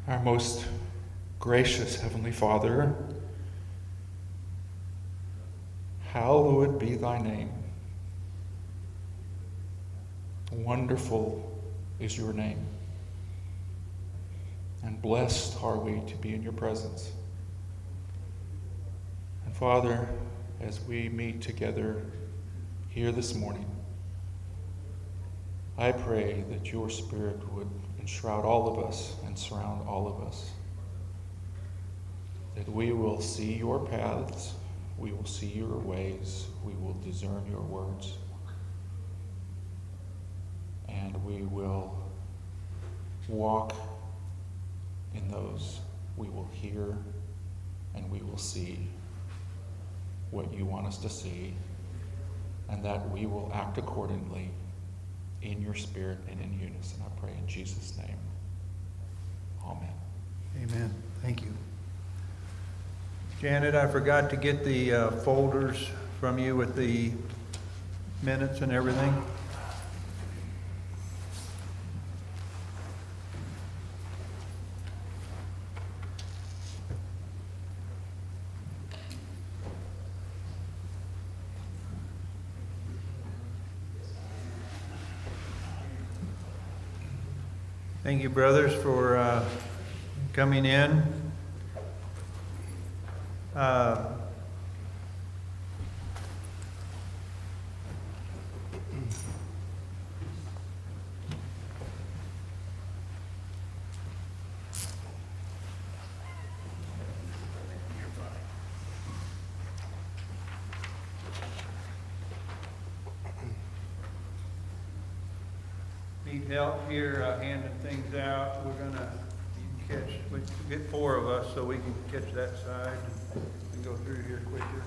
Our most gracious Heavenly Father, hallowed be thy name. Wonderful is your name, and blessed are we to be in your presence. And Father, as we meet together here this morning, I pray that your Spirit would enshroud all of us and surround all of us, that we will see your paths, we will see your ways, we will discern your words, and we will walk in those. We will hear and we will see what you want us to see, and that we will act accordingly in your Spirit and in unison. I pray in Jesus' name. Amen. Amen. Thank you. Janet, I forgot to get the folders from you with the minutes and everything. Thank you, brothers, for coming in. Need help here handing things out. We're gonna we get 4 of us so we can catch that side and go through here quicker.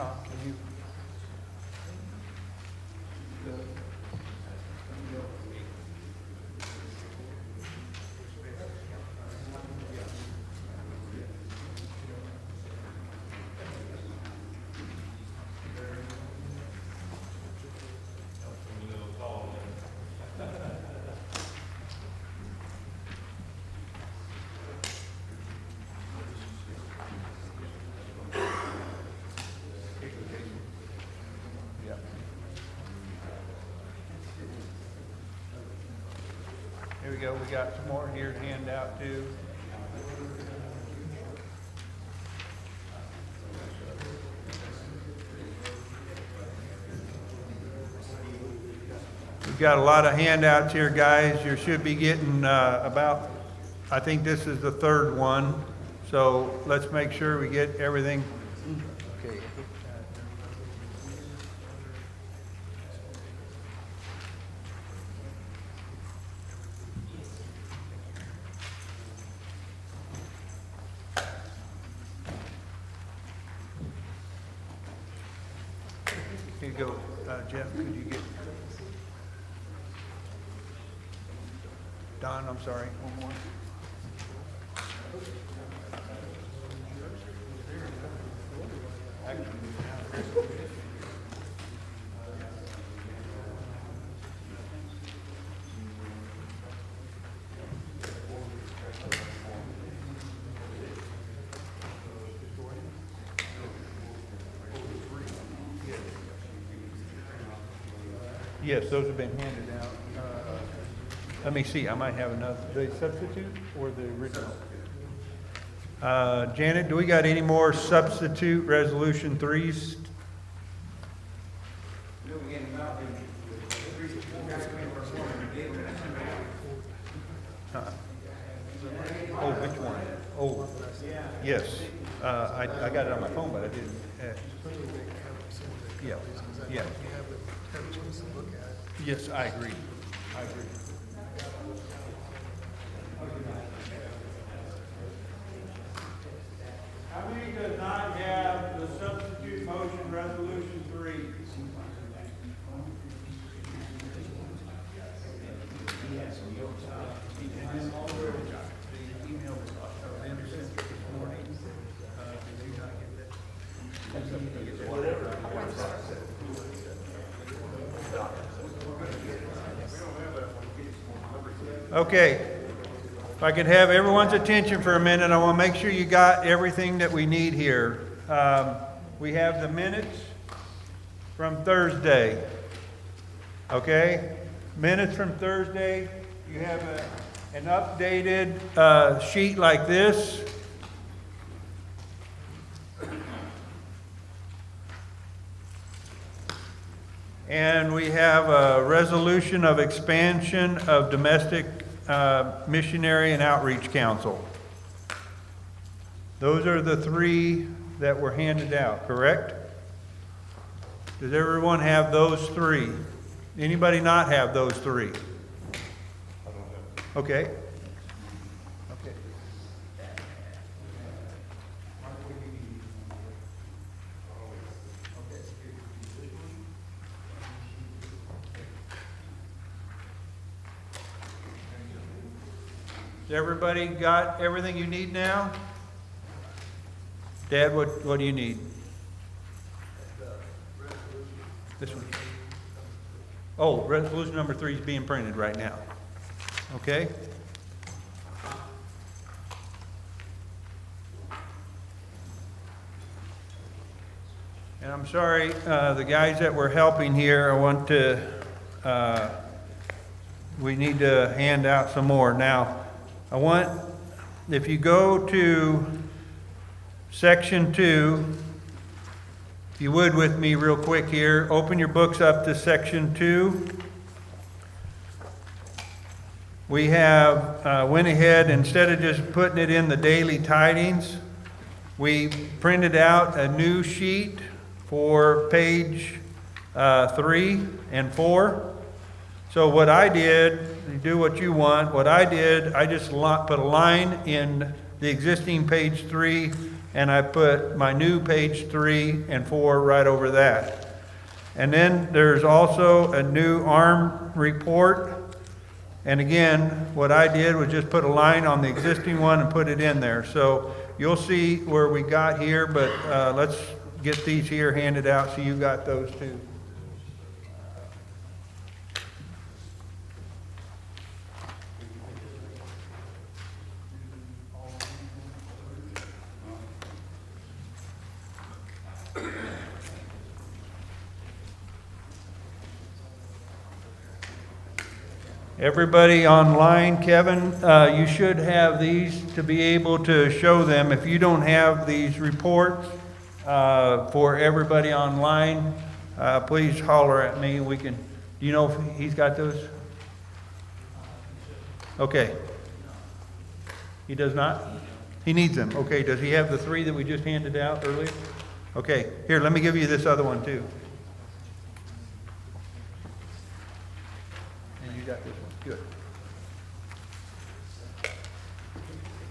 Can you? Here we go. We got some more here to hand out too. We've got a lot of handouts here, guys. You should be getting about, I think this is the 3rd one. So let's make sure we get everything. Okay. Here you go, Jeff, could you get, Don, I'm sorry, one more. Yes, those have been handed out. Let me see, I might have another, the substitute or the original? Janet, do we got any more substitute resolution 3s? Oh, which one? Oh, yes. I got it on my phone, but I didn't. Yeah, yeah. Yes, I agree. I agree. How many does not have the substitute motion resolution 3? Okay, if I could have everyone's attention for a minute, I want to make sure you got everything that we need here. We have the minutes from Thursday. Okay, minutes from Thursday. You have an updated sheet like this. And we have a resolution of expansion of domestic missionary and outreach council. Those are the 3 that were handed out, correct? Does everyone have those 3? Anybody not have those 3? I don't have. Okay. Okay. Has everybody got everything you need now? Dad, what do you need? This one. Oh, resolution number 3 is being printed right now. Okay. And I'm sorry, the guys that were helping here, I want to, we need to hand out some more. Now, I want, if you go to section 2, if you would with me real quick here, open your books up to section 2. We have went ahead, instead of just putting it in the daily tidings, we printed out a new sheet for page 3 and 4. So what I did, you do what you want, what I did, I just put a line in the existing page 3, and I put my new page 3 and 4 right over that. And then there's also a new ARM report. And again, what I did was just put a line on the existing one and put it in there. So you'll see where we got here, but let's get these here handed out so you got those too. Everybody online, Kevin, you should have these to be able to show them. If you don't have these reports for everybody online, please holler at me. We can, do you know if he's got those? Okay. He does not? He needs them. Okay, does he have the 3 that we just handed out earlier? Okay, here, let me give you this other one too. And you got this one. Good.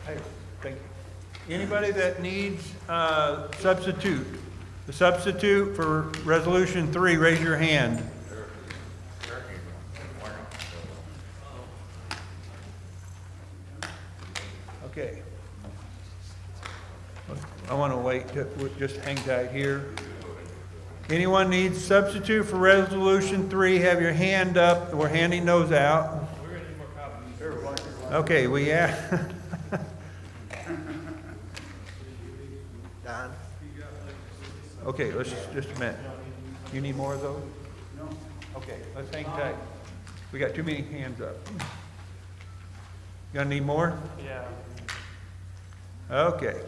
Hey, thank you. Anybody that needs substitute, the substitute for resolution 3, raise your hand. Okay. I want to wait, just hang tight here. Anyone needs substitute for resolution 3, have your hand up. We're handing those out. Okay, we have. Okay, let's just a minute. You need more of those? No. Okay, let's hang tight. We got too many hands up. Gonna need more? Yeah. Okay.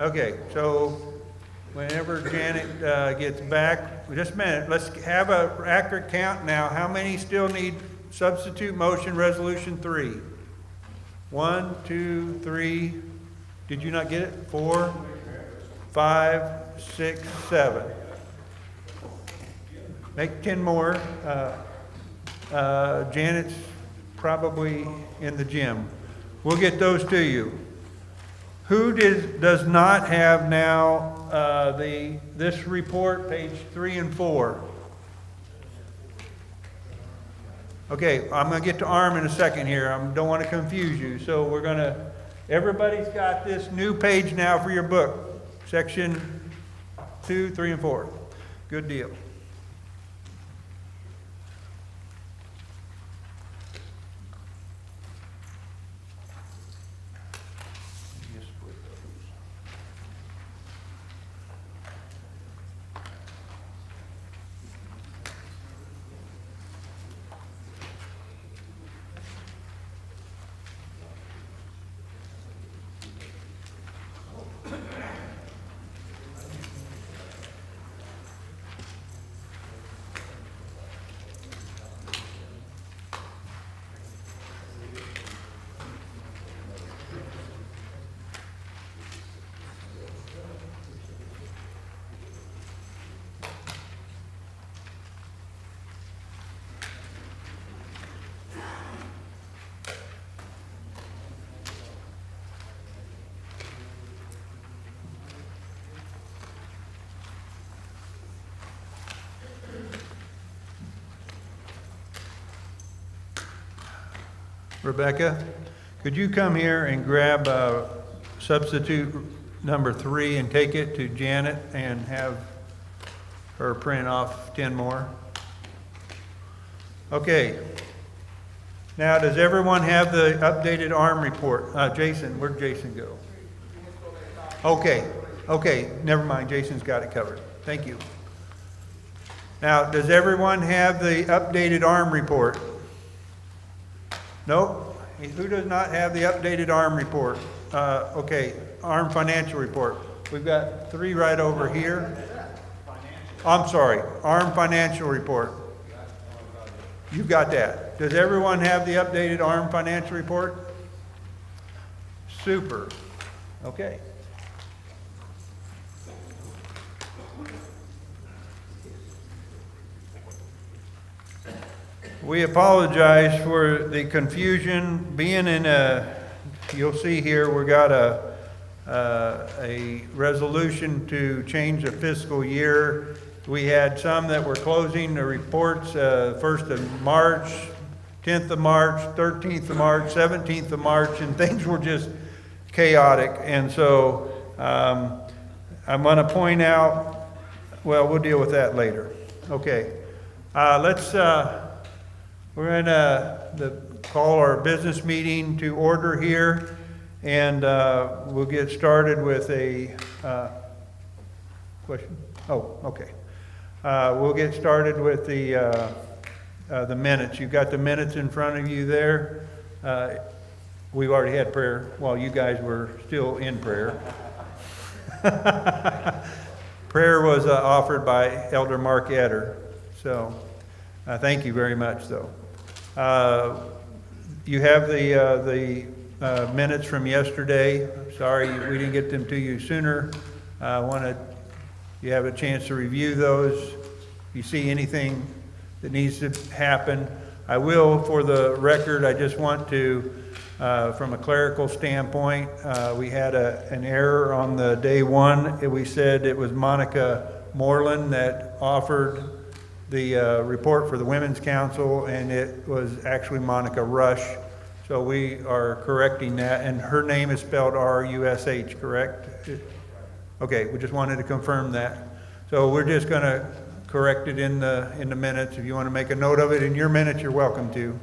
Okay, so whenever Janet gets back, just a minute, let's have an accurate count now. How many still need substitute motion resolution 3? 1, 2, 3. Did you not get it? 4, 5, 6, 7. Make 10 more. Janet's probably in the gym. We'll get those to you. Who does not have now this report, page 3 and 4? Okay, I'm going to get to ARM in a second here. I don't want to confuse you. So we're going to, everybody's got this new page now for your book, section 2, 3, and 4. Good deal. Rebecca, could you come here and grab substitute number 3 and take it to Janet and have her print off 10 more? Okay. Now, does everyone have the updated ARM report? Jason, where'd Jason go? Okay, never mind. Jason's got it covered. Thank you. Now, does everyone have the updated ARM report? Nope. Who does not have the updated ARM report? Okay, ARM financial report. We've got 3 right over here. I'm sorry, ARM financial report. You've got that. Does everyone have the updated ARM financial report? Super. Okay. We apologize for the confusion. Being in you'll see here, we got a resolution to change the fiscal year. We had some that were closing the reports 1st of March, 10th of March, 13th of March, 17th of March, and things were just chaotic. And so I'm going to point out, well, we'll deal with that later. Okay, we're going to call our business meeting to order here, and we'll get started with a question. Oh, okay. We'll get started with the minutes. You've got the minutes in front of you there. We've already had prayer while you guys were still in prayer. Prayer was offered by Elder Mark Etter. So thank you very much, though. You have the minutes from yesterday. Sorry we didn't get them to you sooner. You have a chance to review those. If you see anything that needs to happen, I will. For the record, I just want to, from a clerical standpoint, we had an error on the day 1. We said it was Monica Moreland that offered the report for the Women's Council, and it was actually Monica Rush. So we are correcting that, and her name is spelled R-U-S-H, correct? Okay, we just wanted to confirm that. So we're just going to correct it in the minutes. If you want to make a note of it in your minutes, you're welcome to.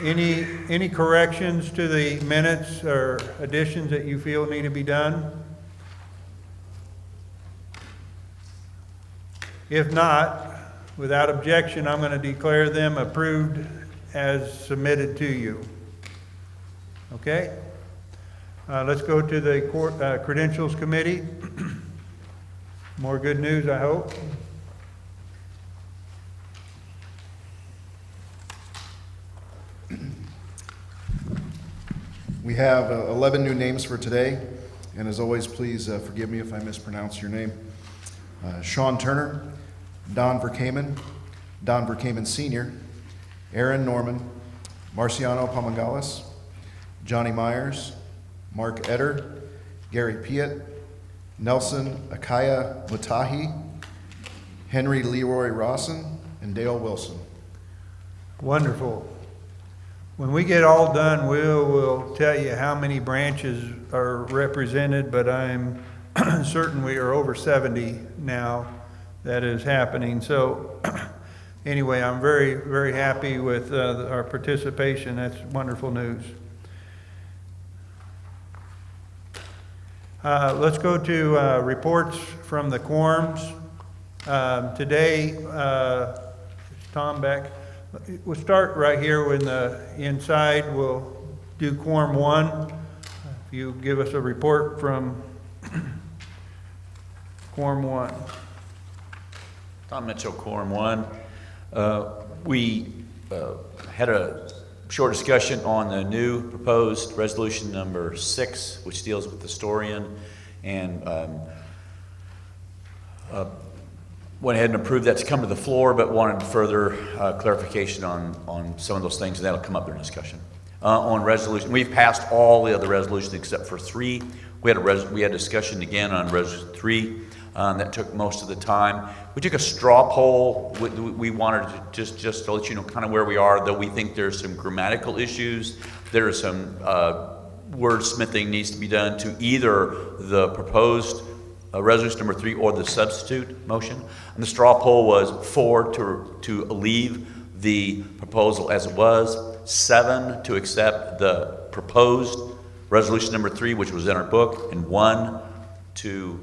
Any corrections to the minutes or additions that you feel need to be done? If not, without objection, I'm going to declare them approved as submitted to you. Okay? Let's go to the Credentials Committee. More good news, I hope. We have 11 new names for today, and as always, please forgive me if I mispronounce your name. Sean Turner, Don Verkamen Sr., Aaron Norman, Marciano Pamangalis, Johnny Myers, Mark Etter, Gary Piet, Nelson Akaya Mutahi, Henry Leroy Rawson, and Dale Wilson. Wonderful. When we get all done, we'll tell you how many branches are represented, but I'm certain we are over 70 now that is happening. So anyway, I'm very, very happy with our participation. That's wonderful news. Let's go to reports from the quorums. Today, Tom back. We'll start right here in the inside. We'll do quorum 1. If you give us a report from quorum 1. Tom Mitchell, quorum 1. We had a short discussion on the new proposed resolution number 6, which deals with the historian, and went ahead and approved that to come to the floor, but wanted further clarification on some of those things, and that'll come up during discussion. On resolution, we've passed all the other resolutions except for 3. We had discussion again on resolution 3. That took most of the time. We took a straw poll. We wanted to just to let you know kind of where we are, though we think there's some grammatical issues. There is some wordsmithing needs to be done to either the proposed resolution number 3 or the substitute motion. And the straw poll was 4 to leave the proposal as it was, 7 to accept the proposed resolution number 3, which was in our book, and 1 to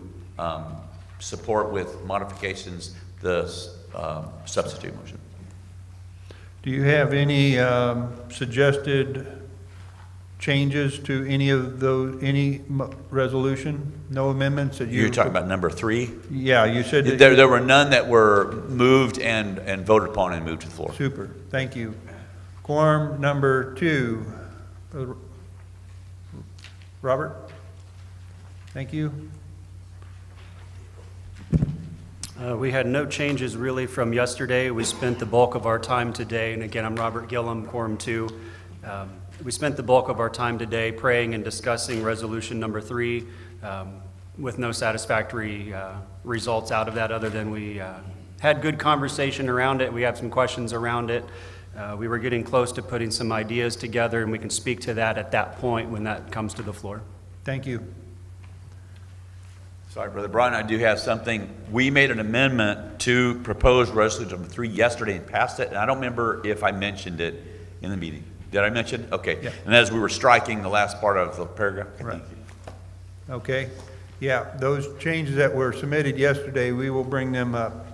support with modifications the substitute motion. Do you have any suggested changes to any of those, resolution? No amendments that You're talking about number 3? Yeah, you said that there were none that were moved and voted upon and moved to the floor. Super, thank you. Quorum number 2. Robert? Thank you. We had no changes really from yesterday. We spent the bulk of our time today, and again, I'm Robert Gillum, quorum 2. We spent the bulk of our time today praying and discussing resolution number 3 with no satisfactory results out of that, other than we had good conversation around it. We have some questions around it. We were getting close to putting some ideas together, and we can speak to that at that point when that comes to the floor. Thank you. Sorry, Brother Brian, I do have something. We made an amendment to proposed resolution number 3 yesterday and passed it, and I don't remember if I mentioned it in the meeting. Did I mention it? Okay. Yeah. And as we were striking the last part of the paragraph. Right. Okay. Yeah, those changes that were submitted yesterday, we will bring them up.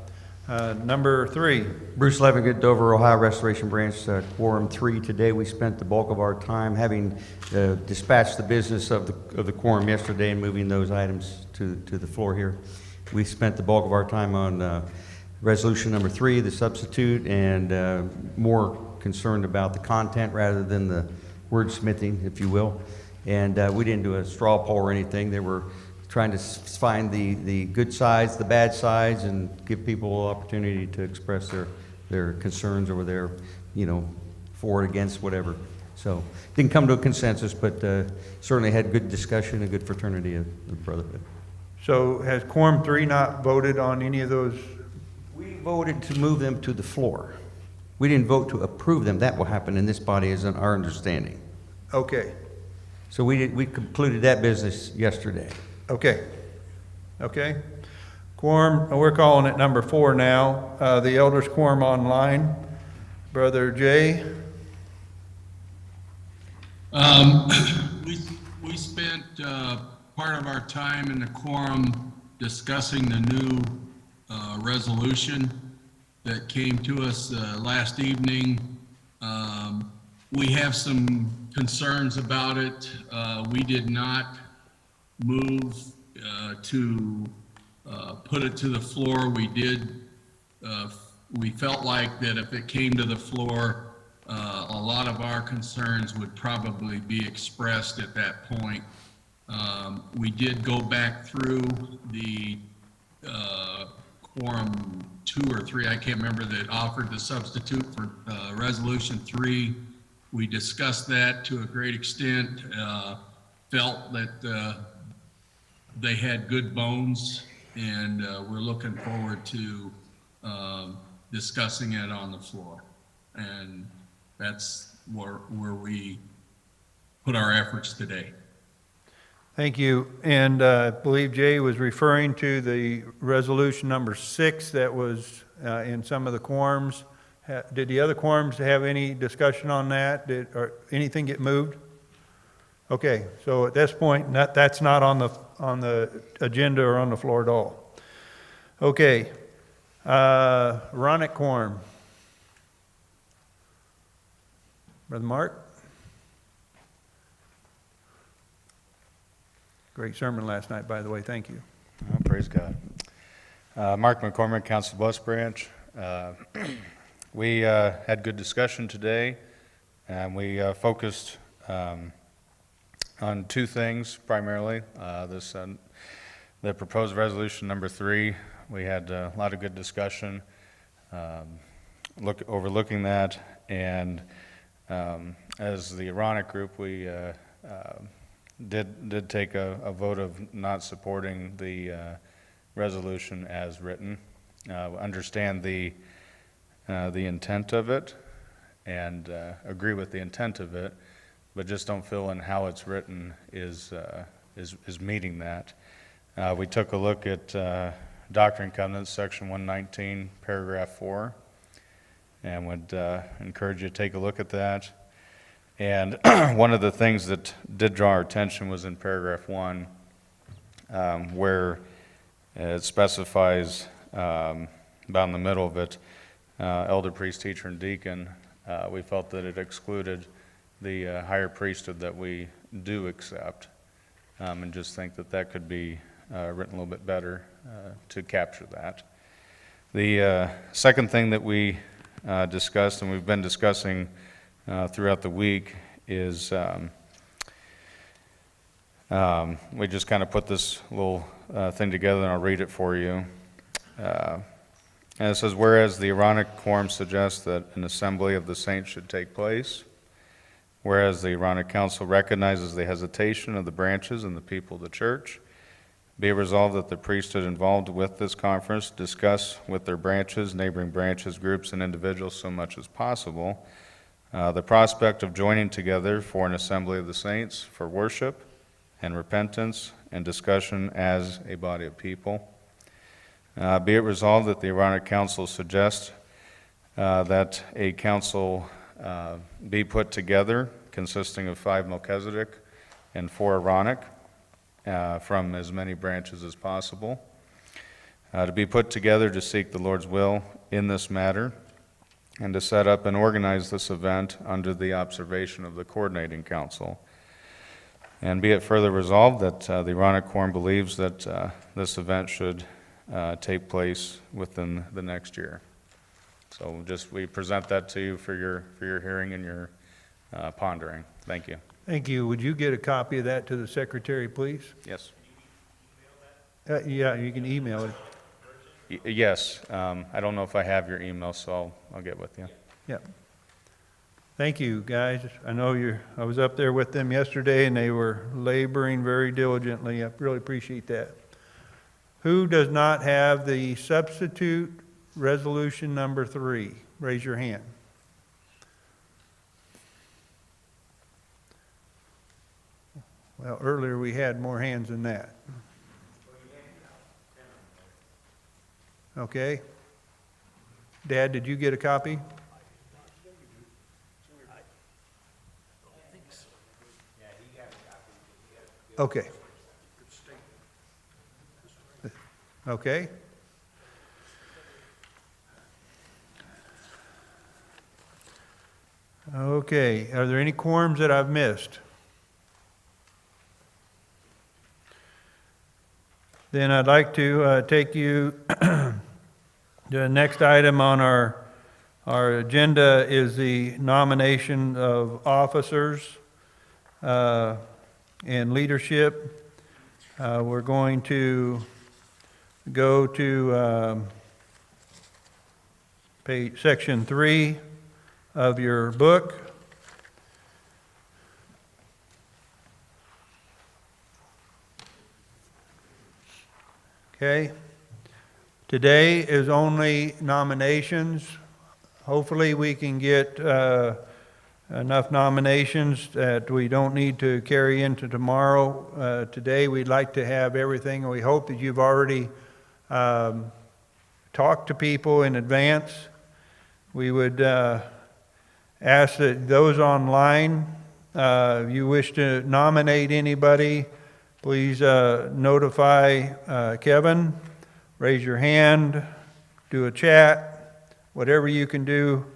Number 3. Bruce Levitt, Dover, Ohio Restoration Branch, quorum 3. Today we spent the bulk of our time having dispatched the business of the quorum yesterday and moving those items to the floor here. We spent the bulk of our time on resolution number 3, the substitute, and more concerned about the content rather than the wordsmithing, if you will. And we didn't do a straw poll or anything. They were trying to find the good sides, the bad sides, and give people an opportunity to express their concerns or their, for or against, whatever. So didn't come to a consensus, but certainly had good discussion and good fraternity of the brotherhood. So has quorum 3 not voted on any of those? We voted to move them to the floor. We didn't vote to approve them. That will happen in this body, is our understanding. Okay. So we concluded that business yesterday. Okay. Okay. Quorum, we're calling it number 4 now. The elders quorum online. Brother Jay. Um, we spent part of our time in the quorum discussing the new resolution that came to us last evening. We have some concerns about it. We did not move to put it to the floor. We felt like that if it came to the floor, a lot of our concerns would probably be expressed at that point. We did go back through the quorum 2 or 3, I can't remember, that offered the substitute for resolution 3. We discussed that to a great extent, felt that they had good bones, and we're looking forward to discussing it on the floor. And that's where we put our efforts today. Thank you. And I believe Jay was referring to the resolution number 6 that was in some of the quorums. Did the other quorums have any discussion on that? Or anything get moved? Okay, so at this point, that's not on the agenda or on the floor at all. Okay, Ronick quorum. Brother Mark? Great sermon last night, by the way. Thank you. Oh, praise God. Mark McCormick, Council Bluffs Branch. We had good discussion today, and we focused on 2 things primarily. The proposed resolution number 3, we had a lot of good discussion overlooking that, and as the Aaronic group, we did take a vote of not supporting the resolution as written. Understand the intent of it and agree with the intent of it, but just don't feel in how it's written is meeting that. We took a look at Doctrine and Covenants, section 119, paragraph 4, and would encourage you to take a look at that. And one of the things that did draw our attention was in paragraph 1, where it specifies, about in the middle of it, elder, priest, teacher, and deacon. We felt that it excluded the higher priesthood that we do accept, and just think that that could be written a little bit better to capture that. The second thing that we discussed, and we've been discussing throughout the week, is we just kind of put this little thing together, and I'll read it for you. And it says, whereas the Aaronic quorum suggests that an assembly of the saints should take place, whereas the Aaronic Council recognizes the hesitation of the branches and the people of the church, be it resolved that the priesthood involved with this conference discuss with their branches, neighboring branches, groups, and individuals so much as possible the prospect of joining together for an assembly of the saints for worship and repentance and discussion as a body of people. Be it resolved that the Aaronic Council suggests that a council be put together consisting of 5 Melchizedek and 4 Aaronic from as many branches as possible, to be put together to seek the Lord's will in this matter, and to set up and organize this event under the observation of the coordinating council. And be it further resolved that the Aaronic quorum believes that this event should take place within the next year. So we present that to you for your hearing and your pondering. Thank you. Thank you. Would you get a copy of that to the secretary, please? Yes. Yeah, you can email it. Yes. I don't know if I have your email, so I'll get with you. Yeah. Thank you, guys. I know I was up there with them yesterday, and they were laboring very diligently. I really appreciate that. Who does not have the substitute resolution number 3? Raise your hand. Well, earlier we had more hands than that. Okay. Dad, did you get a copy? Okay. Okay. Okay, are there any quorums that I've missed? Then I'd like to take you, the next item on our agenda is the nomination of officers and leadership. We're going to go to section 3 of your book. Okay. Today is only nominations. Hopefully we can get enough nominations that we don't need to carry into tomorrow. Today we'd like to have everything. We hope that you've already talked to people in advance. We would ask that those online, if you wish to nominate anybody, please notify Kevin, raise your hand, do a chat, whatever you can do,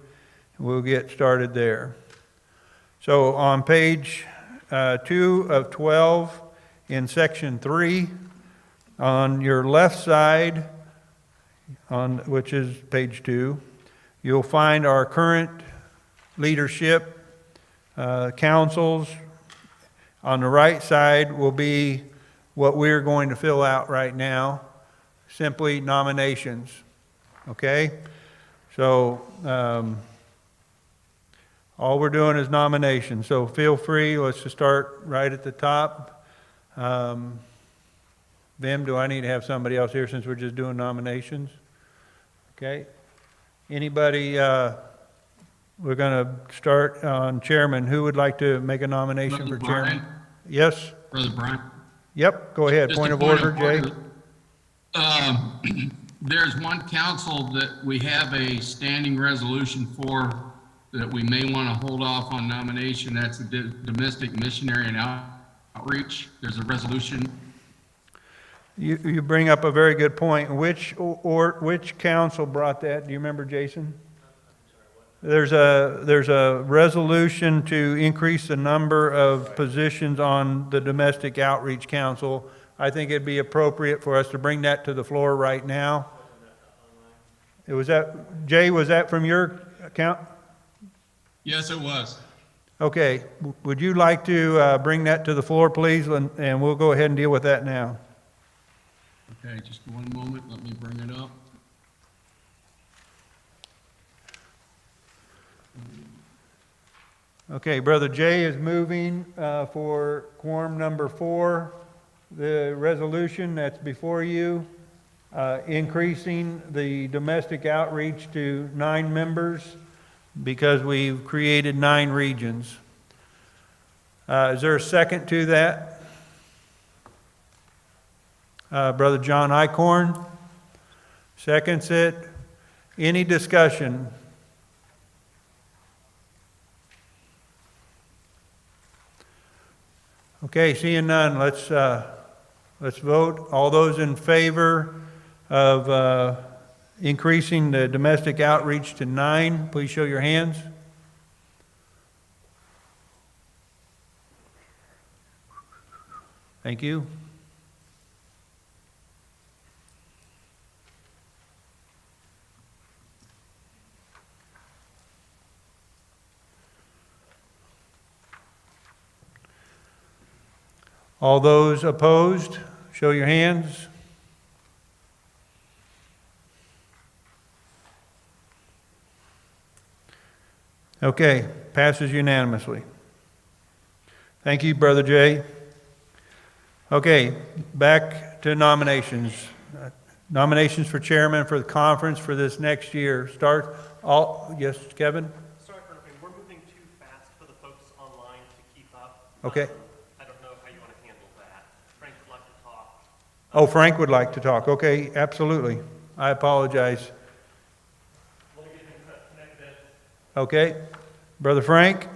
we'll get started there. So on page 2 of 12 in section 3, on your left side, which is page 2, you'll find our current leadership, councils. On the right side will be what we're going to fill out right now, simply nominations, okay? So all we're doing is nominations, so feel free. Let's just start right at the top. Vim, do I need to have somebody else here since we're just doing nominations? Okay. Anybody, we're going to start on chairman. Who would like to make a nomination Brother for chairman? Brian? Yes? Brother Brian? Yep, go ahead. Just Point a of order, Jay. There's one council that we have a standing resolution for that we may want to hold off on nomination. That's the domestic missionary and outreach. There's a resolution. You bring up a very good point. Which council brought that? Do you remember, Jason? There's a resolution to increase the number of positions on the Domestic Outreach Council. I think it'd be appropriate for us to bring that to the floor right now. Jay, was that from your account? Yes, it was. Okay. Would you like to bring that to the floor, please? And we'll go ahead and deal with that now. Okay, just one moment. Let me bring it up. Okay, Brother Jay is moving for quorum number 4, the resolution that's before you, increasing the domestic outreach to 9 members because we've created 9 regions. Is there a second to that? Brother John Icorn seconds it. Any discussion? Okay, seeing none, let's vote. All those in favor of increasing the domestic outreach to 9, please show your hands. Thank you. All those opposed, show your hands. Okay, passes unanimously. Thank you, Brother Jay. Okay, back to nominations. Nominations for chairman for the conference for this next year. Yes, Kevin? Sorry for interrupting. We're moving too fast for the folks online to keep up. Okay. I don't know how you want to handle that. Frank would like to talk. Oh, Frank would like to talk. Okay, absolutely. I apologize. Let me get him connected. Okay, Brother Frank?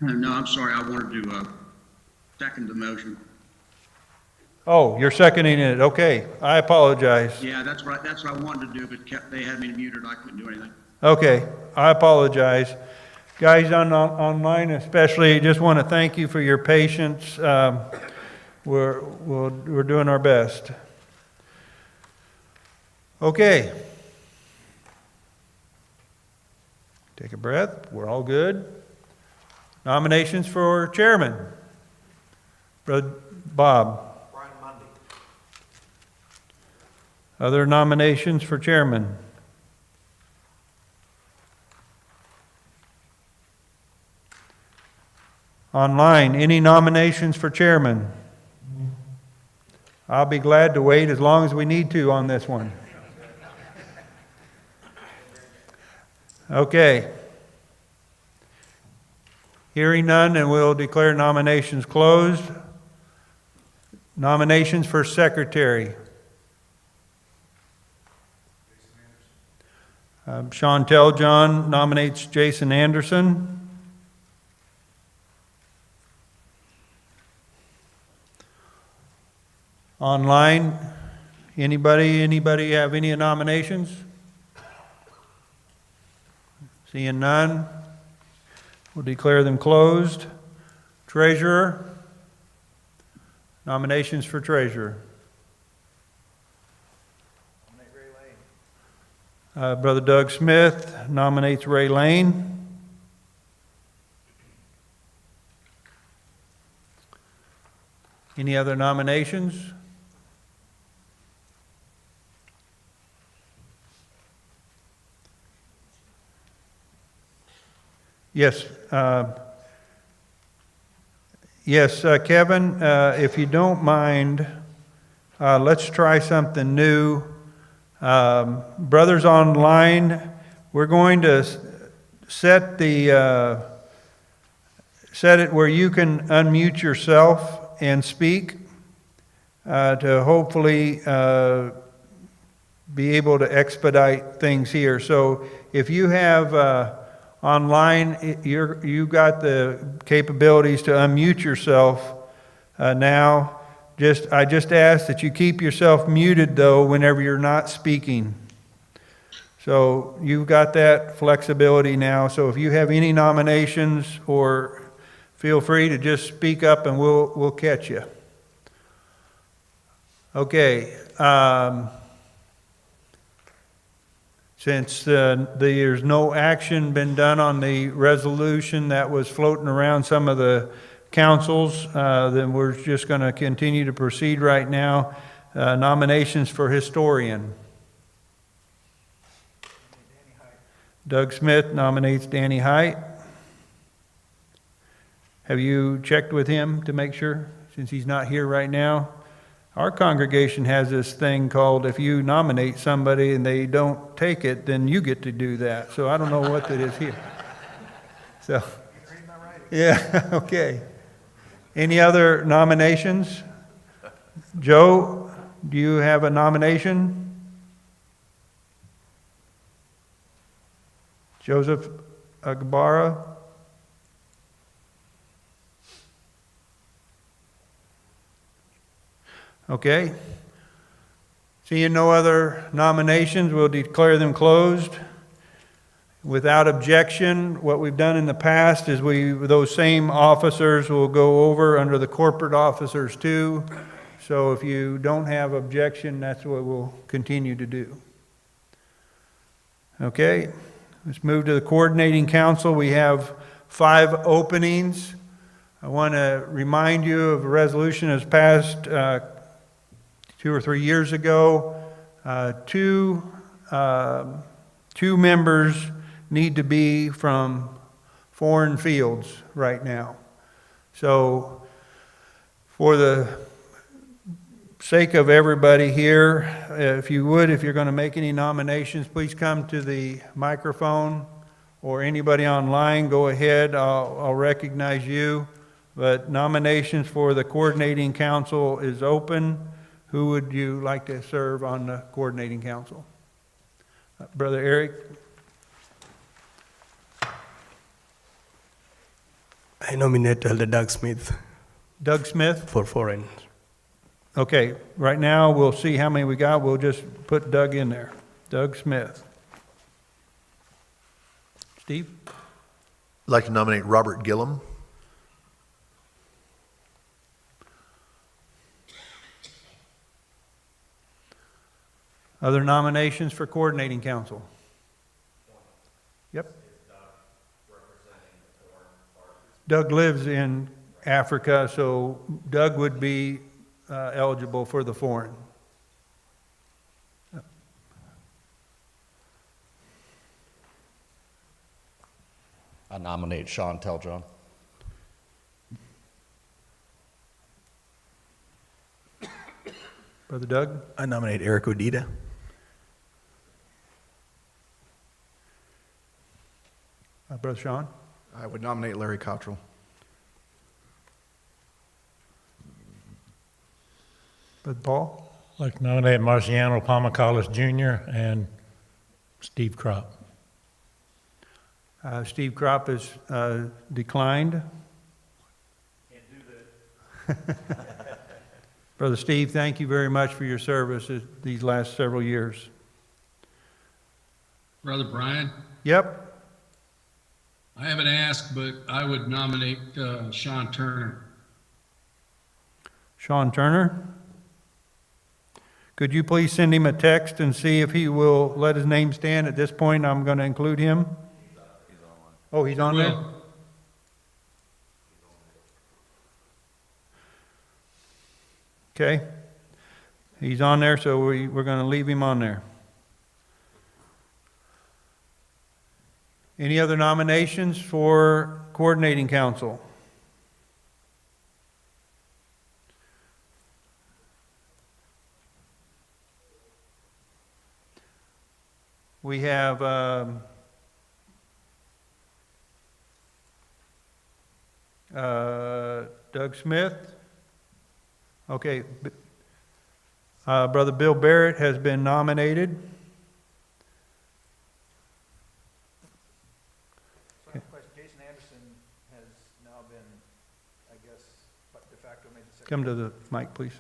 No, I'm sorry, I wanted to second the motion. Oh, you're seconding it, okay. I apologize. Yeah, that's what I wanted to do, but they had me muted, I couldn't do anything. Okay, I apologize. Guys online especially, just want to thank you for your patience. We're doing our best. Okay. Take a breath. We're all good. Nominations for chairman. Brother Bob. Brian Mundy. Other nominations for chairman. Online, any nominations for chairman? I'll be glad to wait as long as we need to on this one. Okay. Hearing none, and we'll declare nominations closed. Nominations for secretary. Chantel John nominates Jason Anderson. Online, anybody have any nominations? Seeing none, we'll declare them closed. Treasurer, nominations for treasurer. Brother Doug Smith nominates Ray Lane. Any other nominations? Yes. Kevin, if you don't mind, let's try something new. Brothers online, we're going to set it where you can unmute yourself and speak to hopefully be able to expedite things here. So if you have online, you got the capabilities to unmute yourself now. I just ask that you keep yourself muted though whenever you're not speaking. So you've got that flexibility now. So if you have any nominations, or feel free to just speak up and we'll catch you. Okay. Since there's no action been done on the resolution that was floating around some of the councils, then we're just going to continue to proceed right now. Nominations for historian. Doug Smith nominates Danny Height. Have you checked with him to make sure, since he's not here right now? Our congregation has this thing called, if you nominate somebody and they don't take it, then you get to do that. So I don't know what that is here. So, yeah, okay. Any other nominations? Joe, do you have a nomination? Joseph Agbara? Okay. Seeing no other nominations, we'll declare them closed. Without objection, what we've done in the past is those same officers will go over under the corporate officers too. So if you don't have objection, that's what we'll continue to do. Okay, let's move to the coordinating council. We have 5 openings. I want to remind you of a resolution that was passed 2 or 3 years ago. Two members need to be from foreign fields right now. So for the sake of everybody here, if you're going to make any nominations, please come to the microphone, or anybody online, go ahead. I'll recognize you. But nominations for the coordinating council is open. Who would you like to serve on the coordinating council? Brother Eric? I nominate Elder Doug Smith Doug Smith? for foreign. Okay, right now, we'll see how many we got. We'll just put Doug in there. Doug Smith. Steve? I'd like to nominate Robert Gillum. Other nominations for coordinating council? Yep. Doug lives in Africa, so Doug would be eligible for the foreign. I nominate Sean Teljohn. Brother Doug? I nominate Eric Odita. Brother Sean? I would nominate Larry Cottrell. Brother Paul? I'd like to nominate Marciano Palmacalis Jr. and Steve Crop. Steve Crop has declined. Can't do that. Brother Steve, thank you very much for your service these last several years. Brother Brian, Yep. I haven't asked, but I would nominate Sean Turner. Sean Turner? Could you please send him a text and see if he will let his name stand? At this point, I'm going to include him. Oh, he's on there? Will. Okay. He's on there, so we're going to leave him on there. Any other nominations for coordinating council? We have Doug Smith. Okay. Brother Bill Barrett has been nominated. Sorry, question. Jason Anderson has now been, I guess, de facto made the secretary. Come to the mic, please.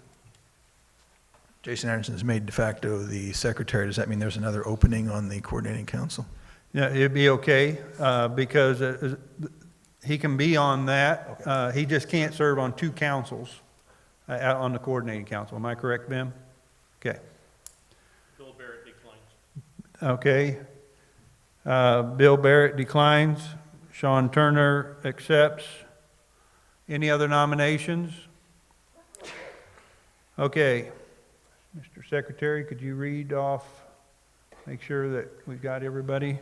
Jason Anderson has made de facto the secretary. Does that mean there's another opening on the coordinating council? Yeah, it'd be okay, because he can be on that. Okay. He just can't serve on two councils, on the coordinating council. Am I correct, Ben? Okay. Bill Barrett declines. Okay. Bill Barrett declines. Sean Turner accepts. Any other nominations? Okay. Mr. Secretary, could you read off, make sure that we've got everybody?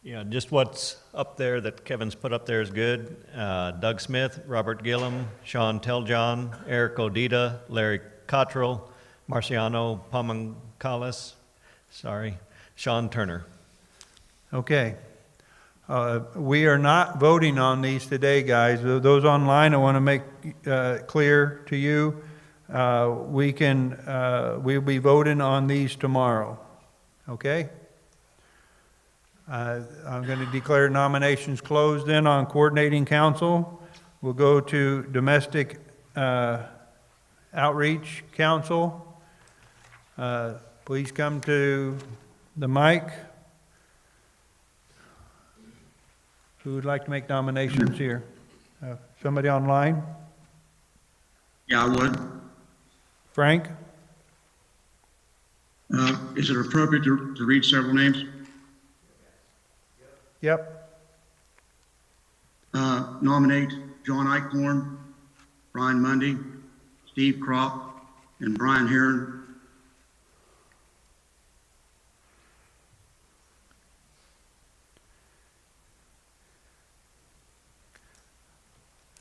Yeah, just what's up there that Kevin's put up there is good. Doug Smith, Robert Gillum, Sean Teljohn, Eric Odita, Larry Cottrell, Marciano Palmacalis, Sean Turner. Okay. We are not voting on these today, guys. Those online, I want to make clear to you, we'll be voting on these tomorrow. Okay? I'm going to declare nominations closed then on coordinating council. We'll go to domestic outreach council. Please come to the mic. Who would like to make nominations here? Somebody online? Yeah, I would. Frank? Is it appropriate to read several names? Yep. Nominate John Eichhorn, Brian Mundy, Steve Crop, and Brian Heron.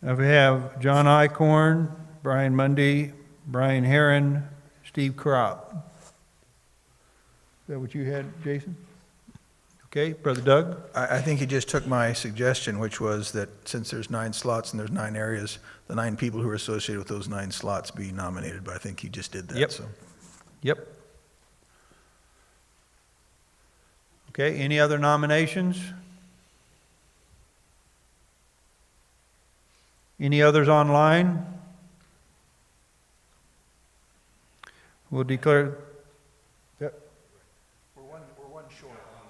We have John Eichhorn, Brian Mundy, Brian Heron, Steve Crop. Is that what you had, Jason? Okay, Brother Doug? I think he just took my suggestion, which was that since there's 9 slots and there's 9 areas, the 9 people who are associated with those 9 slots be nominated, but I think he just did that, Yep. so. Yep. Okay, any other nominations? Any others online? We'll declare. Yep. We're one short on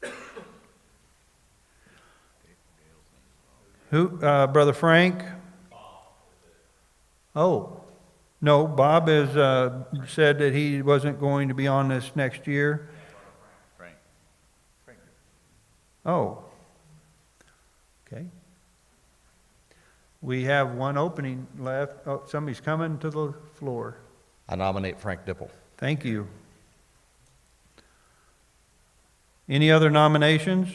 that. Who, Brother Frank? Oh, no, Bob has said that he wasn't going to be on this next year. Frank. Oh. Okay. We have one opening left. Oh, somebody's coming to the floor. I nominate Frank Dipple. Thank you. Any other nominations?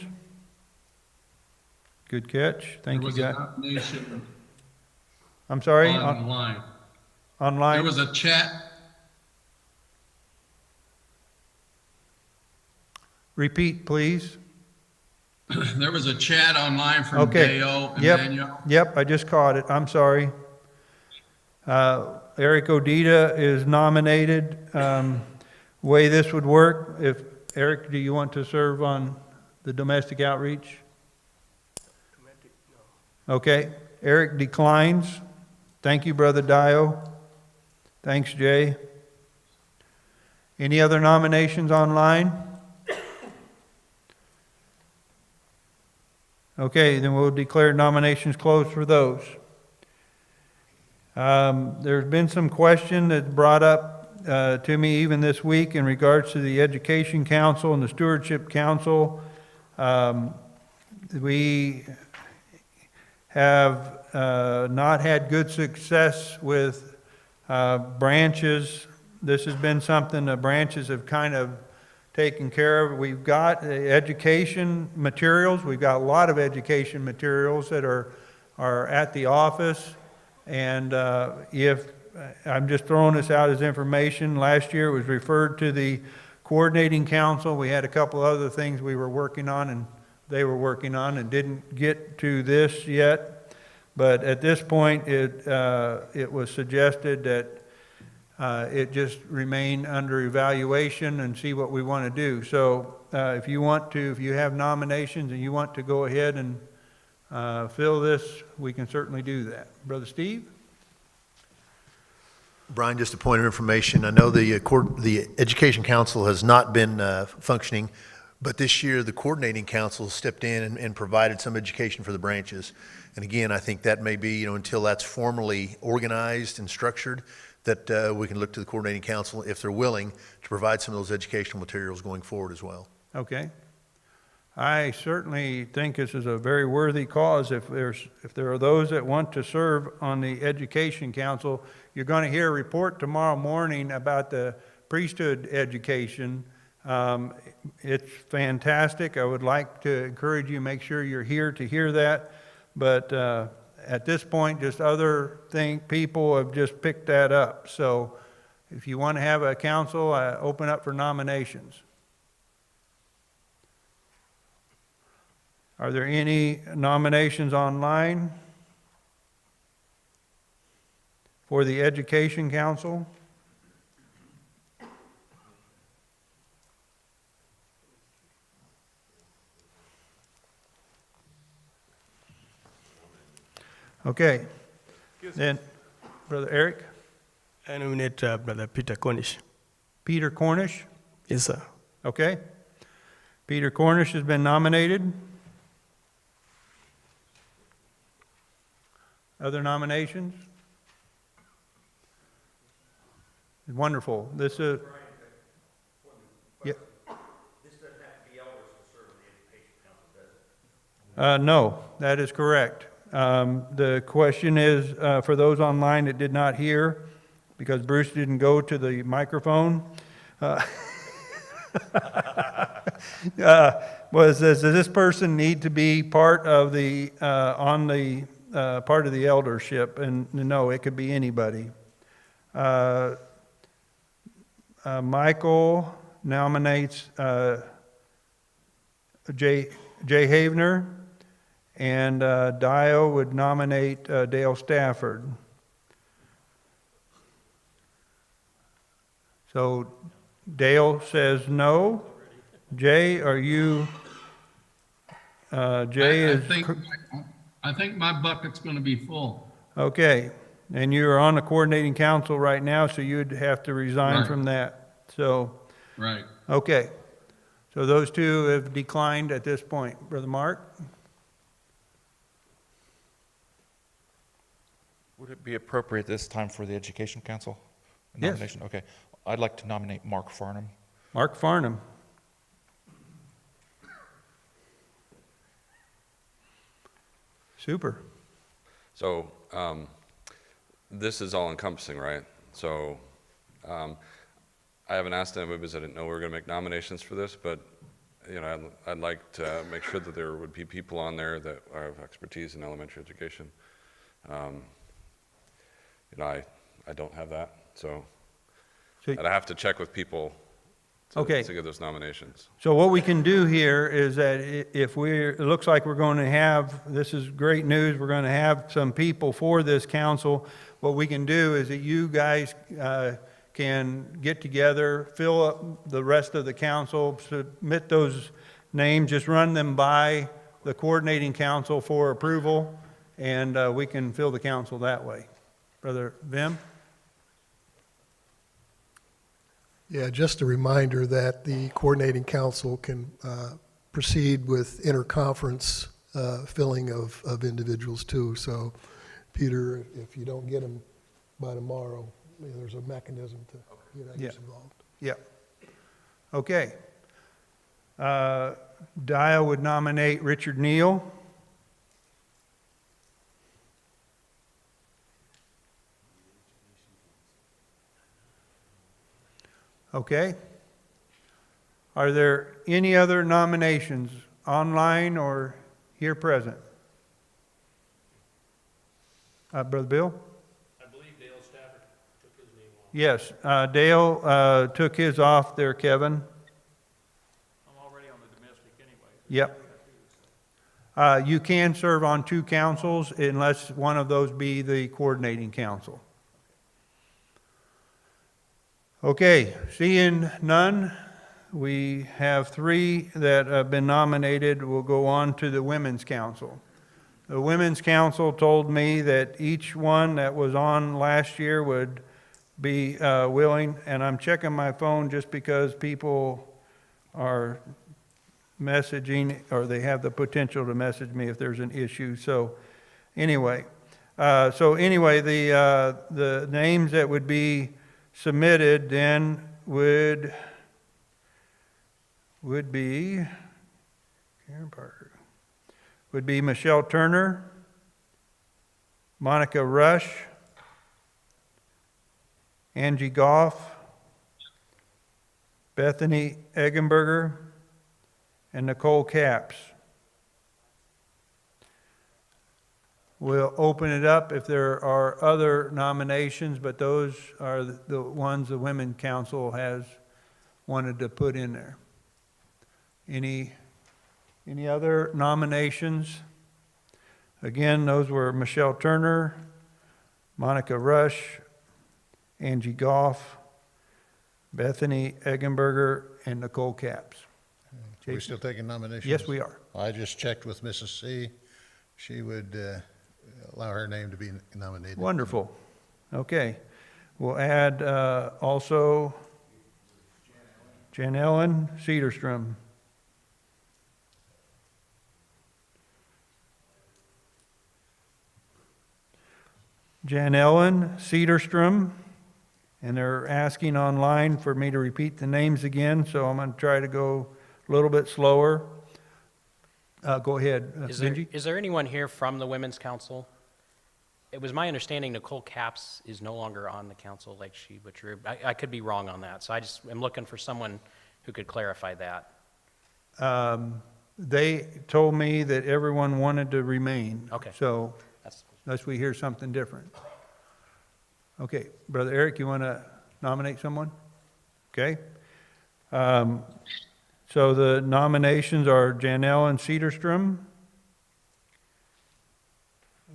Good catch. Thank you, There guys. was a nomination I'm sorry? online. Online? There was a chat. Repeat, please. There was a chat online from Okay. Deo and Yep. Danielle. Yep, I just caught it. I'm sorry. Eric Odita is nominated. Way this would work, if, Eric, do you want to serve on the domestic outreach? Okay, Eric declines. Thank you, Brother Dio. Thanks, Jay. Any other nominations online? Okay, then we'll declare nominations closed for those. There's been some question that brought up to me even this week in regards to the Education Council and the Stewardship Council. We have not had good success with branches. This has been something the branches have kind of taken care of. We've got education materials. We've got a lot of education materials that are at the office. And if I'm just throwing this out as information, last year it was referred to the coordinating council. We had a couple other things we were working on and they were working on and didn't get to this yet. But at this point, it was suggested that it just remain under evaluation and see what we want to do. So if you have nominations and you want to go ahead and fill this, we can certainly do that. Brother Steve? Brian, just a point of information. I know the Education Council has not been functioning, but this year the Coordinating Council stepped in and provided some education for the branches. And again, I think that may be, until that's formally organized and structured, that we can look to the Coordinating Council, if they're willing, to provide some of those educational materials going forward as well. Okay. I certainly think this is a very worthy cause. If there are those that want to serve on the Education Council, you're going to hear a report tomorrow morning about the priesthood education. It's fantastic. I would like to encourage you, make sure you're here to hear that. But at this point, just other people have just picked that up. So if you want to have a council, open up for nominations. Are there any nominations online for the Education Council? Okay. Then, Brother Eric? I nominate Brother Peter Cornish. Peter Cornish? Yes, sir. Okay. Peter Cornish has been nominated. Other nominations? Wonderful. This is... Yeah. This doesn't have to be elders to serve in the Education Council, does it? No, that is correct. The question is, for those online that did not hear, because Bruce didn't go to the microphone, does this person need to be part of the, part of the eldership? And no, it could be anybody. Michael nominates Jay Havener. And Dio would nominate Dale Stafford. So Dale says no. Jay, are you, Jay is... I think my bucket's gonna be full. Okay, and you're on the coordinating council right now, so you'd have to resign Right. from that. So, Right. okay. So those two have declined at this point. Brother Mark? Would it be appropriate this time for the Education Council Yes. nomination? Okay. I'd like to nominate Mark Farnham. Mark Farnham. Super. So, this is all encompassing, right? So, I haven't asked anybody because I didn't know we were going to make nominations for this, but, you know, I'd like to make sure that there would be people on there that have expertise in elementary education. You know, I don't have that, so I'd have to check with people to get those nominations. So what we can do here is that if it looks like we're going to have, this is great news, we're going to have some people for this council. What we can do is that you guys can get together, fill up the rest of the council, submit those names, just run them by the coordinating council for approval, and we can fill the council that way. Brother Vim? Yeah, just a reminder that the coordinating council can proceed with interconference filling of individuals too. So, Peter, if you don't get them by tomorrow, there's a mechanism to get others involved. Yeah. Okay. Dia would nominate Richard Neal. Okay. Are there any other nominations, online or here present? Brother Bill? I believe Dale Stafford took his name off. Yes, Dale took his off there, Kevin. I'm already on the domestic anyway. Yep. You can serve on two councils unless one of those be the coordinating council. Okay, seeing none, we have three that have been nominated. We'll go on to the Women's Council. The Women's Council told me that each one that was on last year would be willing, and I'm checking my phone just because people are messaging, or they have the potential to message me if there's an issue. So anyway, the names that would be submitted then would be Karen Parker, would be Michelle Turner, Monica Rush, Angie Goff, Bethany Eggenberger, and Nicole Capps. We'll open it up if there are other nominations, but those are the ones the Women's Council has wanted to put in there. Any other nominations? Again, those were Michelle Turner, Monica Rush, Angie Goff, Bethany Eggenberger, and Nicole Capps. Are we still taking nominations? Yes, we are. I just checked with Mrs. C. She would allow her name to be nominated. Wonderful. Okay. We'll add also Jan Ellen Cedarstrom. Jan Ellen Cedarstrom. And they're asking online for me to repeat the names again, so I'm going to try to go a little bit slower. Go ahead, Benji. Is there anyone here from the Women's Council? It was my understanding Nicole Capps is no longer on the council like she withdrew. I could be wrong on that, so I just am looking for someone who could clarify that. They told me that everyone wanted to remain. Okay. So unless we hear something different. Okay, Brother Eric, you want to nominate someone? Okay. So the nominations are Janelle and Cedarstrom.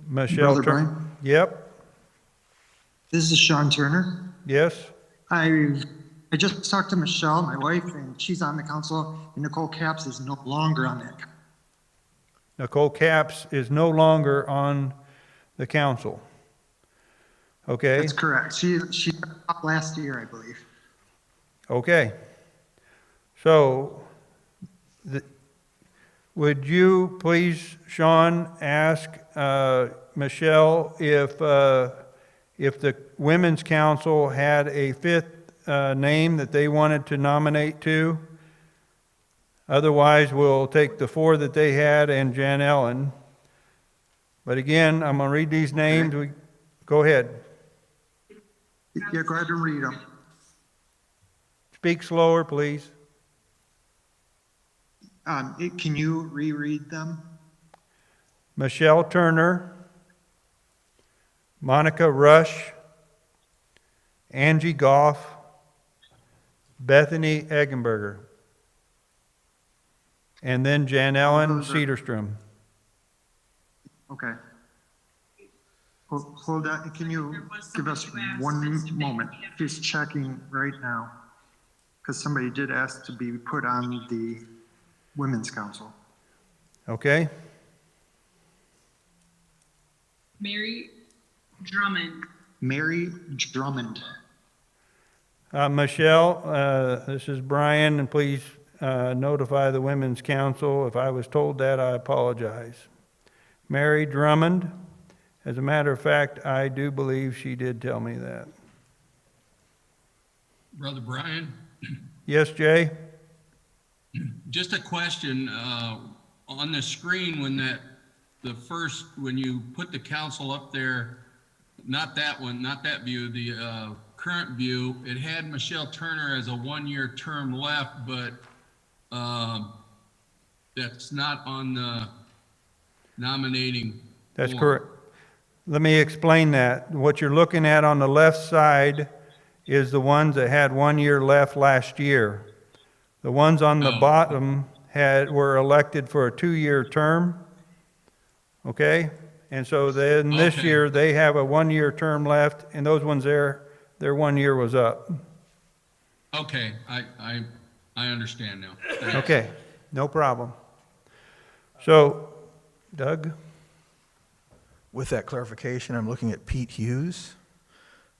Michelle Brother Turner. Brian? Yep. This is Sean Turner. Yes. I I just talked to Michelle, my wife, and she's on the council, and Nicole Capps is no longer on that. Nicole Capps is no longer on the council. Okay? That's correct. She up last year, I believe. Okay. So, would you please, Sean, ask Michelle if the Women's Council had a fifth name that they wanted to nominate to? Otherwise, we'll take the four that they had and Jan Ellen. But again, I'm going to read these names. Go ahead. Yeah, go ahead and read them. Speak slower, please. Can you reread them? Michelle Turner, Monica Rush, Angie Goff, Bethany Eggenberger, and then Jan Ellen Cedarstrom. Okay. Hold on. Can you give us one moment? Just checking right now. Because somebody did ask to be put on the Women's Council. Okay. Mary Drummond. Mary Drummond. Michelle, this is Brian, and please notify the Women's Council. If I was told that, I apologize. Mary Drummond. As a matter of fact, I do believe she did tell me that. Brother Brian? Yes, Jay? Just a question, on the screen when when you put the council up there, not that one, not that view, the current view, it had Michelle Turner as a one-year term left, but that's not on the nominating. That's form. correct. Let me explain that. What you're looking at on the left side is the ones that had 1 year left last year. The ones on the bottom were elected for a 2-year term. Okay? And so then this year they have a 1-year term left, and those ones there, their 1 year was up. Okay, I understand now. Thanks. Okay, no problem. So, Doug? With that clarification, I'm looking at Pete Hughes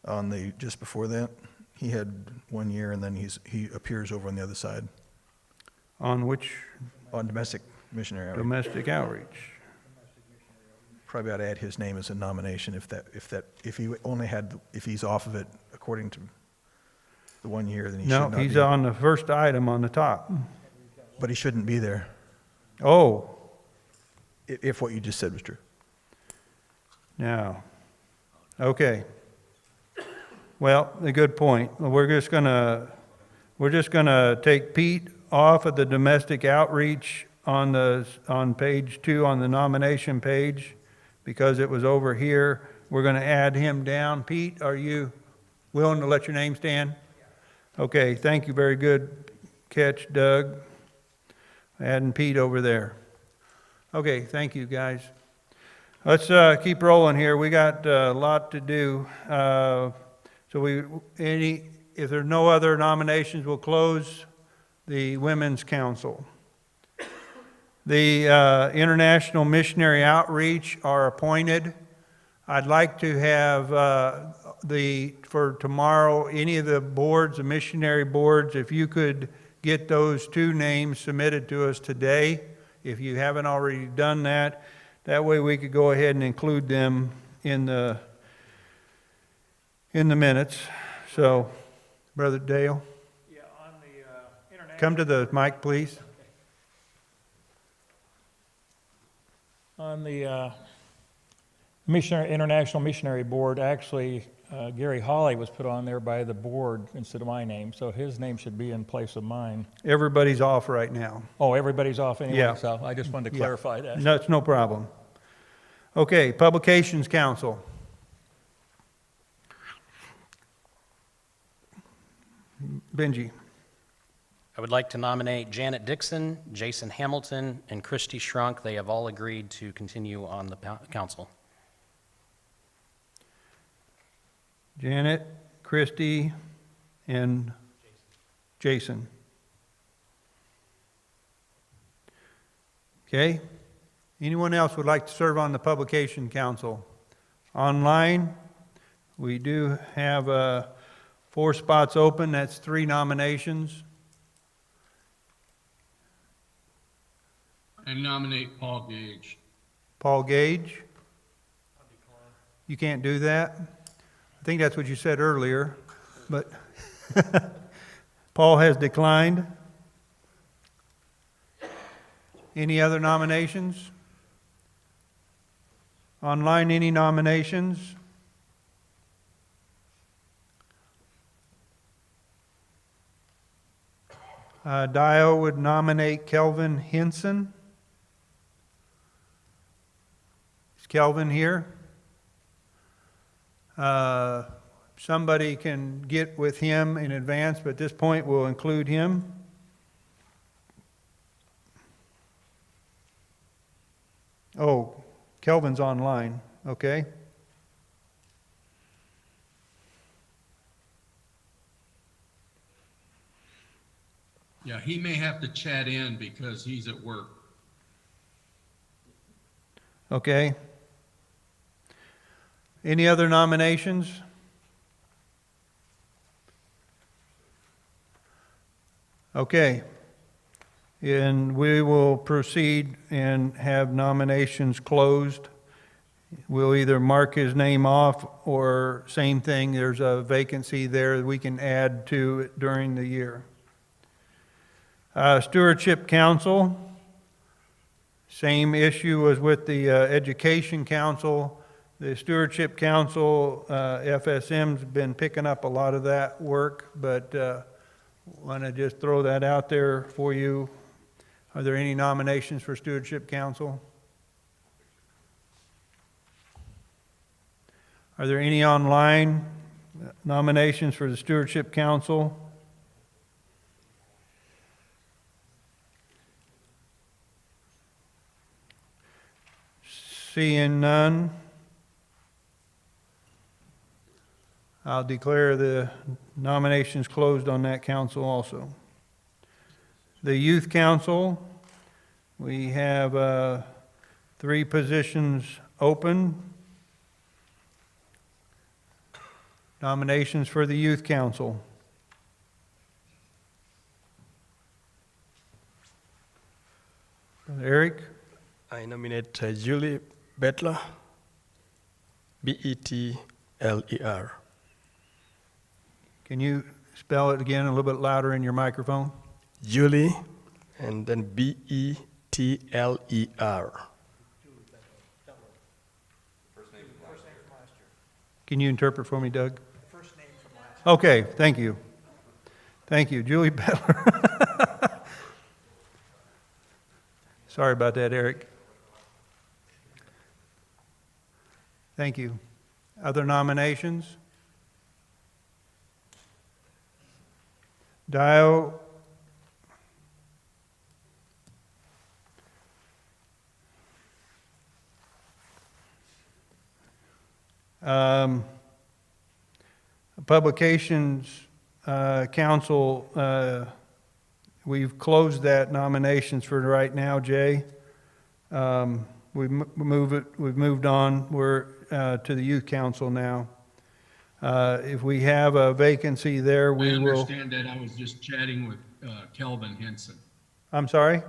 on the, just before that. He had 1 year, and then he appears over on the other side. On which? On domestic missionary outreach. Domestic outreach. Probably ought to add his name as a nomination if he's off of it according to the 1 year, then he should not be. No, he's on the first item on the top. But he shouldn't be there. Oh. If what you just said was true. Now, okay. Well, a good point. We're just gonna take Pete off of the domestic outreach on page 2 on the nomination page because it was over here. We're gonna add him down. Pete, are you willing to let your name stand? Okay, thank you. Very good catch, Doug. Adding Pete over there. Okay, thank you, guys. Let's keep rolling here. We got a lot to do. If there are no other nominations, we'll close the Women's Council. The International Missionary Outreach are appointed. I'd like to have for tomorrow, any of the boards, the missionary boards, if you could get those 2 names submitted to us today, if you haven't already done that. That way we could go ahead and include them in the minutes. So, Brother Dale. Yeah, on the international. Come to the mic, please. On the International Missionary Board, actually, Gary Hawley was put on there by the board instead of my name, so his name should be in place of mine. Everybody's off right now. Oh, everybody's off anyway, Yeah. so I just wanted to clarify that. No, it's no problem. Okay, Publications Council. Benji. I would like to nominate Janet Dixon, Jason Hamilton, and Christy Shrunk. They have all agreed to continue on the council. Janet, Christy, and Jason. Okay. Anyone else would like to serve on the Publication Council? Online, we do have 4 spots open. That's 3 nominations. I nominate Paul Gage. Paul Gage? You can't do that? I think that's what you said earlier, but Paul has declined. Any other nominations? Online, any nominations? Dio would nominate Kelvin Henson. Is Kelvin here? Somebody can get with him in advance, but at this point we'll include him. Oh, Kelvin's online, okay. Yeah, he may have to chat in because he's at work. Okay. Any other nominations? Okay. And we will proceed and have nominations closed. We'll either mark his name off or same thing, there's a vacancy there that we can add to it during the year. Stewardship Council, same issue as with the Education Council. The Stewardship Council, FSM's been picking up a lot of that work, but want to just throw that out there for you. Are there any nominations for Stewardship Council? Are there any online nominations for the Stewardship Council? Seeing none, I'll declare the nominations closed on that council also. The Youth Council, we have 3 positions open. Nominations for the Youth Council. Eric? I nominate Julie Bettler, B-E-T-L-E-R. Can you spell it again a little bit louder in your microphone? Julie, and then B-E-T-L-E-R. Can you interpret for me, Doug? First name from last name. Okay, thank you. Thank you, Julie Bettler. Sorry about that, Eric. Thank you. Other nominations? Dio. Publications Council, we've closed that nominations for right now, Jay. We've moved on. We're to the Youth Council now. If we have a vacancy there, we will. I understand that. I was just chatting with Kelvin Henson. I'm sorry?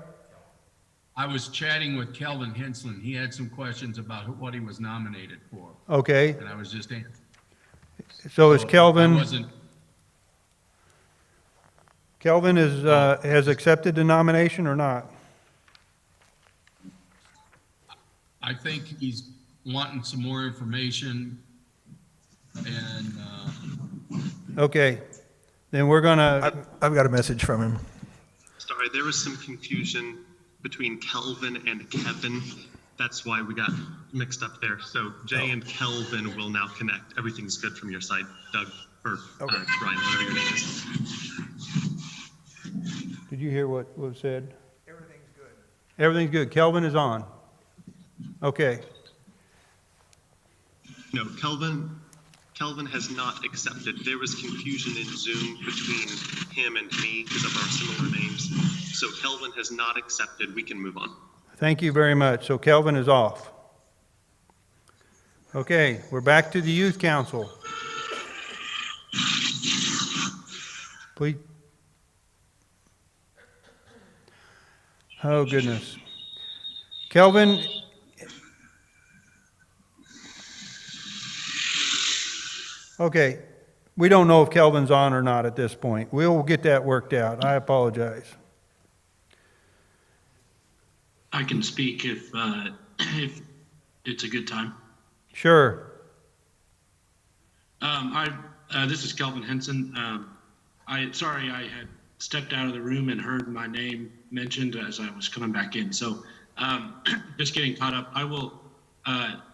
I was chatting with Kelvin Henson. He had some questions about what he was nominated for. Okay. And I was just answering. So is Kelvin? I wasn't. Kelvin has accepted the nomination or not? I think he's wanting some more information and. Okay, then we're gonna. I've got a message from him. Sorry, there was some confusion between Kelvin and Kevin. That's why we got mixed up there. So Jay and Kelvin will now connect. Everything's good from your side, Doug, or Ryan, whatever your name is. Did you hear what was said? Everything's good. Everything's good. Kelvin is on. Okay. No, Kelvin Kelvin has not accepted. There was confusion in Zoom between him and me because of our similar names. So Kelvin has not accepted. We can move on. Thank you very much. So Kelvin is off. Okay, we're back to the Youth Council. Please. Oh, goodness. Kelvin, okay, we don't know if Kelvin's on or not at this point. We'll get that worked out. I apologize. I can speak if it's a good time. Sure. This is Kelvin Henson. Sorry, I had stepped out of the room and heard my name mentioned as I was coming back in. So just getting caught up.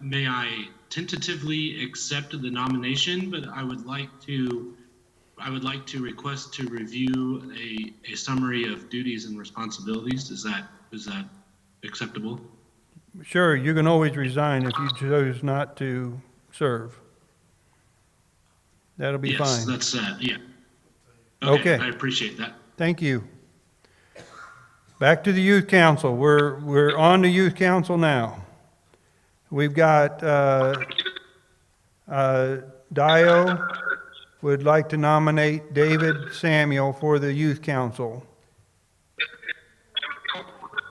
May I tentatively accept the nomination, but I would like to request to review a summary of duties and responsibilities. Is that acceptable? Sure, you can always resign if you choose not to serve. That'll be fine. Yes, that's, yeah. Okay. I appreciate that. Thank you. Back to the Youth Council. We're on the Youth Council now. We've got Dio would like to nominate David Samuel for the Youth Council.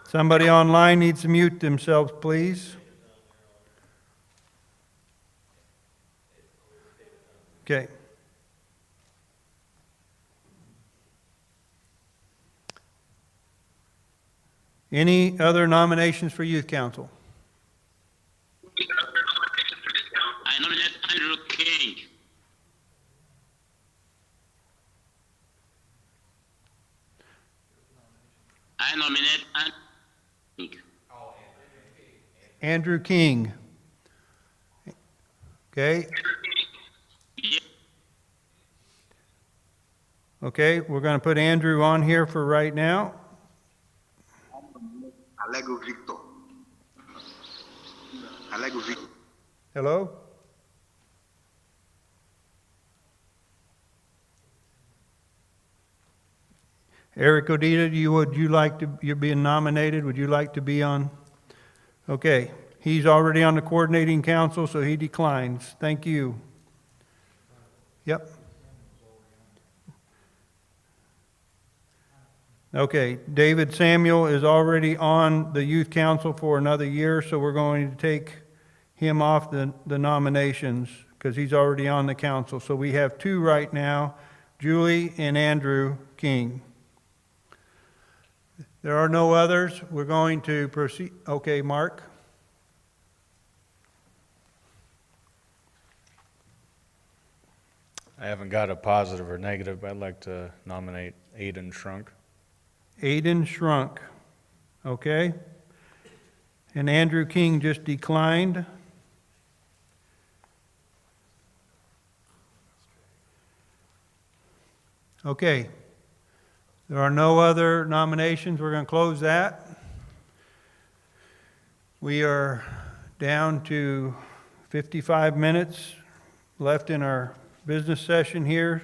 Somebody online needs to mute themselves, please. Okay. Any other nominations for Youth Council? I nominate Andrew King. I nominate Andrew King. Andrew King. Okay. Okay, we're going to put Andrew on here for right now. Hello? Eric Odita, would you like to, you're being nominated, would you like to be on? Okay, he's already on the coordinating council, so he declines. Thank you. Yep. Okay, David Samuel is already on the youth council for another year, so we're going to take him off the nominations because he's already on the council. So we have two right now, Julie and Andrew King. There are no others. We're going to proceed. Okay, Mark. I haven't got a positive or negative, but I'd like to nominate Aiden Shrunk. Aiden Shrunk. Okay. And Andrew King just declined. Okay. There are no other nominations. We're going to close that. We are down to 55 minutes left in our business session here.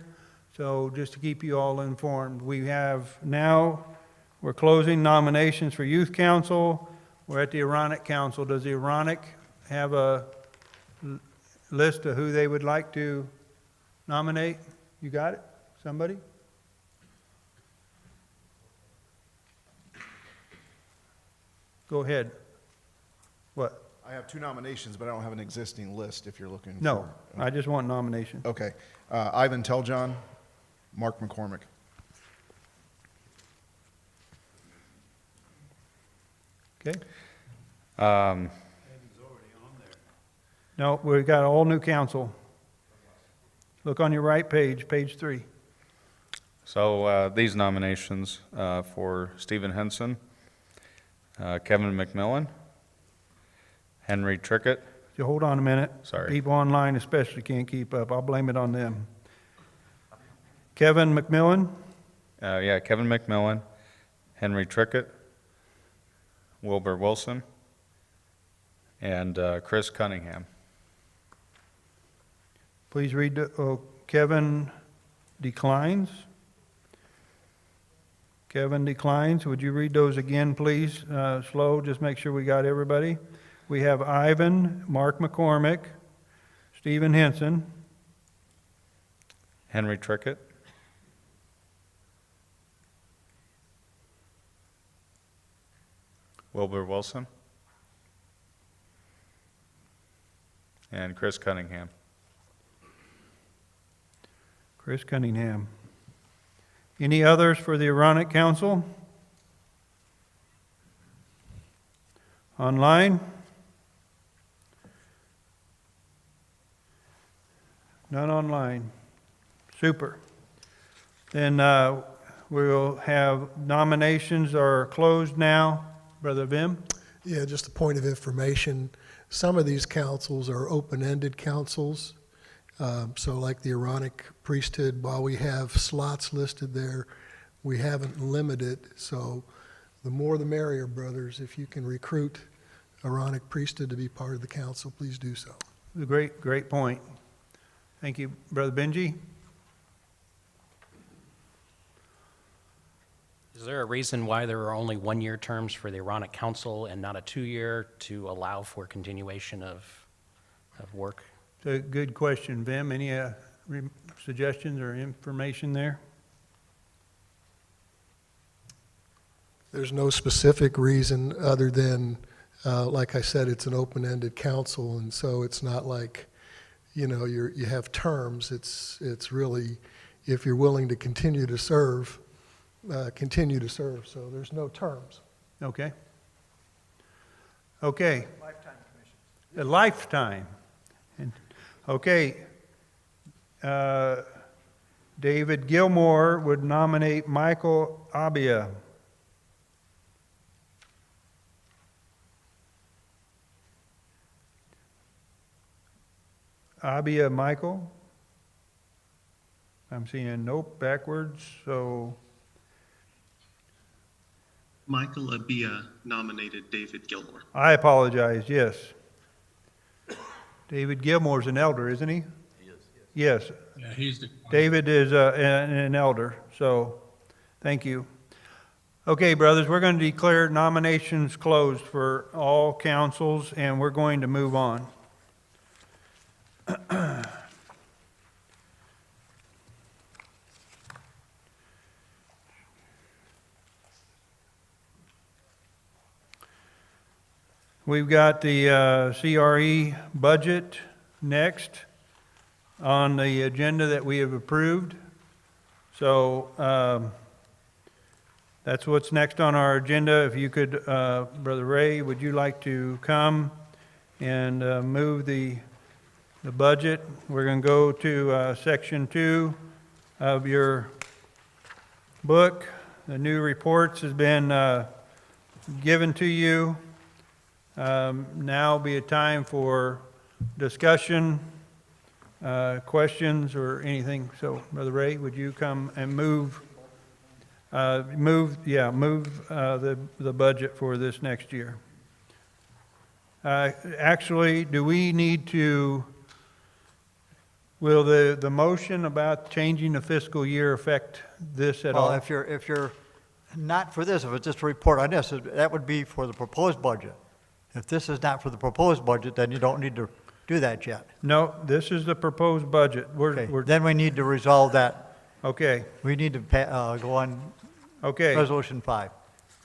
So just to keep you all informed, we have now, we're closing nominations for Youth Council. We're at the Ironic Council. Does the Ironic have a list of who they would like to nominate? You got it? Somebody? Go ahead. What? I have two nominations, but I don't have an existing list if you're looking No, for. I just want nomination. Okay. Ivan Teljohn, Mark McCormick. Okay. No, we've got all new council. Look on your right page, page 3. So these nominations for Stephen Henson, Kevin McMillan, Henry Trickett. So hold on a minute. Sorry. People online especially can't keep up. I'll blame it on them. Kevin McMillan, Kevin McMillan, Henry Trickett, Wilbur Wilson, and Chris Cunningham. Please read, Kevin declines. Kevin declines. Would you read those again, please? Slow, just make sure we got everybody. We have Ivan, Mark McCormick, Stephen Henson, Henry Trickett, Wilbur Wilson, and Chris Cunningham. Chris Cunningham. Any others for the Aaronic Council? Online? None online. Super. Then we'll have nominations are closed now. Brother Vim? Yeah, just a point of information. Some of these councils are open-ended councils. So like the Aaronic priesthood, while we have slots listed there, we haven't limited. So the more the merrier, brothers. If you can recruit Aaronic priesthood to be part of the council, please do so. Great point. Thank you, Brother Benji. Is there a reason why there are only one-year terms for the Aaronic Council and not a two-year to allow for continuation of work? It's a good question, Vim. Any suggestions or information there? There's no specific reason other than, like I said, it's an open-ended council, and so it's not like, you know, you have terms. It's really, if you're willing to continue to serve, continue to serve. So there's no terms. Okay. Okay. Lifetime commission. A lifetime. Okay. David Gilmore would nominate Michael Abia. Abia Michael. I'm seeing nope, backwards, so. Michael Abia nominated David Gilmore. I apologize, yes. David Gilmore's an elder, isn't he? He is, yes. Yeah, he's the. David is an elder, so thank you. Okay, brothers, we're going to declare nominations closed for all councils, and we're going to move on. We've got the CRE budget next on the agenda that we have approved. So that's what's next on our agenda. If you could, Brother Ray, would you like to come and move the budget? We're going to go to section 2 of your book. The new reports has been given to you. Now be a time for discussion, questions, or anything. So, Brother Ray, would you come and move the budget for this next year? Actually, do we need to? Will the motion about changing the fiscal year affect this at all? Well, if you're not for this, if it's just a report on this, that would be for the proposed budget. If this is not for the proposed budget, then you don't need to do that yet. No, this is the proposed budget. Then we need to resolve that. Okay. We need to go on Resolution 5.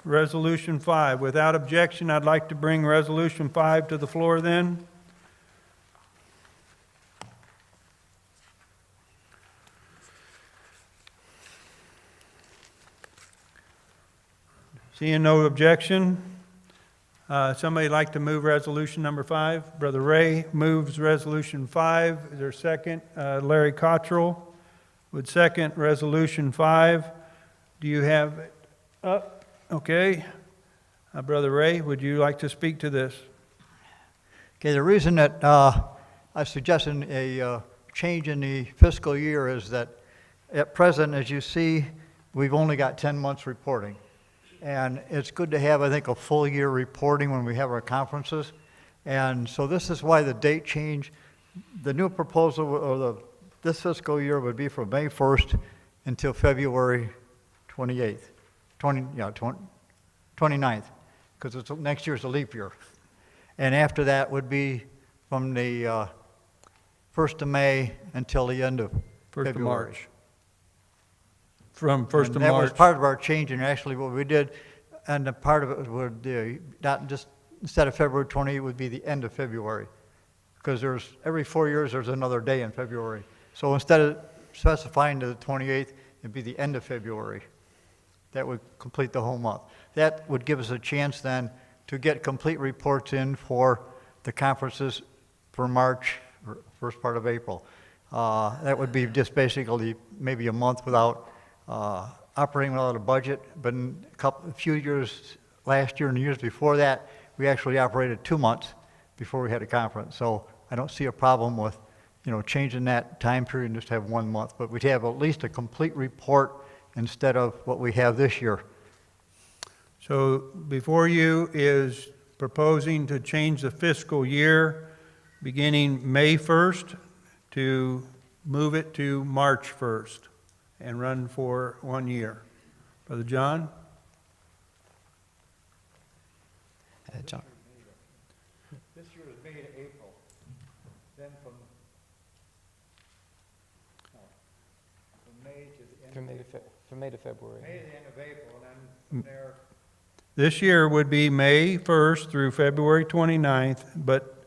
Resolution 5. Without objection, I'd like to bring Resolution 5 to the floor then. Seeing no objection, somebody like to move resolution number 5? Brother Ray moves resolution 5. Is there a second? Larry Cottrell would second resolution 5. Do you have it up? Okay. Brother Ray, would you like to speak to this? Okay, the reason that I suggested a change in the fiscal year is that at present, as you see, we've only got 10 months reporting. And it's good to have, I think, a full year reporting when we have our conferences. And so this is why the date change. The new proposal, this fiscal year would be from May 1st until February 29th, because next year's a leap year. And after that would be from the 1st of May until the end of 1st of February. March. From 1st of And that was March. part of our change, and actually what we did, and a part of it would, not just, instead of February 20, it would be the end of February. Because every 4 years, there's another day in February. So instead of specifying to the 28th, it'd be the end of February. That would complete the whole month. That would give us a chance then to get complete reports in for the conferences for March, or first part of April. That would be just basically maybe a month without operating without a budget, but in a few years, last year and the years before that, we actually operated 2 months before we had a conference. So I don't see a problem with, changing that time period and just have 1 month, but we'd have at least a complete report instead of what we have this year. So before you is proposing to change the fiscal year beginning May 1st to move it to March 1st and run for 1 year. Brother John? John. This year is May to April. Then from May to the end. From May to February. May to the end of April, and then from there. This year would be May 1st through February 29th, but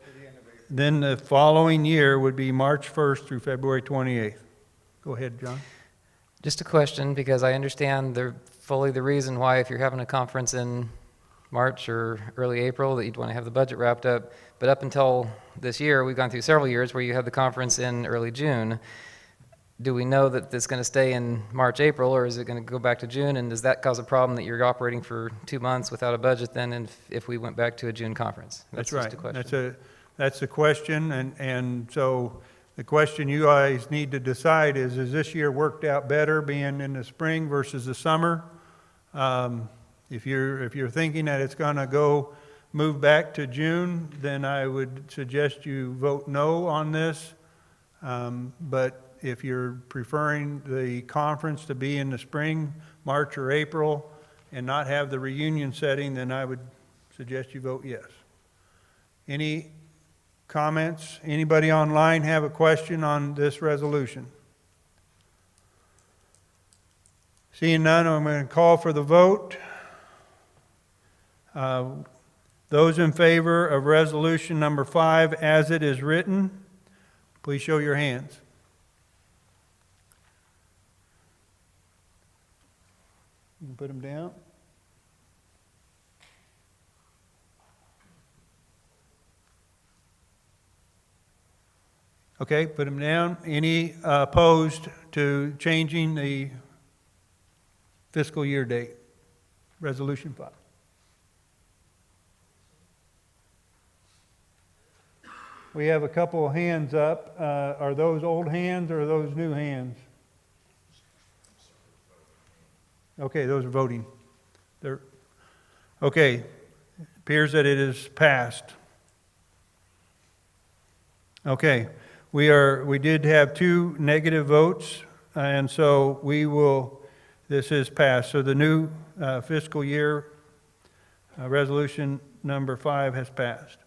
then the following year would be March 1st through February 28th. Go ahead, John. Just a question, because I understand fully the reason why if you're having a conference in March or early April that you'd want to have the budget wrapped up. But up until this year, we've gone through several years where you have the conference in early June. Do we know that it's going to stay in March, April, or is it going to go back to June? And does that cause a problem that you're operating for 2 months without a budget then if we went back to a June conference? That's just right. a question. That's the question, and so the question you guys need to decide is this year worked out better being in the spring versus the summer? If you're thinking that it's going to move back to June, then I would suggest you vote no on this. But if you're preferring the conference to be in the spring, March or April, and not have the reunion setting, then I would suggest you vote yes. Any comments? Anybody online have a question on this resolution? Seeing none, I'm going to call for the vote. Those in favor of resolution number 5 as it is written, please show your hands. You can put them down. Okay, put them down. Any opposed to changing the fiscal year date? Resolution 5. We have a couple of hands up. Are those old hands or are those new hands? Okay, those are voting. Okay, appears that it is passed. Okay, we did have 2 negative votes, and so this is passed. So the new fiscal year resolution number 5 has passed.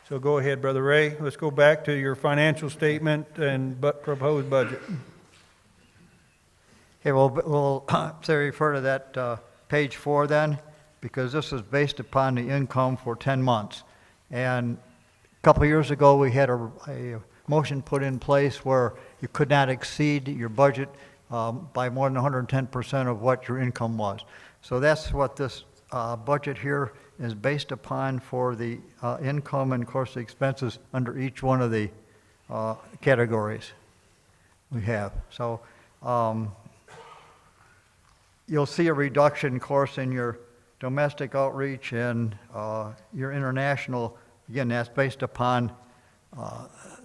So go ahead, Brother Ray. Let's go back to your financial statement and proposed budget. Okay, we'll say refer to that page 4 then, because this is based upon the income for 10 months. And a couple of years ago, we had a motion put in place where you could not exceed your budget by more than 110% of what your income was. So that's what this budget here is based upon for the income and, of course, the expenses under each one of the categories we have. So you'll see a reduction, of course, in your domestic outreach and your international. Again, that's based upon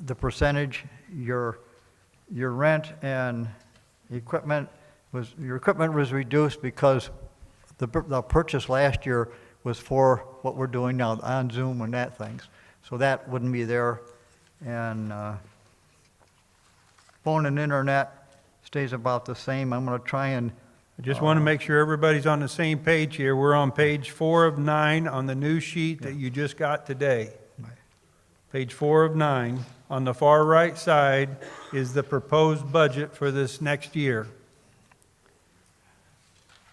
the percentage. Your rent and equipment was reduced because the purchase last year was for what we're doing now on Zoom and that things. So that wouldn't be there. And phone and internet stays about the same. I'm going to try and, I just want to make sure everybody's on the same page here. We're on page 4 of 9 on the new sheet that you just got today. Page 4 of 9. On the far right side is the proposed budget for this next year.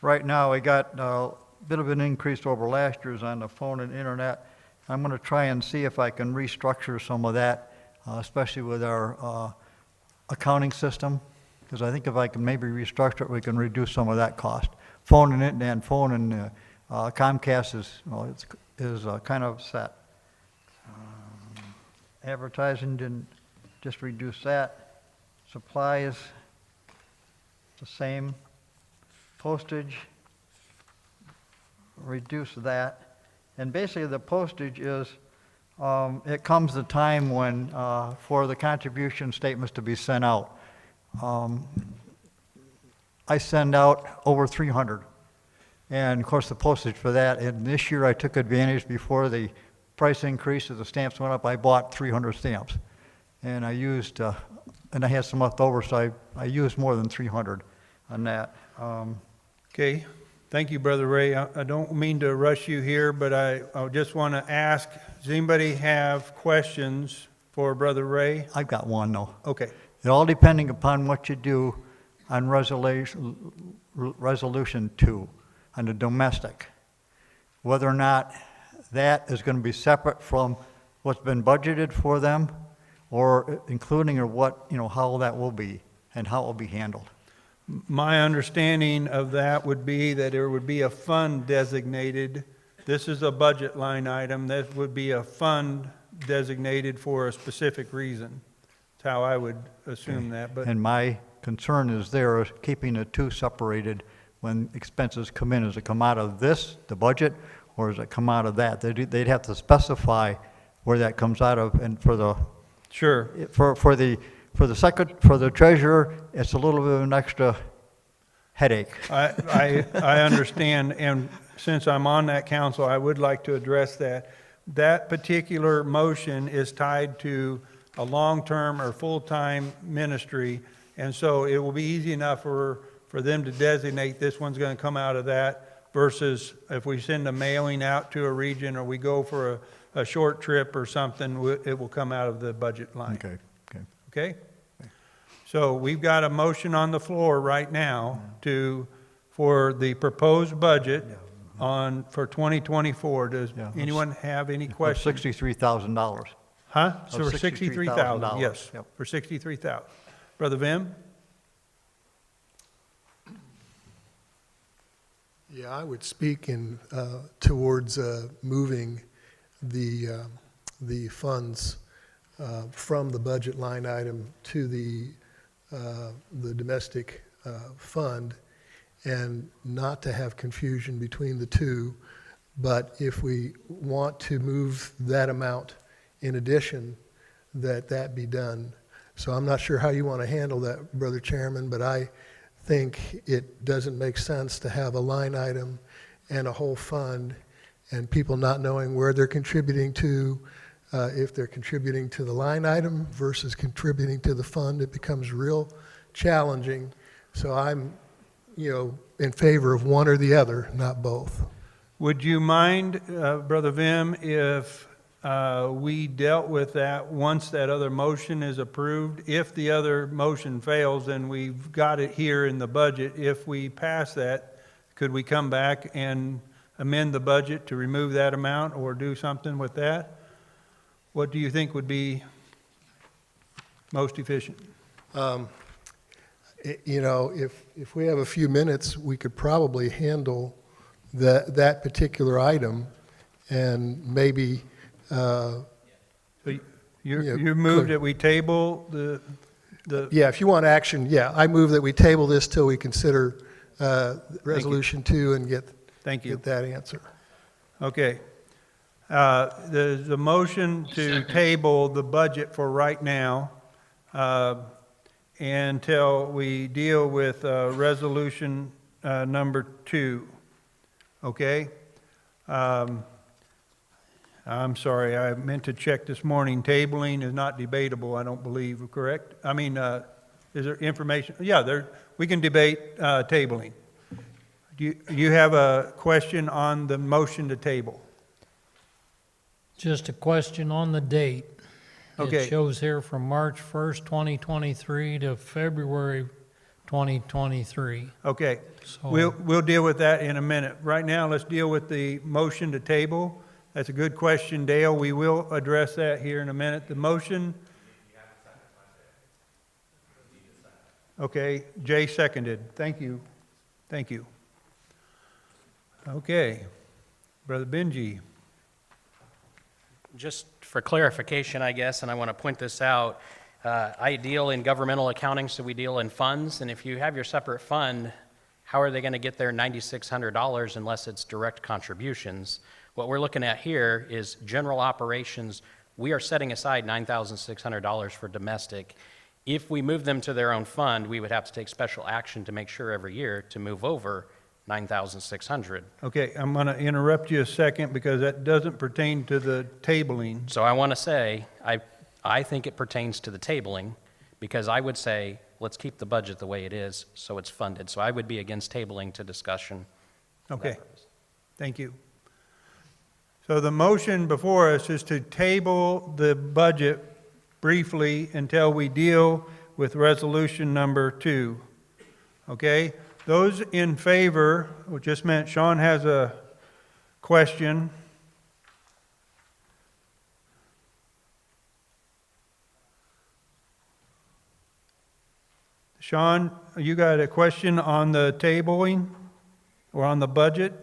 right now, we got a bit of an increase over last year's on the phone and internet. I'm going to try and see if I can restructure some of that, especially with our accounting system, because I think if I can maybe restructure it, we can reduce some of that cost. Phone and internet, phone and Comcast is kind of set. Advertising didn't just reduce that. Supplies, the same. Postage, reduce that. And basically the postage is, it comes the time when, for the contribution statements to be sent out. I send out over 300. And of course the postage for that, and this year I took advantage before the price increase as the stamps went up, I bought 300 stamps. And I used, and I had some left over, so I used more than 300 on that. Okay, thank you, Brother Ray. I don't mean to rush you here, but I just want to ask, does anybody have questions for Brother Ray? I've got one, though. Okay. It all depending upon what you do on resolution 2, on the domestic. Whether or not that is going to be separate from what's been budgeted for them, or including, or what, how that will be and how it will be handled. My understanding of that would be that there would be a fund designated. This is a budget line item. That would be a fund designated for a specific reason. That's how I would assume that. But And my concern is there is keeping the two separated when expenses come in. Does it come out of this, the budget, or does it come out of that? They'd have to specify where that comes out of, and for the sure for the treasurer, it's a little bit of an extra headache. I understand, and since I'm on that council, I would like to address that. That particular motion is tied to a long-term or full-time ministry, and so it will be easy enough for them to designate this one's going to come out of that, versus if we send a mailing out to a region or we go for a short trip or something, it will come out of the budget line. Okay. Okay? So we've got a motion on the floor right now for the proposed budget for 2024. Does anyone have any questions? $63,000. Huh? Of So for 63,000, yes, Yep. for 63,000. Brother Vim? Yeah, I would speak towards moving the funds from the budget line item to the domestic fund, and not to have confusion between the two. But if we want to move that amount in addition, that be done. So I'm not sure how you want to handle that, Brother Chairman, but I think it doesn't make sense to have a line item and a whole fund and people not knowing where they're contributing to. If they're contributing to the line item versus contributing to the fund, it becomes real challenging. So I'm, in favor of one or the other, not both. Would you mind, Brother Vim, if we dealt with that once that other motion is approved? If the other motion fails, then we've got it here in the budget. If we pass that, could we come back and amend the budget to remove that amount or do something with that? What do you think would be most efficient? If we have a few minutes, we could probably handle that particular item, and maybe. So you moved that we table the. Yeah, if you want action, yeah, I move that we table this till we consider resolution 2 and get that answer. Okay. There's a motion to table the budget for right now until we deal with resolution number 2. Okay? I'm sorry, I meant to check this morning. Tabling is not debatable, I don't believe, correct? I mean, Is there information? Yeah, there, we can debate tabling. Do you have a question on the motion to table? Just a question on the date. Okay. It shows here from March 1st, 2023 to February 2023. Okay, So- we'll deal with that in a minute. Right now, let's deal with the motion to table. That's a good question, Dale. We will address that here in a minute. The motion. Okay, Jay seconded. Thank you. Thank you. Okay, Brother Benji. Just for clarification, I guess, and I want to point this out, I deal in governmental accounting, so we deal in funds, and if you have your separate fund, how are they going to get their $9,600 unless it's direct contributions? What we're looking at here is general operations. We are setting aside $9,600 for domestic. If we move them to their own fund, we would have to take special action to make sure every year to move over $9,600. Okay, I'm going to interrupt you a second because that doesn't pertain to the tabling. So I want to say, I think it pertains to the tabling, because I would say, let's keep the budget the way it is so it's funded. So I would be against tabling to discussion. Okay, thank you. So the motion before us is to table the budget briefly until we deal with resolution number 2. Okay? Those in favor, which just meant Sean has a question. Sean, you got a question on the tabling or on the budget?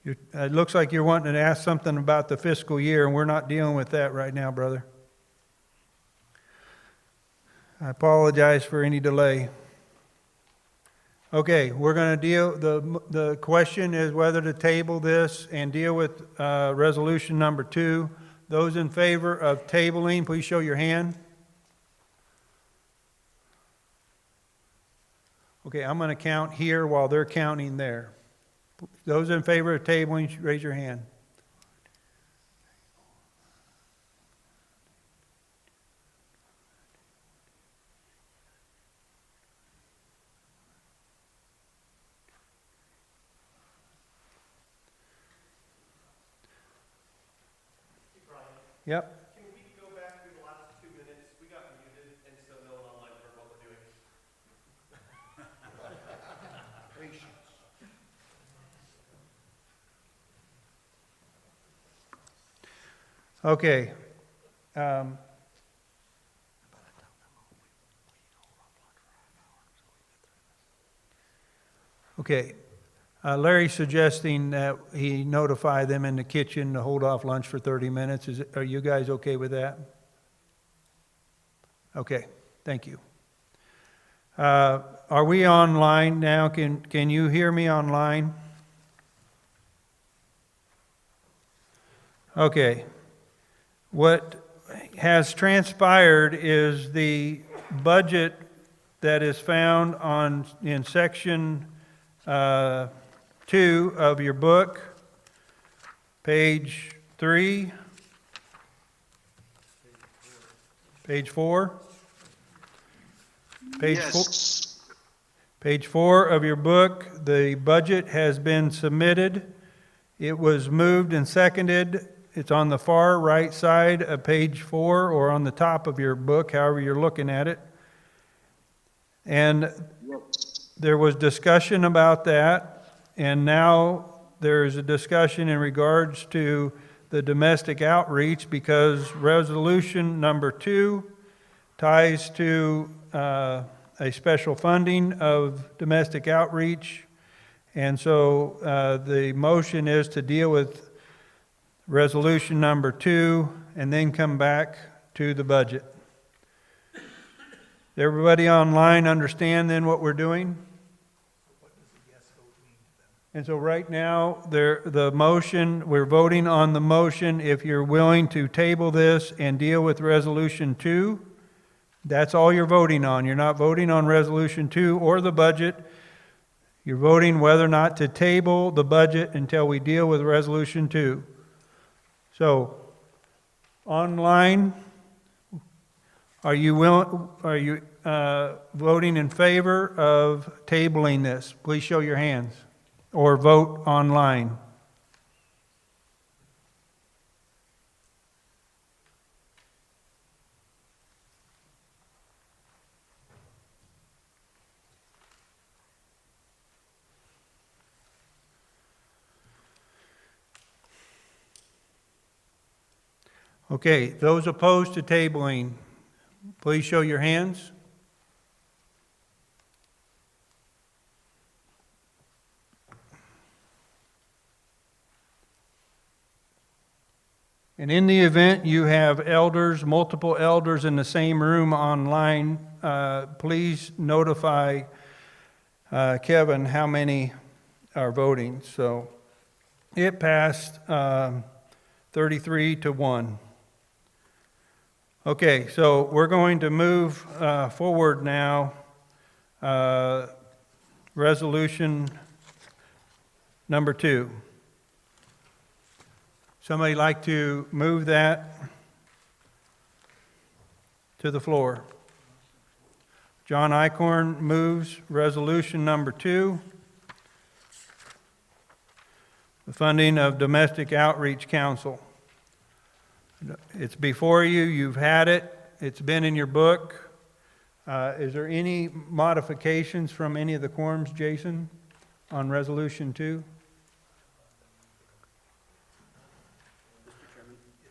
It looks like you're wanting to ask something about the fiscal year, and we're not dealing with that right now, brother. I apologize for any delay. Okay, we're going to deal, the question is whether to table this and deal with resolution number 2. Those in favor of tabling, please show your hand. Okay, I'm going to count here while they're counting there. Those in favor of tabling, raise your hand. Yep. Can we go back through the last 2 minutes? We got muted, and so no one online heard what we're doing. Patience. Okay. Okay. Larry's suggesting that he notify them in the kitchen to hold off lunch for 30 minutes. Are you guys okay with that? Okay, thank you. Are we online now? Can you hear me online? Okay. What has transpired is the budget that is found in section 2 of your book, page 3, page 4, page 4 of your book. The budget has been submitted. It was moved and seconded. It's on the far right side of page 4 or on the top of your book, however you're looking at it. And there was discussion about that. And now there's a discussion in regards to the domestic outreach because resolution number 2 ties to a special funding of domestic outreach. And so the motion is to deal with resolution number 2 and then come back to the budget. Does everybody online understand then what we're doing? And so right now, the motion, we're voting on the motion. If you're willing to table this and deal with resolution 2, that's all you're voting on. You're not voting on resolution 2 or the budget. You're voting whether or not to table the budget until we deal with resolution 2. So online, are you voting in favor of tabling this? Please show your hands, or vote online. Okay, those opposed to tabling, please show your hands. And in the event you have elders, multiple elders in the same room online, please notify Kevin how many are voting. So it passed 33 to 1. Okay, so we're going to move forward now. Resolution number 2. Somebody like to move that to the floor? John Icorn moves resolution number 2. The funding of Domestic Outreach Council. It's before you, you've had it, it's been in your book. Is there any modifications from any of the quorums, Jason, on resolution 2?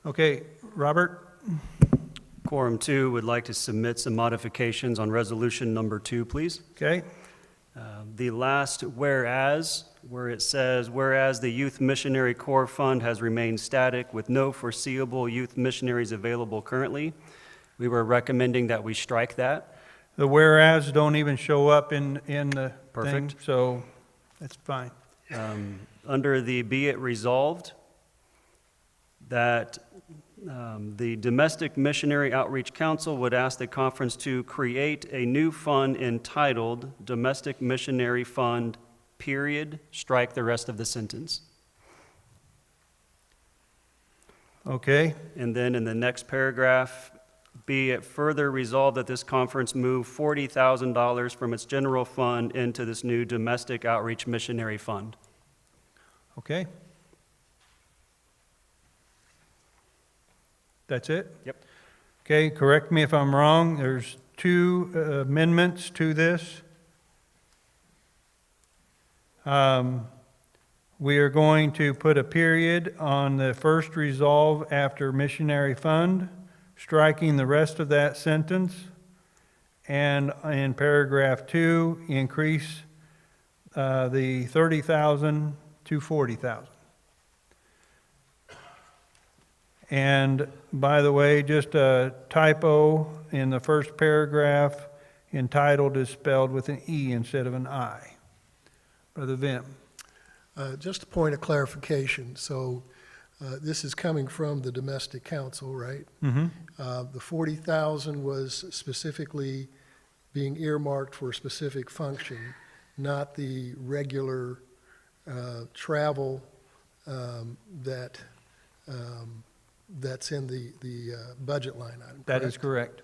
Okay, Robert? Quorum 2 would like to submit some modifications on resolution number 2, please. Okay. The last whereas, where it says, whereas the Youth Missionary Corps Fund has remained static with no foreseeable youth missionaries available currently, we were recommending that we strike that. The whereas don't even show up in the Perfect. thing, so that's fine. Under the be it resolved that the Domestic Missionary Outreach Council would ask the conference to create a new fund entitled Domestic Missionary Fund, period, strike the rest of the sentence. Okay. And then in the next paragraph, be it further resolved that this conference move $40,000 from its general fund into this new Domestic Outreach Missionary Fund. Okay. That's it? Yep. Okay, correct me if I'm wrong. There's 2 amendments to this. We are going to put a period on the first resolve after missionary fund, striking the rest of that sentence, and in paragraph 2, increase the 30,000 to 40,000. And by the way, just a typo in the first paragraph, entitled is spelled with an E instead of an I. Brother Vim. Just a point of clarification. So this is coming from the Domestic Council, right? Mm-hmm. The 40,000 was specifically being earmarked for a specific function, not the regular travel that's in the budget line item. That is correct.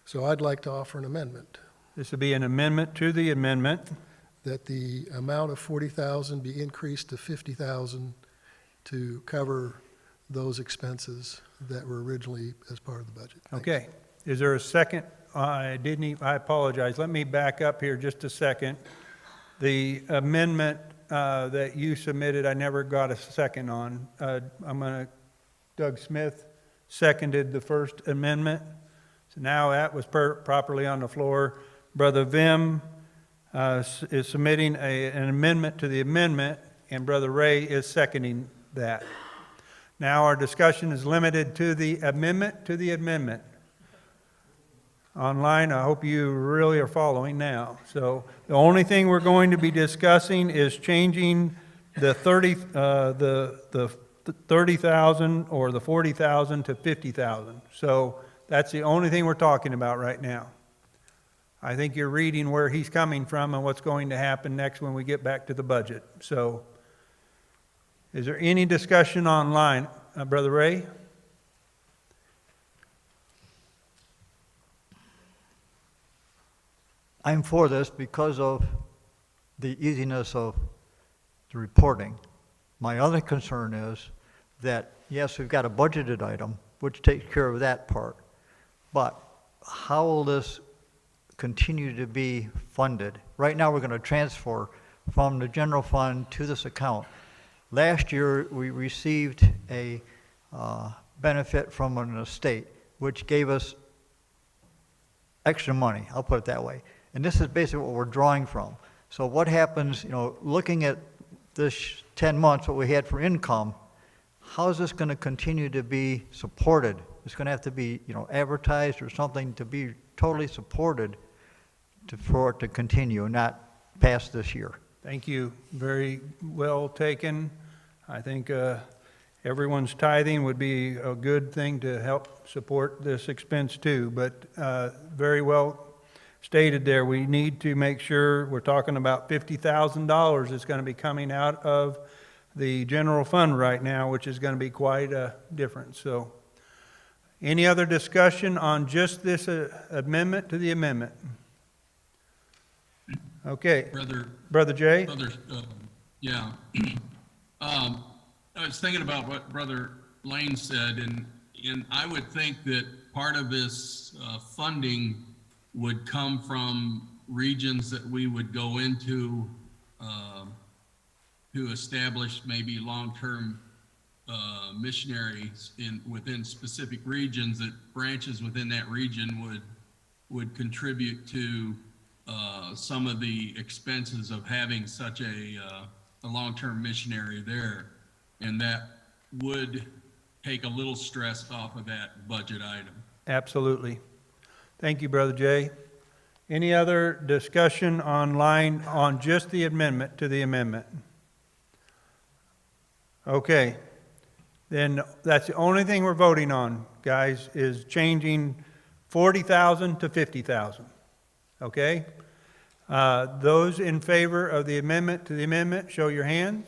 So I'd like to offer an amendment. This would be an amendment to the amendment. That the amount of 40,000 be increased to 50,000 to cover those expenses that were originally as part of the budget. Thanks. Okay. Is there a second? I apologize. Let me back up here just a second. The amendment that you submitted, I never got a second on. Doug Smith seconded the first amendment. So now that was properly on the floor. Brother Vim is submitting an amendment to the amendment, and Brother Ray is seconding that. Now our discussion is limited to the amendment to the amendment. Online, I hope you really are following now. So the only thing we're going to be discussing is changing the 30,000 or the 40,000 to 50,000. So that's the only thing we're talking about right now. I think you're reading where he's coming from and what's going to happen next when we get back to the budget. So is there any discussion online? Brother Ray? I'm for this because of the easiness of the reporting. My other concern is that, yes, we've got a budgeted item, which takes care of that part, but how will this continue to be funded? Right now, we're going to transfer from the general fund to this account. Last year, we received a benefit from an estate, which gave us extra money, I'll put it that way. And this is basically what we're drawing from. So what happens, looking at this 10 months, what we had for income, how is this going to continue to be supported? It's going to have to be, advertised or something to be totally supported for it to continue, not past this year. Thank you. Very well taken. I think everyone's tithing would be a good thing to help support this expense too, but very well stated there. We need to make sure we're talking about $50,000 that's going to be coming out of the general fund right now, which is going to be quite a difference. So any other discussion on just this amendment to the amendment? Okay. Brother Jay? Yeah. I was thinking about what Brother Lane said, and I would think that part of this funding would come from regions that we would go into to establish maybe long-term missionaries within specific regions, that branches within that region would contribute to some of the expenses of having such a long-term missionary there, and that would take a little stress off of that budget item. Absolutely. Thank you, Brother Jay. Any other discussion online on just the amendment to the amendment? Okay. Then that's the only thing we're voting on, guys, is changing 40,000 to 50,000. Okay? Those in favor of the amendment to the amendment, show your hands.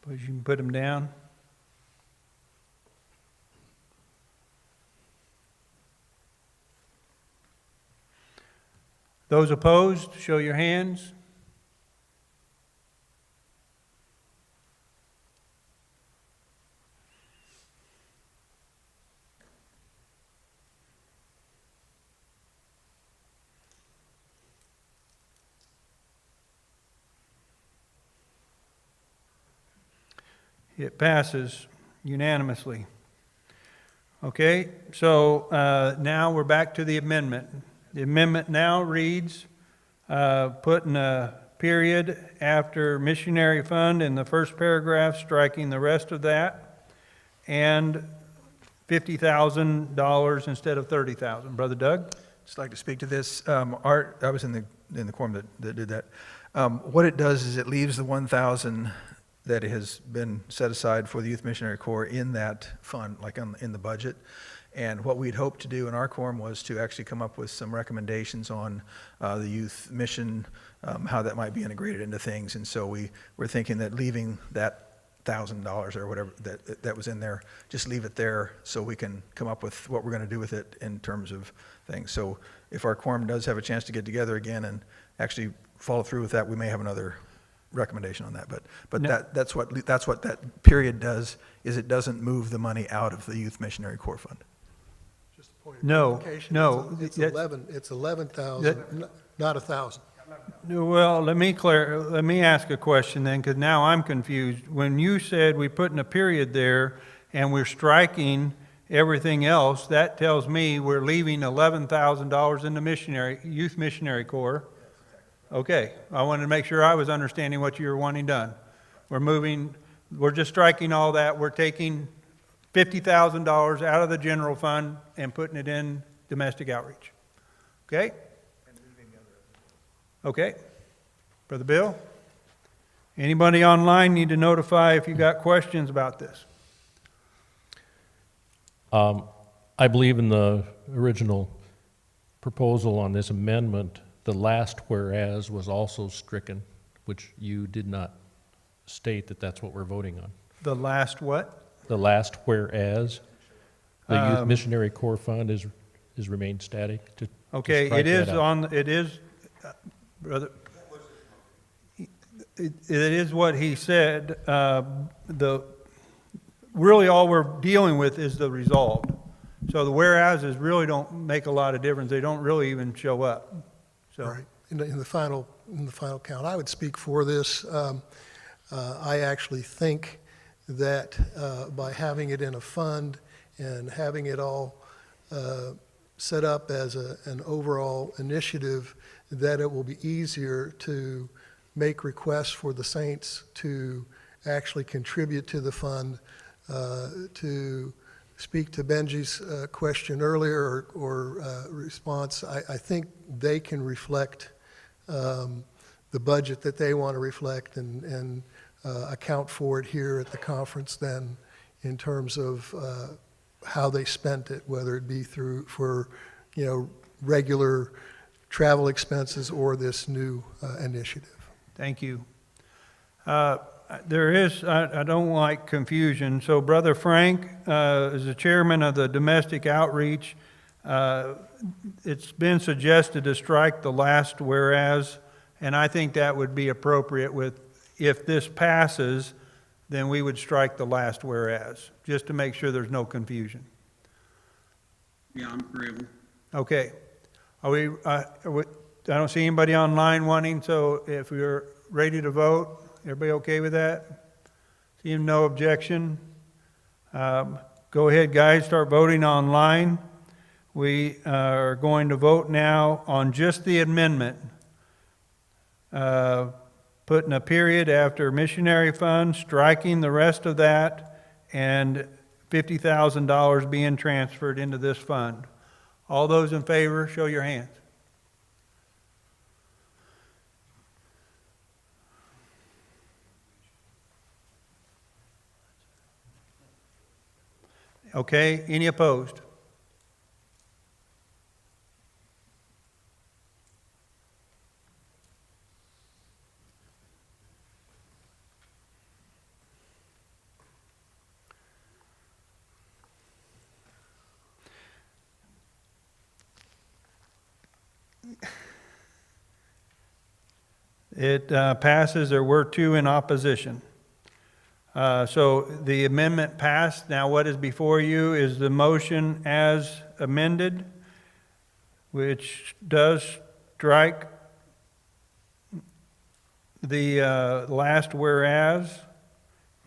Suppose you can put them down. Those opposed, show your hands. It passes unanimously. Okay, so now we're back to the amendment. The amendment now reads, putting a period after missionary fund in the first paragraph, striking the rest of that, and $50,000 instead of $30,000. Brother Doug? Just like to speak to this. Art, I was in the quorum that did that. What it does is it leaves the 1,000 that has been set aside for the Youth Missionary Corps in that fund, like in the budget. And what we'd hoped to do in our quorum was to actually come up with some recommendations on the youth mission, how that might be integrated into things. And so we were thinking that leaving that $1,000 or whatever that was in there, just leave it there so we can come up with what we're going to do with it in terms of things. So if our quorum does have a chance to get together again and actually follow through with that, we may have another recommendation on that. But No. that's what that period does, is it doesn't move the money out of the Youth Missionary Corps Fund. Just a point of No, clarification. no. It's 11,000, not 1,000. Well, let me ask a question then, because now I'm confused. When you said we're putting a period there and we're striking everything else, that tells me we're leaving $11,000 in the Youth Missionary Corps. Okay, I wanted to make sure I was understanding what you were wanting done. We're just striking all that. We're taking $50,000 out of the general fund and putting it in domestic outreach. Okay? Okay. Brother Bill? Anybody online need to notify if you got questions about this? I believe in the original proposal on this amendment, the last whereas was also stricken, which you did not state that that's what we're voting on. The last what? the last whereas, the Youth Um, Missionary Corps Fund is remained static to Okay, strike it is that out. brother, it is what he said. Really all we're dealing with is the resolved. So the whereases really don't make a lot of difference. They don't really even show up. So. Right. In the final count, I would speak for this. I actually think that by having it in a fund and having it all set up as an overall initiative, that it will be easier to make requests for the saints to actually contribute to the fund. To speak to Benji's question earlier or response, I think they can reflect the budget that they want to reflect and account for it here at the conference then in terms of how they spent it, whether it be for regular travel expenses or this new initiative. Thank you. There is, I don't like confusion, so Brother Frank is the chairman of the domestic outreach. It's been suggested to strike the last whereas, and I think that would be appropriate if this passes, then we would strike the last whereas, just to make sure there's no confusion. Yeah, I'm agreeable. Okay. I don't see anybody online wanting, so if we're ready to vote, everybody okay with that? Seeing no objection. Go ahead, guys, start voting online. We are going to vote now on just the amendment, putting a period after missionary fund, striking the rest of that, and $50,000 being transferred into this fund. All those in favor, show your hands. Okay, any opposed? It passes. There were 2 in opposition. So the amendment passed. Now what is before you is the motion as amended, which does strike the last whereas,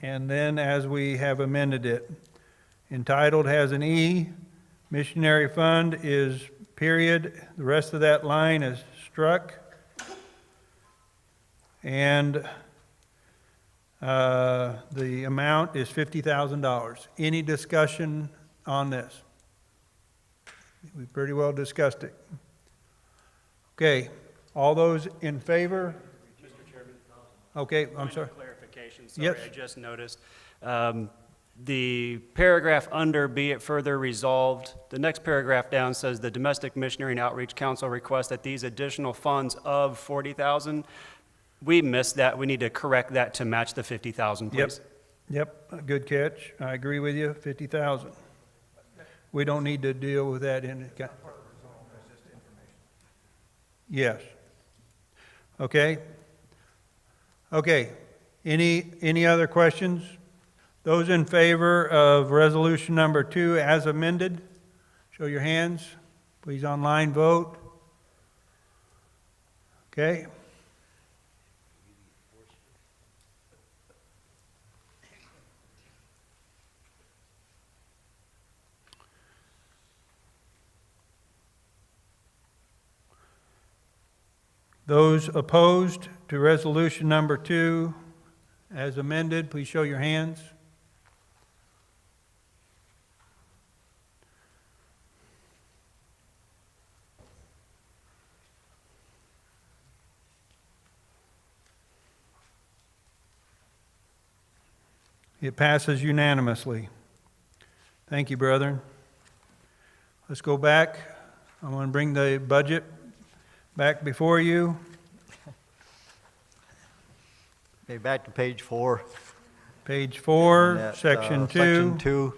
and then as we have amended it. Entitled has an E. Missionary fund is period. The rest of that line is struck. And the amount is $50,000. Any discussion on this? We pretty well discussed it. Okay, all those in favor? Mr. Chairman. Okay, I'm sorry. Clarification, sorry, Yes. I just noticed. The paragraph under be it further resolved, the next paragraph down says the Domestic Missionary and Outreach Council requests that these additional funds of $40,000, we missed that. We need to correct that to match the $50,000, please. Yep, good catch. I agree with you, 50,000. We don't need to deal with that in it. Yes. Okay. Okay. Any other questions? Those in favor of resolution number 2 as amended, show your hands. Please online vote. Okay. Those opposed to resolution number 2 as amended, please show your hands. It passes unanimously. Thank you, brethren. Let's go back. I want to bring the budget back before you. Okay, back to page 4. Page 4, And at, Section 2. Section 2.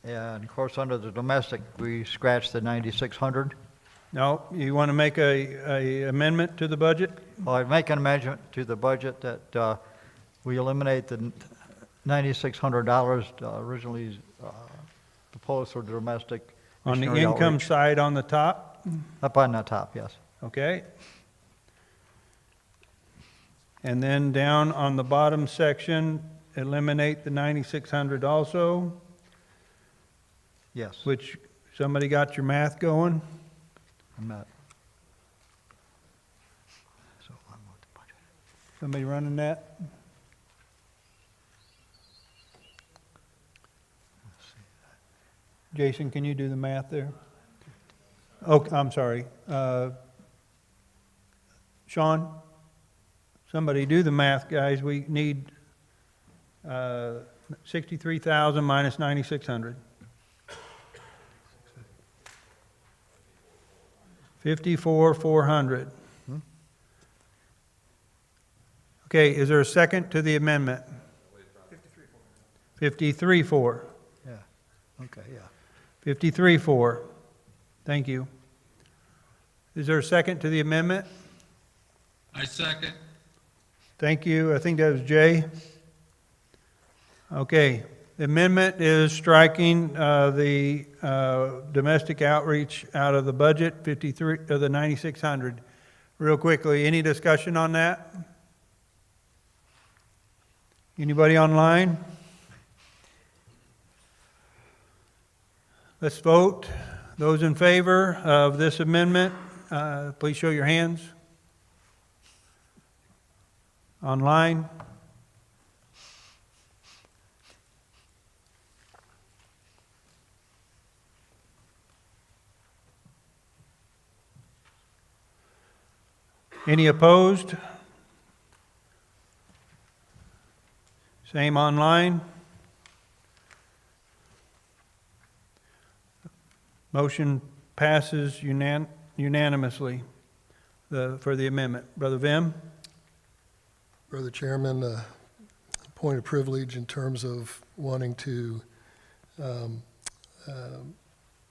And of course, under the domestic, we scratched the 9,600. No, you want to make a amendment to the budget? Well, I'd make an amendment to the budget that we eliminate the $9,600 originally proposed for domestic. On the missionary income outreach. side on the top? Up on the top, yes. Okay. And then down on the bottom section, eliminate the 9,600 also, Yes. which, somebody got your math going? I'm not. Somebody running that? Jason, can you do the math there? Oh, I'm sorry. Sean? Somebody do the math, guys. We need 63,000 minus 9,600. 54,400. Okay, is there a second to the amendment? 53,400. Yeah. Okay, yeah. 53,400. Thank you. Is there a second to the amendment? I second. Thank you. I think that was Jay. Okay. The amendment is striking the domestic outreach out of the budget, 53 of the 9,600. Real quickly, any discussion on that? Anybody online? Let's vote. Those in favor of this amendment, please show your hands. Online? Any opposed? Same online? Motion passes unanimously for the amendment. Brother Vim? Brother Chairman, a point of privilege in terms of wanting to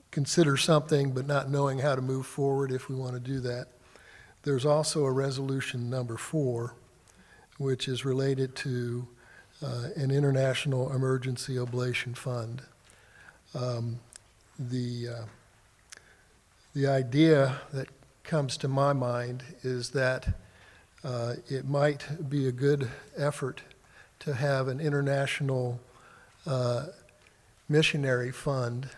consider something but not knowing how to move forward if we want to do that. There's also a resolution number 4, which is related to an international emergency oblation fund. The idea that comes to my mind is that it might be a good effort to have an international missionary fund,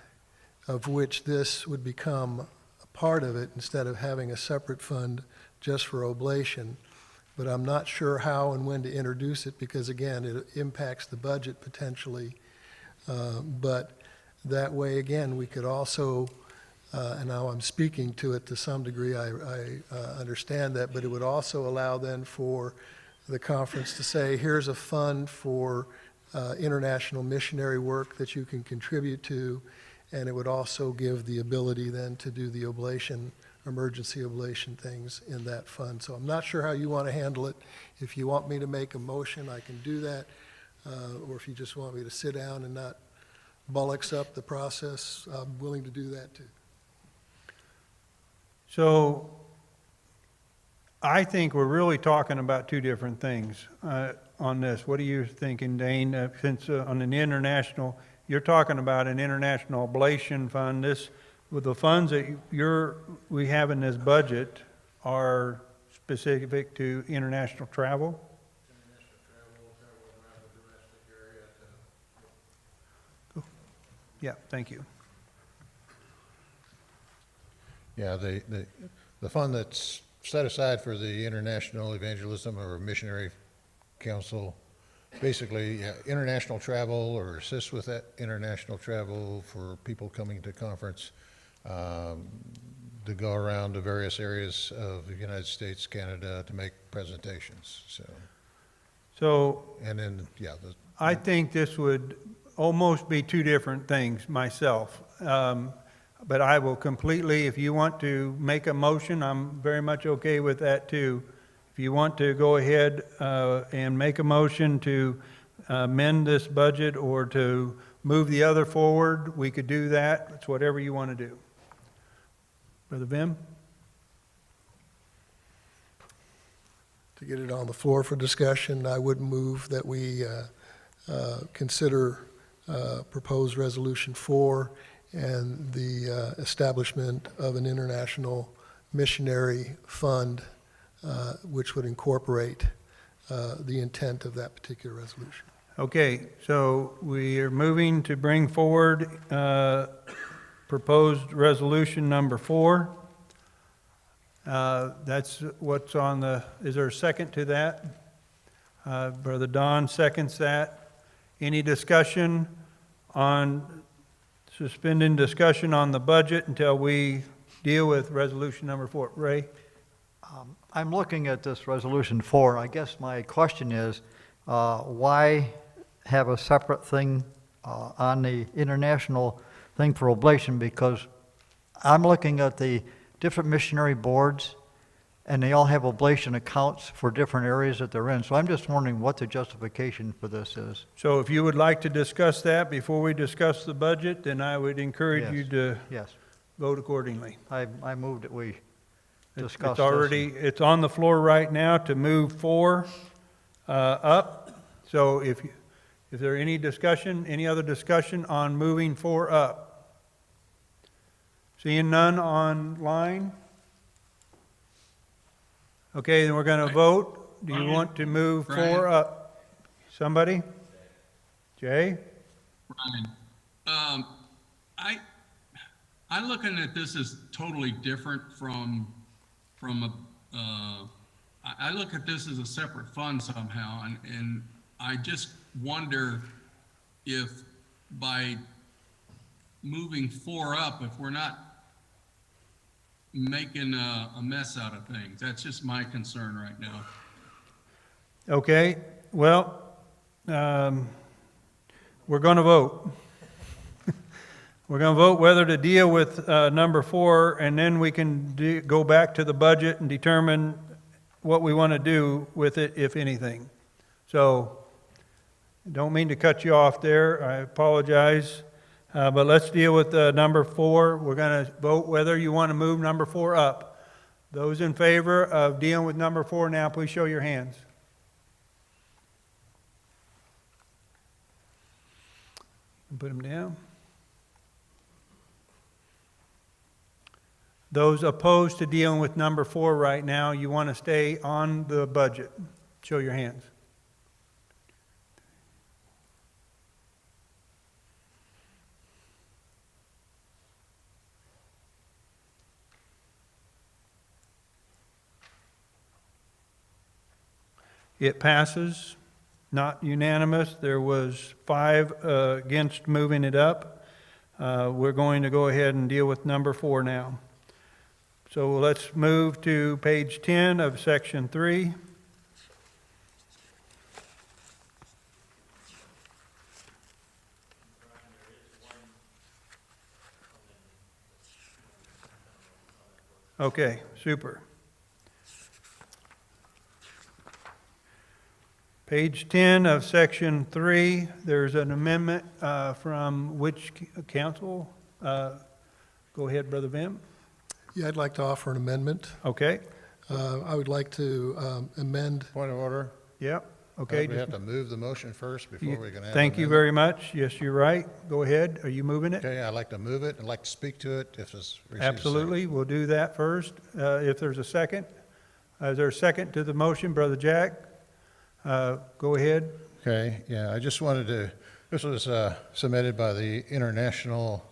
of which this would become a part of it instead of having a separate fund just for oblation. But I'm not sure how and when to introduce it because, again, it impacts the budget potentially. But that way, again, we could also, and now I'm speaking to it to some degree, I understand that, but it would also allow then for the conference to say, here's a fund for international missionary work that you can contribute to, and it would also give the ability then to do the oblation, emergency oblation things in that fund. So I'm not sure how you want to handle it. If you want me to make a motion, I can do that, or if you just want me to sit down and not bullocks up the process, I'm willing to do that too. So I think we're really talking about two different things on this. What are you thinking, Dane? Since on an international, you're talking about an international oblation fund. This, with the funds that we have in this budget, are specific to international travel. Yeah, thank you. Yeah, the fund that's set aside for the International Evangelism or Missionary Council, basically international travel or assist with that international travel for people coming to conference to go around to various areas of the United States, Canada to make presentations. So and then, yeah. I think this would almost be two different things myself. But I will completely, if you want to make a motion, I'm very much okay with that too. If you want to go ahead and make a motion to amend this budget or to move the other forward, we could do that. It's whatever you want to do. Brother Vim? To get it on the floor for discussion, I would move that we consider proposed Resolution 4 and the establishment of an international missionary fund, which would incorporate the intent of that particular resolution. Okay, so we are moving to bring forward proposed resolution number 4. That's what's on the, is there a second to that? Brother Don seconds that. Any discussion on, suspending discussion on the budget until we deal with resolution number 4? Ray? I'm looking at this resolution 4. I guess my question is, why have a separate thing on the international thing for oblation? Because I'm looking at the different missionary boards, and they all have oblation accounts for different areas that they're in. So I'm just wondering what the justification for this is. So if you would like to discuss that before we discuss the budget, then I would encourage you to vote accordingly. I moved that we discuss It's already, it's on the floor right now to move 4 up. So if there any discussion, any other discussion on moving 4 up? Seeing none online? Okay, then we're going to vote. Do you want to move 4 up? Somebody? Jay? Brian, I'm looking at this as totally different from I look at this as a separate fund somehow, and I just wonder if by moving 4 up, if we're not making a mess out of things. That's just my concern right now. Okay, well, we're going to vote. We're going to vote whether to deal with number 4, and then we can go back to the budget and determine what we want to do with it, if anything. So, don't mean to cut you off there. I apologize. But let's deal with number 4. We're going to vote whether you want to move number 4 up. Those in favor of dealing with number 4 now, please show your hands. Put them down. Those opposed to dealing with number 4 right now, you want to stay on the budget. Show your hands. It passes, not unanimous. There was 5 against moving it up. We're going to go ahead and deal with number 4 now. So let's move to page 10 of section 3. Okay, super. Page 10 of section 3, there's an amendment from which council? Go ahead, Brother Vim. Yeah, I'd like to offer an amendment. Okay. I would like to amend. Point of order. Yeah, okay. We have to move the motion first before we can add. Thank you very much. Yes, you're right. Go ahead. Are you moving it? Okay, I'd like to move it. I'd like to speak to it if it's received. Absolutely. We'll do that first. If there's a second. Is there a second to the motion, Brother Jack? Go ahead. Okay, yeah, I just wanted to, this was submitted by the International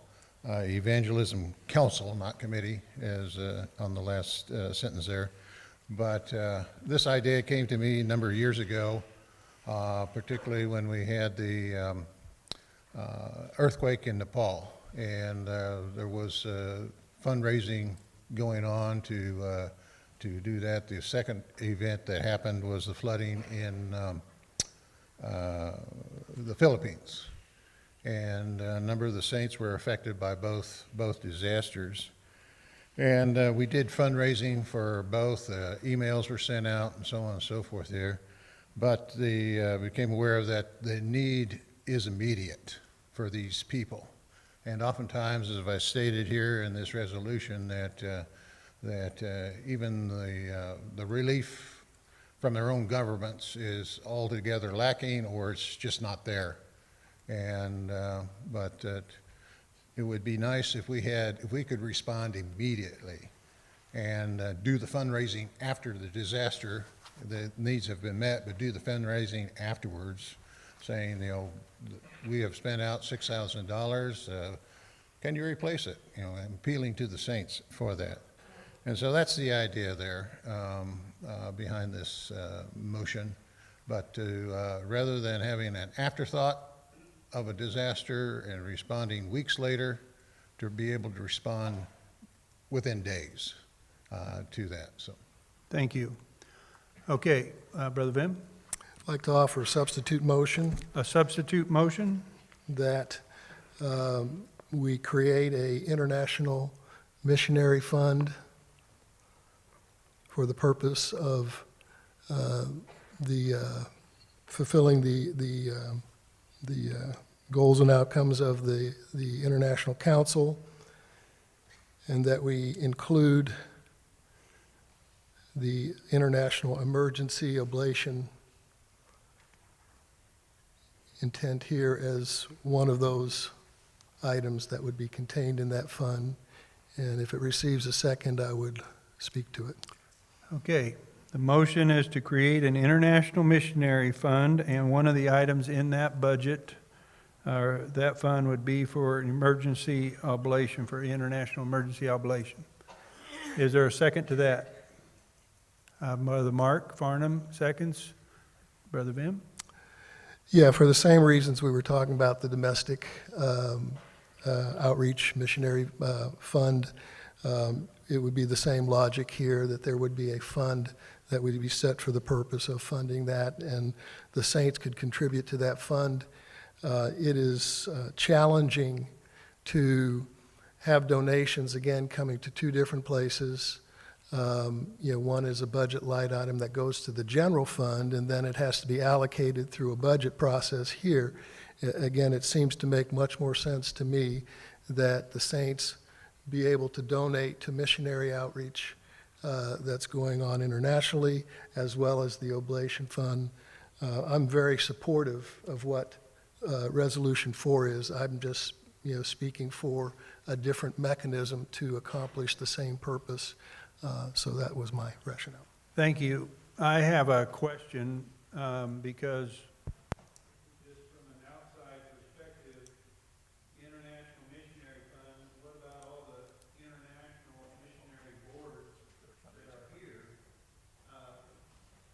Evangelism Council, not committee, as on the last sentence there. But this idea came to me a number of years ago, particularly when we had the earthquake in Nepal. And there was fundraising going on to do that. The second event that happened was the flooding in the Philippines. And a number of the saints were affected by both disasters. And we did fundraising for both. Emails were sent out and so on and so forth there. But we became aware of that the need is immediate for these people. And oftentimes, as I stated here in this resolution, that even the relief from their own governments is altogether lacking, or it's just not there. And but it would be nice if we could respond immediately and do the fundraising after the disaster. The needs have been met, but do the fundraising afterwards, saying, you know, we have spent out $6,000. Can you replace it? You know, and appealing to the saints for that. And so that's the idea there behind this motion. But rather than having an afterthought of a disaster and responding weeks later, to be able to respond within days to that. So, Thank you. Okay, Brother Vim? I'd like to offer a substitute motion. A substitute motion? That we create a international missionary fund for the purpose of fulfilling the goals and outcomes of the International Council, and that we include the International Emergency Oblation intent here as one of those items that would be contained in that fund. And if it receives a second, I would speak to it. Okay, the motion is to create an international missionary fund, and one of the items in that budget, that fund would be for an emergency oblation, for international emergency oblation. Is there a second to that? Brother Mark Farnham seconds. Brother Vim? Yeah, for the same reasons we were talking about the domestic outreach missionary fund. It would be the same logic here, that there would be a fund that would be set for the purpose of funding that, and the saints could contribute to that fund. It is challenging to have donations, again, coming to two different places. One is a budget line item that goes to the general fund, and then it has to be allocated through a budget process here. Again, it seems to make much more sense to me that the saints be able to donate to missionary outreach that's going on internationally, as well as the oblation fund. I'm very supportive of what Resolution 4 is. I'm just speaking for a different mechanism to accomplish the same purpose. So that was my rationale. Thank you. I have a question because just from an outside perspective, international missionary funds, what about all the international missionary boards that are here?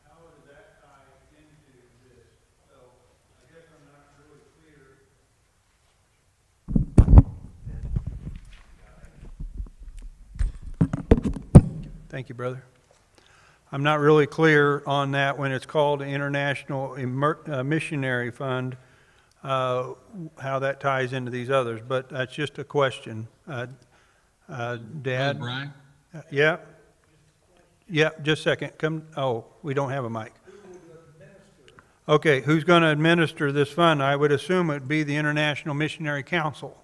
How does that tie into this? So I guess I'm not really clear. Thank you, brother. I'm not really clear on that when it's called an International Missionary Fund, how that ties into these others, but that's just a question. Dad? Brian? Yeah? Yeah, just a second. We don't have a mic. Okay, who's going to administer this fund? I would assume it would be the International Missionary Council.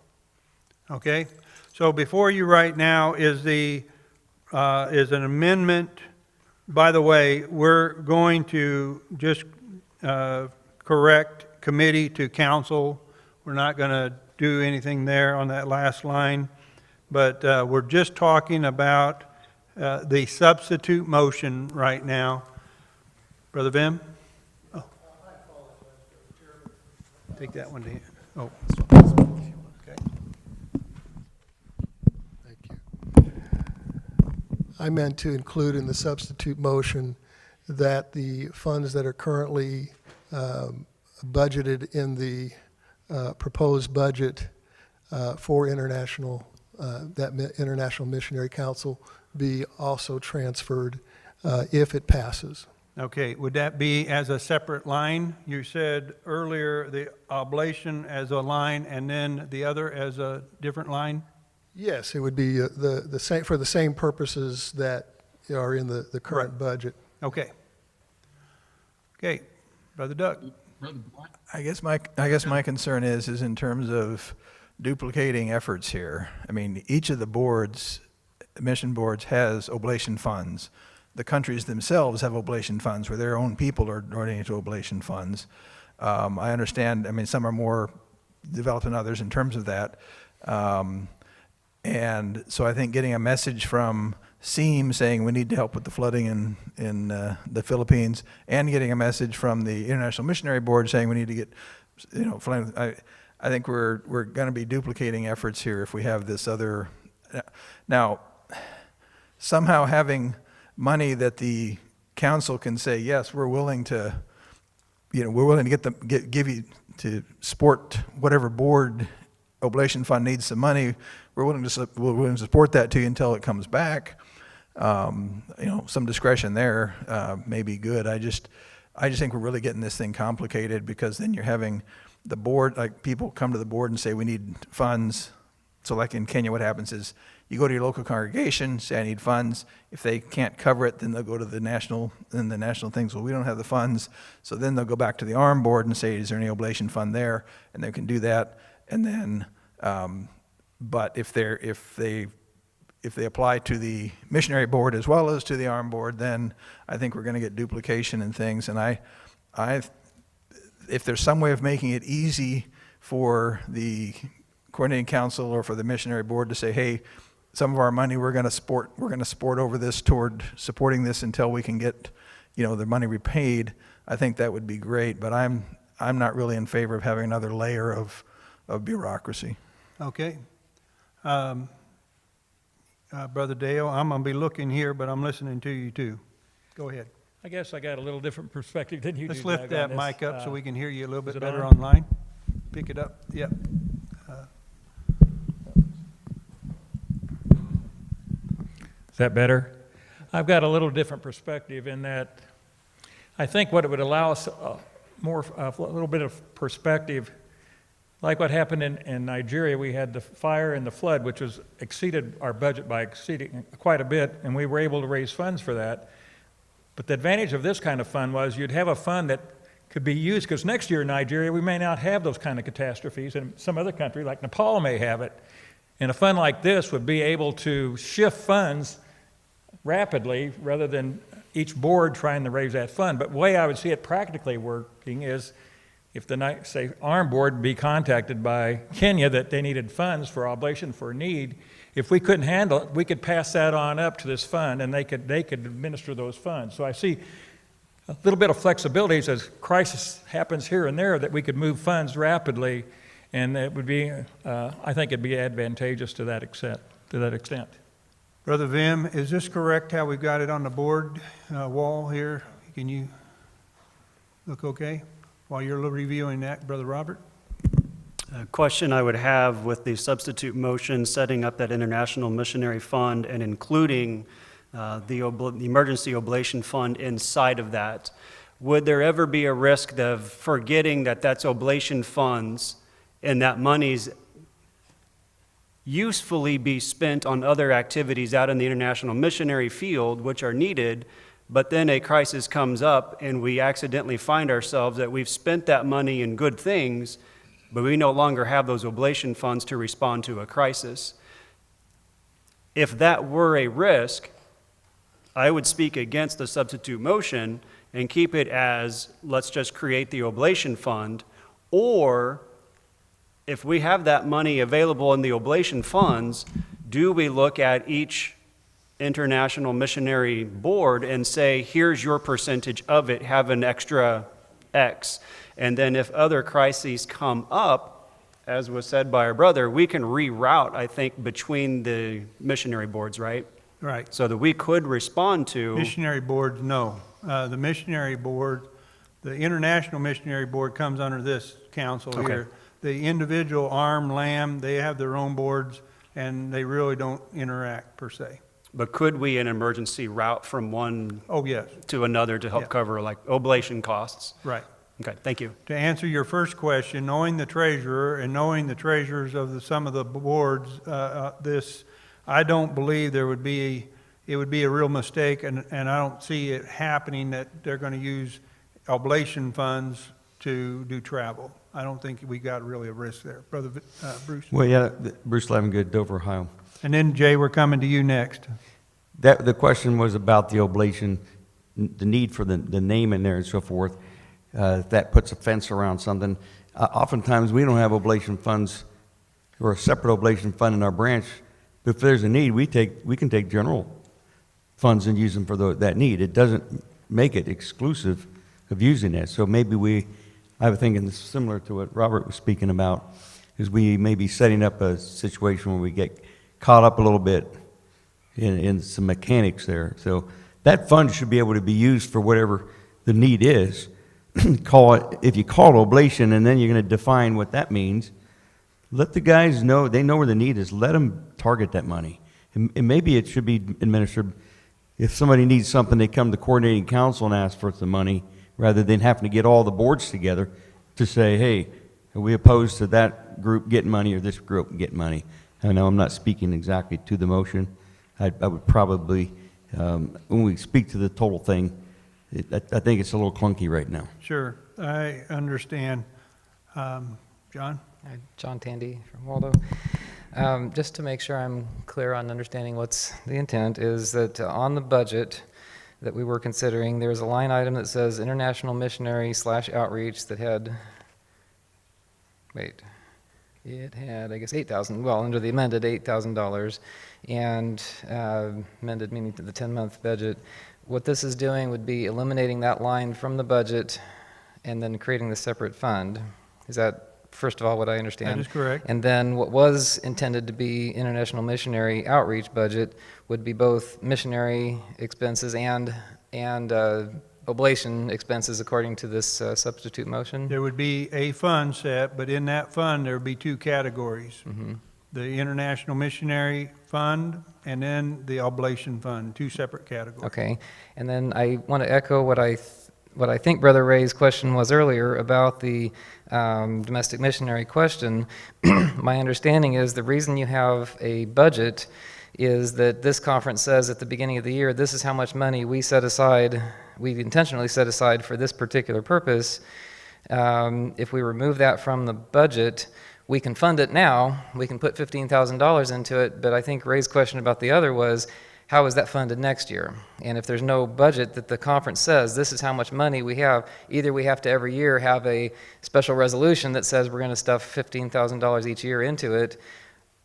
Okay? So before you right now is an amendment. By the way, we're going to just correct committee to council. We're not going to do anything there on that last line, but we're just talking about the substitute motion right now. Brother Vim? Oh. Take that one to him. Oh. Okay. I meant to include in the substitute motion that the funds that are currently budgeted in the proposed budget for international, International Missionary Council be also transferred if it passes. Okay, would that be as a separate line? You said earlier the oblation as a line and then the other as a different line? Yes, it would be the same, for the same purposes that are in the current budget. Okay. Okay, Brother Doug. Brother Black? I guess my concern is in terms of duplicating efforts here. I mean, each of the boards, mission boards, has oblation funds. The countries themselves have oblation funds where their own people are donating to oblation funds. I understand, I mean, some are more developed than others in terms of that. And so I think getting a message from SEAM saying we need to help with the flooding in the Philippines, and getting a message from the International Missionary Board saying we need to get, flooding. I think we're going to be duplicating efforts here if we have this other. Now, somehow having money that the council can say, yes, we're willing to, we're willing to give you to support whatever board oblation fund needs some money. We're willing to support that to you until it comes back. Some discretion there may be good. I just think we're really getting this thing complicated, because then you're having the board, like people come to the board and say we need funds. So like in Kenya, what happens is you go to your local congregation, say I need funds. If they can't cover it, then they'll go to the national, and the national things, well, we don't have the funds. So then they'll go back to the ARM board and say, is there any oblation fund there? And they can do that. And then, but if they apply to the missionary board as well as to the ARM board, then I think we're going to get duplication and things. And if there's some way of making it easy for the coordinating council or for the missionary board to say, hey, some of our money we're going to support over this toward supporting this until we can get, the money repaid, I think that would be great. But I'm not really in favor of having another layer of bureaucracy. Okay. Brother Dale, I'm going to be looking here, but I'm listening to you too. Go ahead. I guess I got a little different perspective than you do. Let's lift Doug, that on mic this. up so we can hear you a little bit Is it better on? online. Pick it up. Yep. Is that better? I've got a little different perspective in that I think what it would allow us a little bit of perspective, like what happened in Nigeria. We had the fire and the flood, which exceeded our budget by quite a bit, and we were able to raise funds for that. But the advantage of this kind of fund was you'd have a fund that could be used, because next year in Nigeria we may not have those kind of catastrophes, and some other country like Nepal may have it. And a fund like this would be able to shift funds rapidly rather than each board trying to raise that fund. But the way I would see it practically working is if the, say, ARM board be contacted by Kenya that they needed funds for oblation for need, if we couldn't handle it, we could pass that on up to this fund, and they could administer those funds. So I see a little bit of flexibility as crisis happens here and there, that we could move funds rapidly, and it would be, I think it'd be advantageous to that extent. Brother Vim, is this correct how we've got it on the board wall here? Can you look okay while you're reviewing that, Brother Robert? A question I would have with the substitute motion setting up that international missionary fund and including the emergency oblation fund inside of that, would there ever be a risk of forgetting that that's oblation funds and that money's usefully be spent on other activities out in the international missionary field which are needed, but then a crisis comes up and we accidentally find ourselves that we've spent that money in good things, but we no longer have those oblation funds to respond to a crisis? If that were a risk, I would speak against the substitute motion and keep it as, let's just create the oblation fund. Or if we have that money available in the oblation funds, do we look at each international missionary board and say, here's your percentage of it, have an extra X. And then if other crises come up, as was said by our brother, we can reroute, I think, between the missionary boards, right? Right. So that we could respond to. Missionary boards, no. The missionary board, the International Missionary Board comes under this council Okay. here. The individual ARM, LAM, they have their own boards, and they really don't interact per se. But could we, in emergency, route from one Oh, yes. to another to help Yeah. cover like oblation costs? Right. Okay, thank you. To answer your first question, knowing the treasurer and knowing the treasurers of some of the boards, I don't believe it would be a real mistake, and I don't see it happening that they're going to use oblation funds to do travel. I don't think we got really a risk there. Brother Bruce? Well, yeah, Bruce Levengood, Dover, Ohio. And then Jay, we're coming to you next. The question was about the oblation, the need for the name in there and so forth. If that puts a fence around something. Oftentimes, we don't have oblation funds or a separate oblation fund in our branch. If there's a need, we can take general funds and use them for that need. It doesn't make it exclusive of using that. So maybe I was thinking similar to what Robert was speaking about, is we may be setting up a situation where we get caught up a little bit in some mechanics there. So that fund should be able to be used for whatever the need is. If you call it oblation and then you're going to define what that means, let the guys know, they know where the need is. Let them target that money. And maybe it should be administered, if somebody needs something, they come to coordinating council and ask for some money, rather than having to get all the boards together to say, hey, are we opposed to that group getting money or this group getting money? I know I'm not speaking exactly to the motion. I would probably, when we speak to the total thing, I think it's a little clunky right now. Sure, I understand. John? John Tandy from Waldo. Just to make sure I'm clear on understanding what's the intent, is that on the budget that we were considering, there's a line item that says international missionary / outreach that had, it had, I guess, $8,000, well, under the amended $8,000, and amended meaning to the 10-month budget. What this is doing would be eliminating that line from the budget and then creating the separate fund. Is that, first of all, what I understand? That is correct. And then what was intended to be international missionary outreach budget would be both missionary expenses and oblation expenses according to this substitute motion? There would be a fund set, but in that fund, there would be two categories. Mm-hmm. The International Missionary Fund and then the Oblation Fund, two separate categories. Okay, and then I want to echo what I think Brother Ray's question was earlier about the domestic missionary question. My understanding is the reason you have a budget is that this conference says at the beginning of the year, this is how much money we intentionally set aside for this particular purpose. If we remove that from the budget, we can fund it now. We can put $15,000 into it, but I think Ray's question about the other was, how is that funded next year? And if there's no budget that the conference says, this is how much money we have, either we have to every year have a special resolution that says we're going to stuff $15,000 each year into it.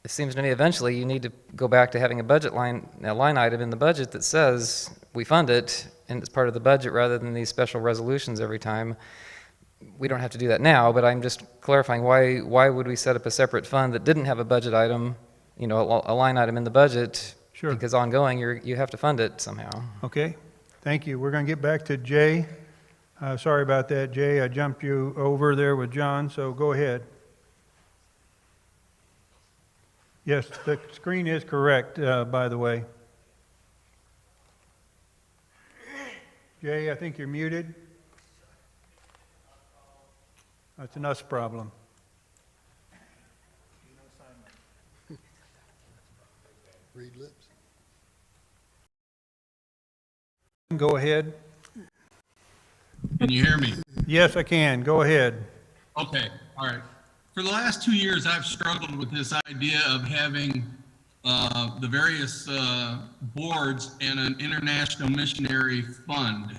It seems to me eventually you need to go back to having a budget line item in the budget that says we fund it and it's part of the budget rather than these special resolutions every time. We don't have to do that now, but I'm just clarifying why would we set up a separate fund that didn't have a budget item, a line item in the budget? Sure. Because ongoing, you have to fund it somehow. Okay, thank you. We're going to get back to Jay. Sorry about that, Jay. I jumped you over there with John, so go ahead. Yes, the screen is correct, by the way. Jay, I think you're muted. That's an us problem. Read lips. Go ahead. Can you hear me? Yes, I can. Go ahead. Okay, all right. For the last 2 years, I've struggled with this idea of having the various boards and an international missionary fund,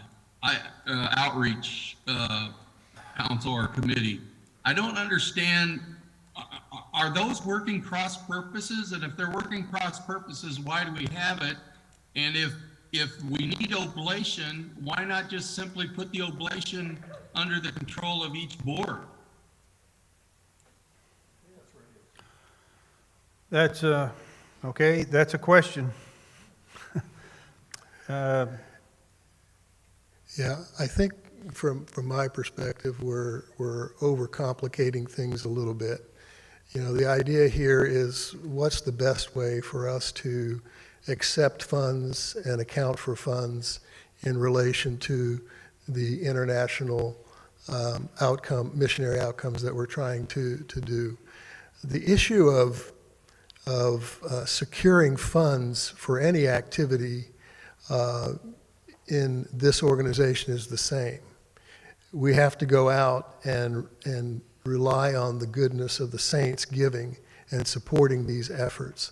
outreach council or committee. I don't understand, are those working cross purposes? And if they're working cross purposes, why do we have it? And if we need oblation, why not just simply put the oblation under the control of each board? That's okay. That's a question. Yeah, I think from my perspective, we're overcomplicating things a little bit. The idea here is what's the best way for us to accept funds and account for funds in relation to the international missionary outcomes that we're trying to do. The issue of securing funds for any activity in this organization is the same. We have to go out and rely on the goodness of the saints giving and supporting these efforts.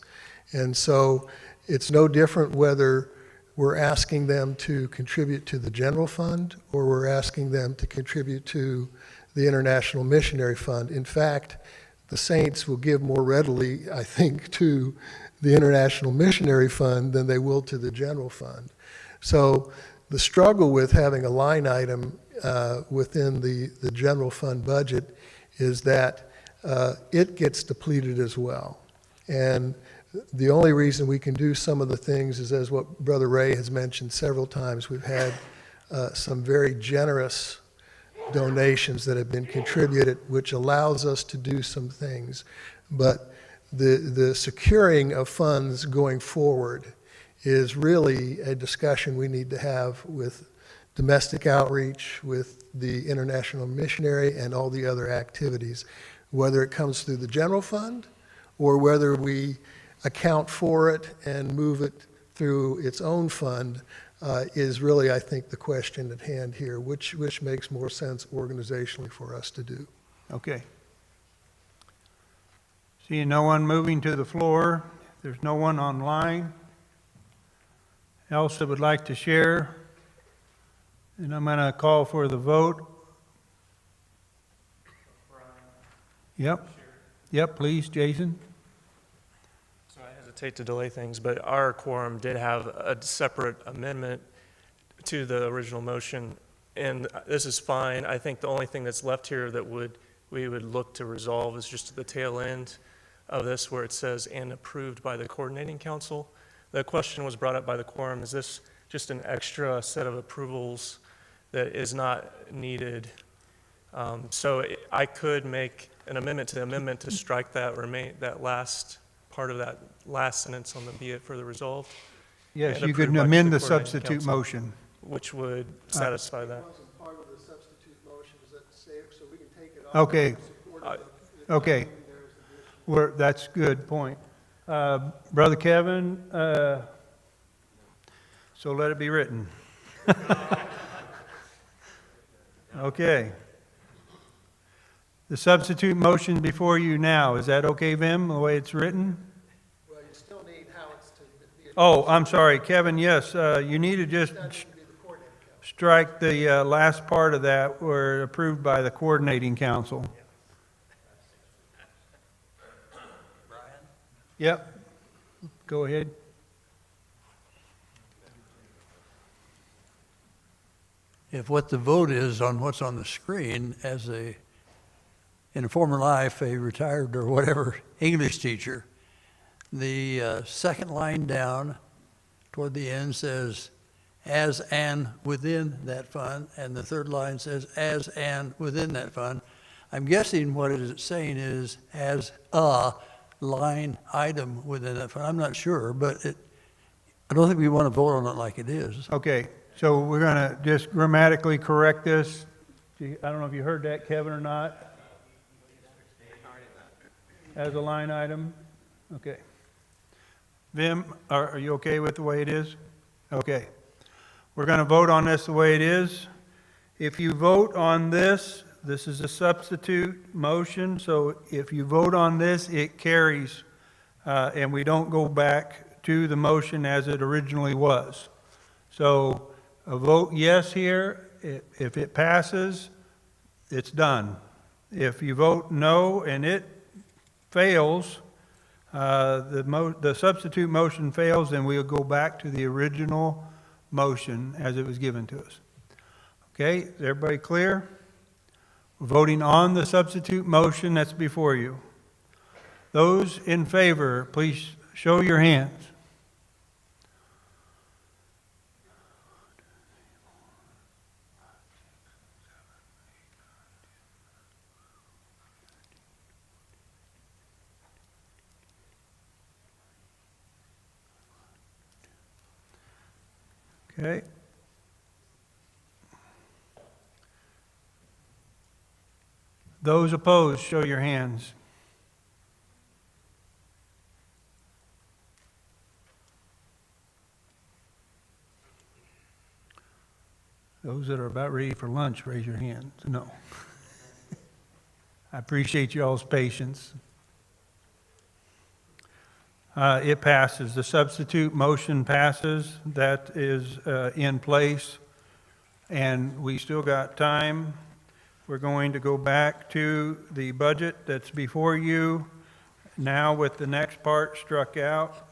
And so it's no different whether we're asking them to contribute to the general fund or we're asking them to contribute to the International Missionary Fund. In fact, the saints will give more readily, I think, to the International Missionary Fund than they will to the general fund. So the struggle with having a line item within the general fund budget is that it gets depleted as well. And the only reason we can do some of the things is, as what Brother Ray has mentioned several times, we've had some very generous donations that have been contributed, which allows us to do some things. But the securing of funds going forward is really a discussion we need to have with domestic outreach, with the International Missionary, and all the other activities, whether it comes through the general fund or whether we account for it and move it through its own fund is really, I think, the question at hand here, which makes more sense organizationally for us to do. Okay. Seeing no one moving to the floor, there's no one online else that would like to share, and I'm going to call for the vote. Yep, please, Jason. So I hesitate to delay things, but our quorum did have a separate amendment to the original motion, and this is fine. I think the only thing that's left here that we would look to resolve is just at the tail end of this where it says, and approved by the coordinating council. The question was brought up by the quorum, is this just an extra set of approvals that is not needed? So I could make an amendment to the amendment to strike that last part of that last sentence on the be it further resolved. Yes, you could amend the substitute motion. Which would satisfy that. Part of the substitute motion is that so we can take it off. Okay. Okay. That's a good point. Brother Kevin, so let it be written. Okay. The substitute motion before you now, is that okay, Vim, the way it's written? Well, you still need how it's to be. Oh, I'm sorry, Kevin, yes, you need to just strike the last part of that where approved by the coordinating council. Yep, go ahead. If what the vote is on what's on the screen, in a former life, a retired or whatever English teacher, the second line down toward the end says, as and within that fund, and the third line says, as and within that fund. I'm guessing what it is saying is, as a line item within that fund. I'm not sure, but I don't think we want to vote on it like it is. Okay, so we're going to just grammatically correct this. I don't know if you heard that, Kevin, or not. As a line item? Okay. Vim, are you okay with the way it is? Okay. We're going to vote on this the way it is. If you vote on this, this is a substitute motion, so if you vote on this, it carries, and we don't go back to the motion as it originally was. So a vote yes here, if it passes, it's done. If you vote no and it fails, the substitute motion fails, and we'll go back to the original motion as it was given to us. Okay, is everybody clear? We're voting on the substitute motion that's before you. Those in favor, please show your hands. Okay. Those opposed, show your hands. Those that are about ready for lunch, raise your hands. No. I appreciate y'all's patience. It passes. The substitute motion passes. That is in place. And we still got time. We're going to go back to the budget that's before you, now with the next part struck out.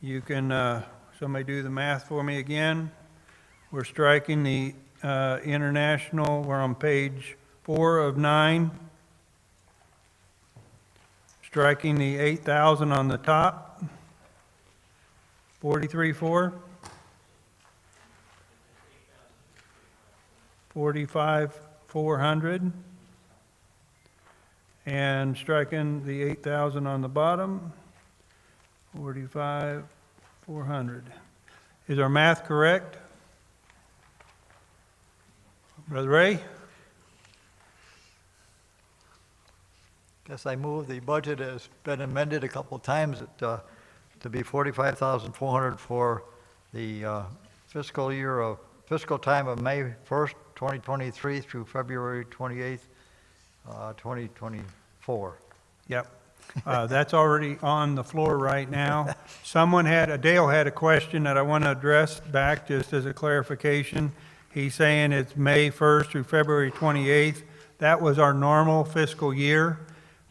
You can, somebody do the math for me again. We're striking the international, we're on page 4 of 9. Striking the 8,000 on the top, 43,4. 45,400. And striking the 8,000 on the bottom, 45,400. Is our math correct? Brother Ray? Guess I move the budget has been amended a couple of times to be 45,400 for the fiscal time of May 1st, 2023 through February 28th, 2024. Yep. That's already on the floor right now. Dale had a question that I want to address back just as a clarification. He's saying it's May 1st through February 28th. That was our normal fiscal year.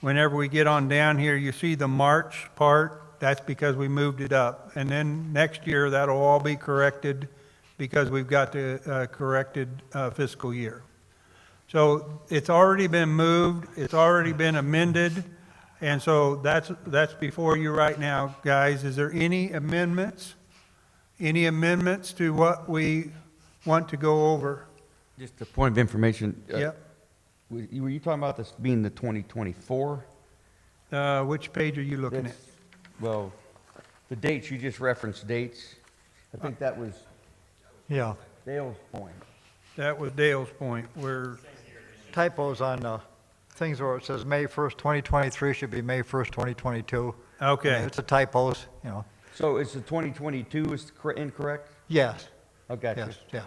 Whenever we get on down here, you see the March part, that's because we moved it up. And then next year, that'll all be corrected because we've got the corrected fiscal year. So it's already been moved, it's already been amended, and so that's before you right now, guys. Is there any amendments? Any amendments to what we want to go over? Just a point of information. Yep. Were you talking about this being the 2024? Which page are you looking at? Well, the dates, you just referenced dates. I think that was Dale's point. That was Dale's point, where typos on things where it says May 1st, 2023 should be May 1st, 2022. Okay. It's a typos, So is the 2022 is incorrect? Yes. Okay. Yes.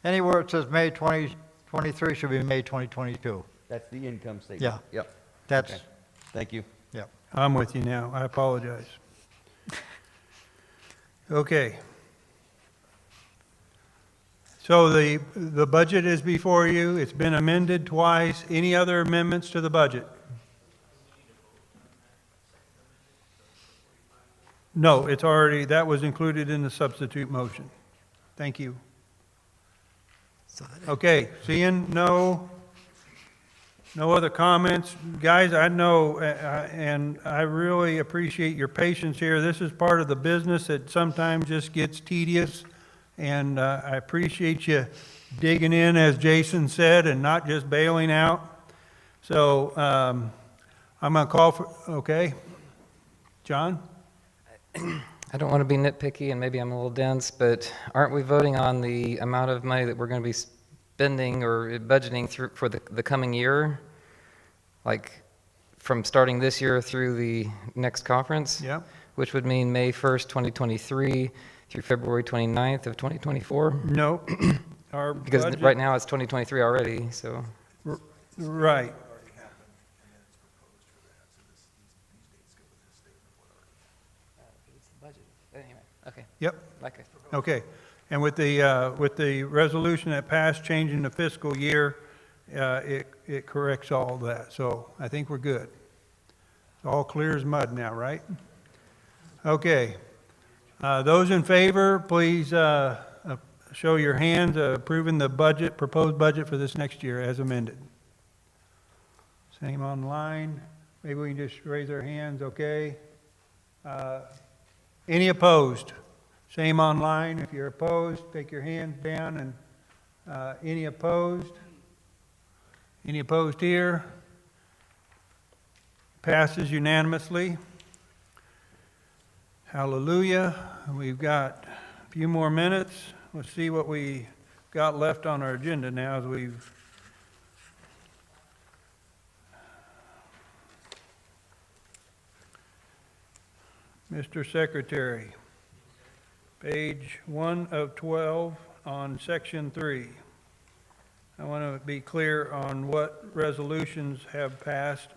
Anywhere it says May 2023 should be May 2022. That's the income statement. Yeah. Yep. That's. Okay. Thank you. Yep. I'm with you now. I apologize. Okay. So the budget is before you. It's been amended twice. Any other amendments to the budget? No, it's already, that was included in the substitute motion. Thank you. Okay, seeing no other comments. Guys, I know, and I really appreciate your patience here. This is part of the business that sometimes just gets tedious, and I appreciate you digging in, as Jason said, and not just bailing out. So I'm going to call for, okay, John? I don't want to be nitpicky, and maybe I'm a little dense, but aren't we voting on the amount of money that we're going to be spending or budgeting for the coming year? Like from starting this year through the next conference? Yep. Which would mean May 1st, 2023 through February 29th of 2024? No. Because right now it's 2023 already, so. Right. Okay. Yep. Okay. Okay. And with the resolution that passed changing the fiscal year, it corrects all that. So I think we're good. It's all clear as mud now, right? Okay. Those in favor, please show your hands approving the budget, proposed budget for this next year as amended. Same online. Maybe we can just raise our hands, okay? Any opposed? Same online. If you're opposed, take your hands down. And any opposed? Any opposed here? Passes unanimously. Hallelujah. We've got a few more minutes. Let's see what we got left on our agenda now as we've Mr. Secretary, page 1 of 12 on section 3. I want to be clear on what resolutions have passed.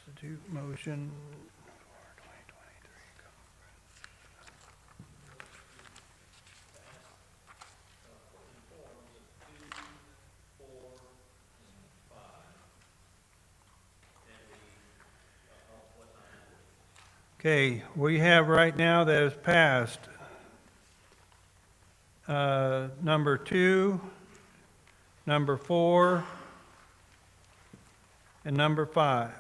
Substitute motion. Okay, we have right now that has passed number 2, number 4, and number 5.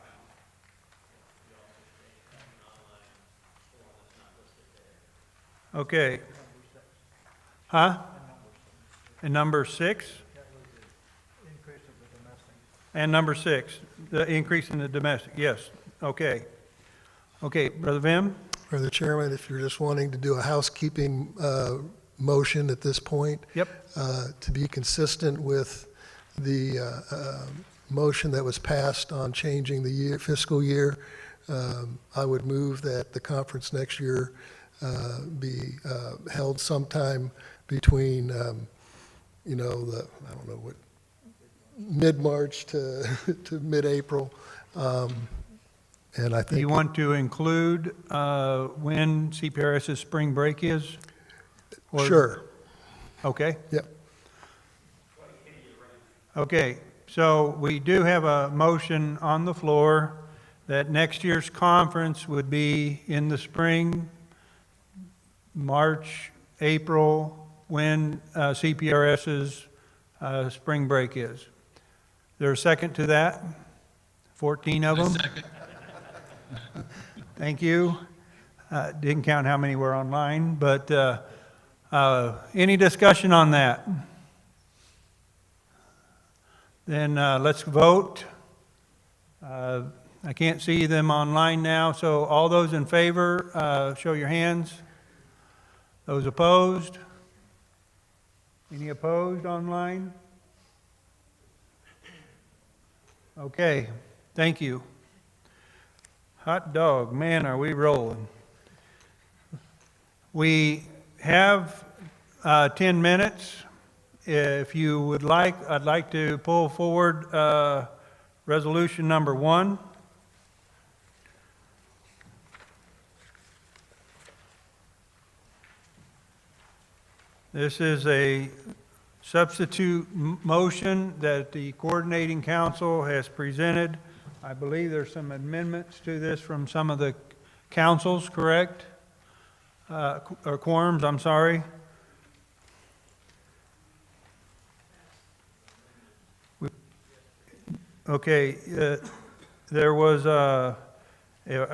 Okay. Huh? And number 6? And number 6, the increase in the domestic, yes, okay. Okay, Brother Vim? Brother Chairman, if you're just wanting to do a housekeeping motion at this point. Yep. To be consistent with the motion that was passed on changing the fiscal year, I would move that the conference next year be held sometime between, I don't know what, mid-March to mid-April. And I think. You want to include when CPRS's spring break is? Or- Sure. Okay. Yep. Okay, so we do have a motion on the floor that next year's conference would be in the spring, March, April, when CPRS's spring break is. There a second to that? 14 of them? Second. Thank you. Didn't count how many were online, but any discussion on that? Then let's vote. I can't see them online now, so all those in favor, show your hands. Those opposed? Any opposed online? Okay, thank you. Hot dog, man, are we rolling. We have 10 minutes. If you would like, I'd like to pull forward resolution number 1. This is a substitute motion that the coordinating council has presented. I believe there's some amendments to this from some of the councils, correct? Or quorums, I'm sorry. Okay, there was I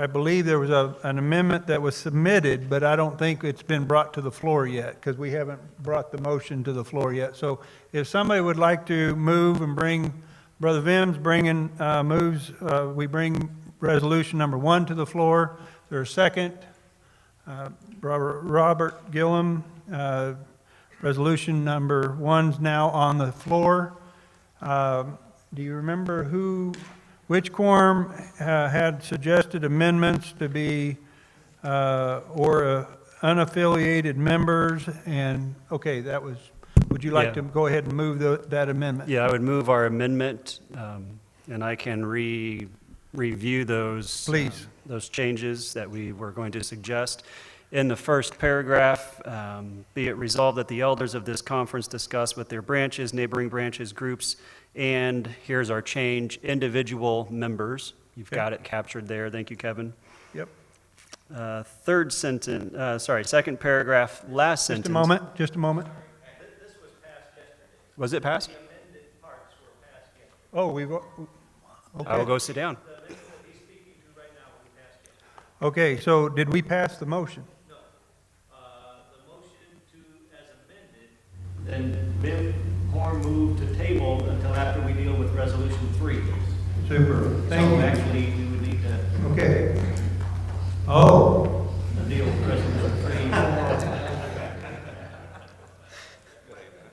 believe there was an amendment that was submitted, but I don't think it's been brought to the floor yet because we haven't brought the motion to the floor yet. So if somebody would like to move and bring, Brother Vim's bringing, moves, we bring resolution number 1 to the floor. There's a second. Robert Gillum, resolution number 1's now on the floor. Do you remember which quorum had suggested amendments to be, or unaffiliated members? And, okay, that was, would you like to go ahead and move that amendment? Yeah, I would move our amendment, and I can review those. Please. Those changes that we were going to suggest. In the first paragraph, be it resolved that the elders of this conference discuss with their branches, neighboring branches, groups, and here's our change, individual members. You've got it captured there. Thank you, Kevin. Yep. Third sentence, second paragraph, last sentence. Just a moment. This was passed yesterday. Was it passed? The amended parts were passed yesterday. Oh, okay. I will go sit down. The amendment that he's speaking to right now, we passed yesterday. Okay, so did we pass the motion? No. The motion as amended. Then Vim Horn moved to table until after we deal with resolution 3. Super. Thank you. Actually, we would need to. Okay. Oh. Deal with resolution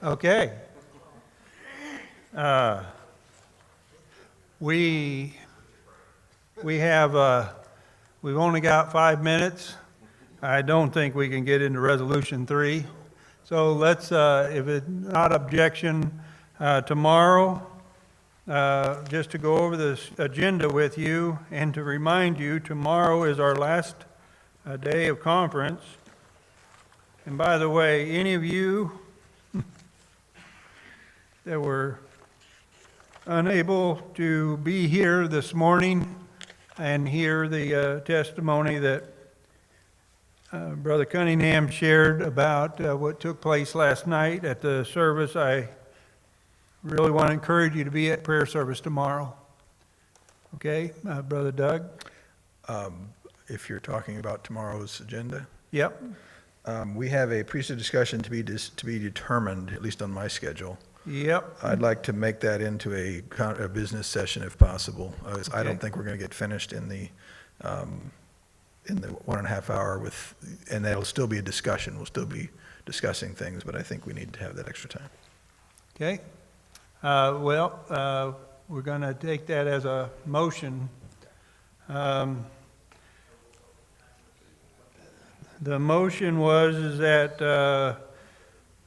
3. Okay. We we've only got 5 minutes. I don't think we can get into Resolution 3. So let's, if it's not objection, tomorrow, just to go over this agenda with you and to remind you, tomorrow is our last day of conference. And by the way, any of you that were unable to be here this morning and hear the testimony that Brother Cunningham shared about what took place last night at the service, I really want to encourage you to be at prayer service tomorrow. Okay, Brother Doug? If you're talking about tomorrow's agenda? Yep. We have a priesthood discussion to be determined, at least on my schedule. Yep. I'd like to make that into a business session if possible. I don't think we're going to get finished in the 1.5 hour and that'll still be a discussion. We'll still be discussing things, but I think we need to have that extra time. Okay. We're going to take that as a motion. The motion was that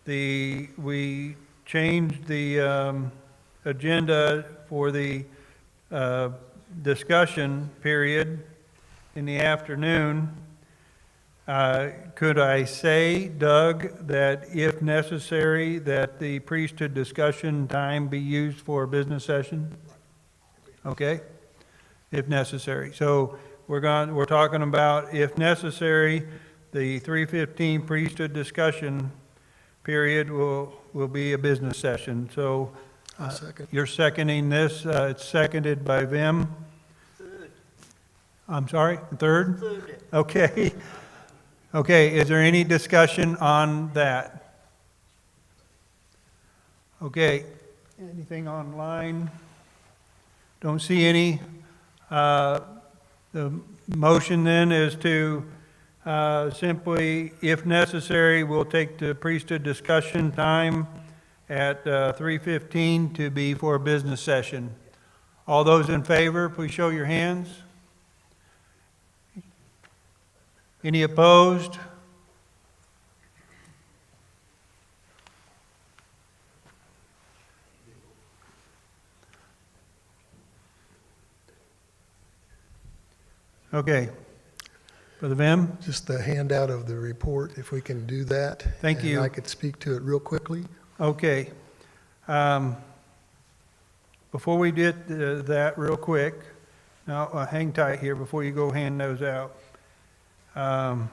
we changed the agenda for the discussion period in the afternoon. Could I say, Doug, that if necessary, that the priesthood discussion time be used for a business session? Okay, if necessary. So we're talking about, if necessary, the 3:15 priesthood discussion period will be a business session. So you're seconding this. It's seconded by Vim. I'm sorry, third? Okay. Okay, is there any discussion on that? Okay, anything online? Don't see any. The motion then is to simply, if necessary, we'll take the priesthood discussion time at 3:15 to be for a business session. All those in favor, please show your hands. Any opposed? Okay. Brother Vim? Just the handout of the report, if we can do that. Thank you. And I could speak to it real quickly. Okay. Before we did that real quick, now hang tight here before you go hand those out. I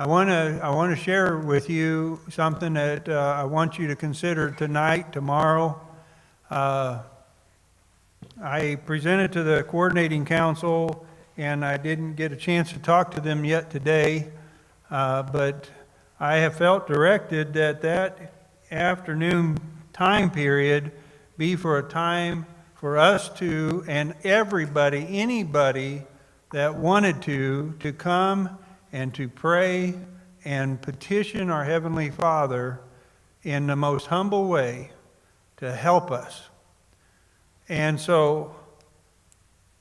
want to share with you something that I want you to consider tonight, tomorrow. I presented to the coordinating council, and I didn't get a chance to talk to them yet today, but I have felt directed that afternoon time period be for a time for us to, and everybody, anybody that wanted to come and to pray and petition our Heavenly Father in the most humble way to help us. And so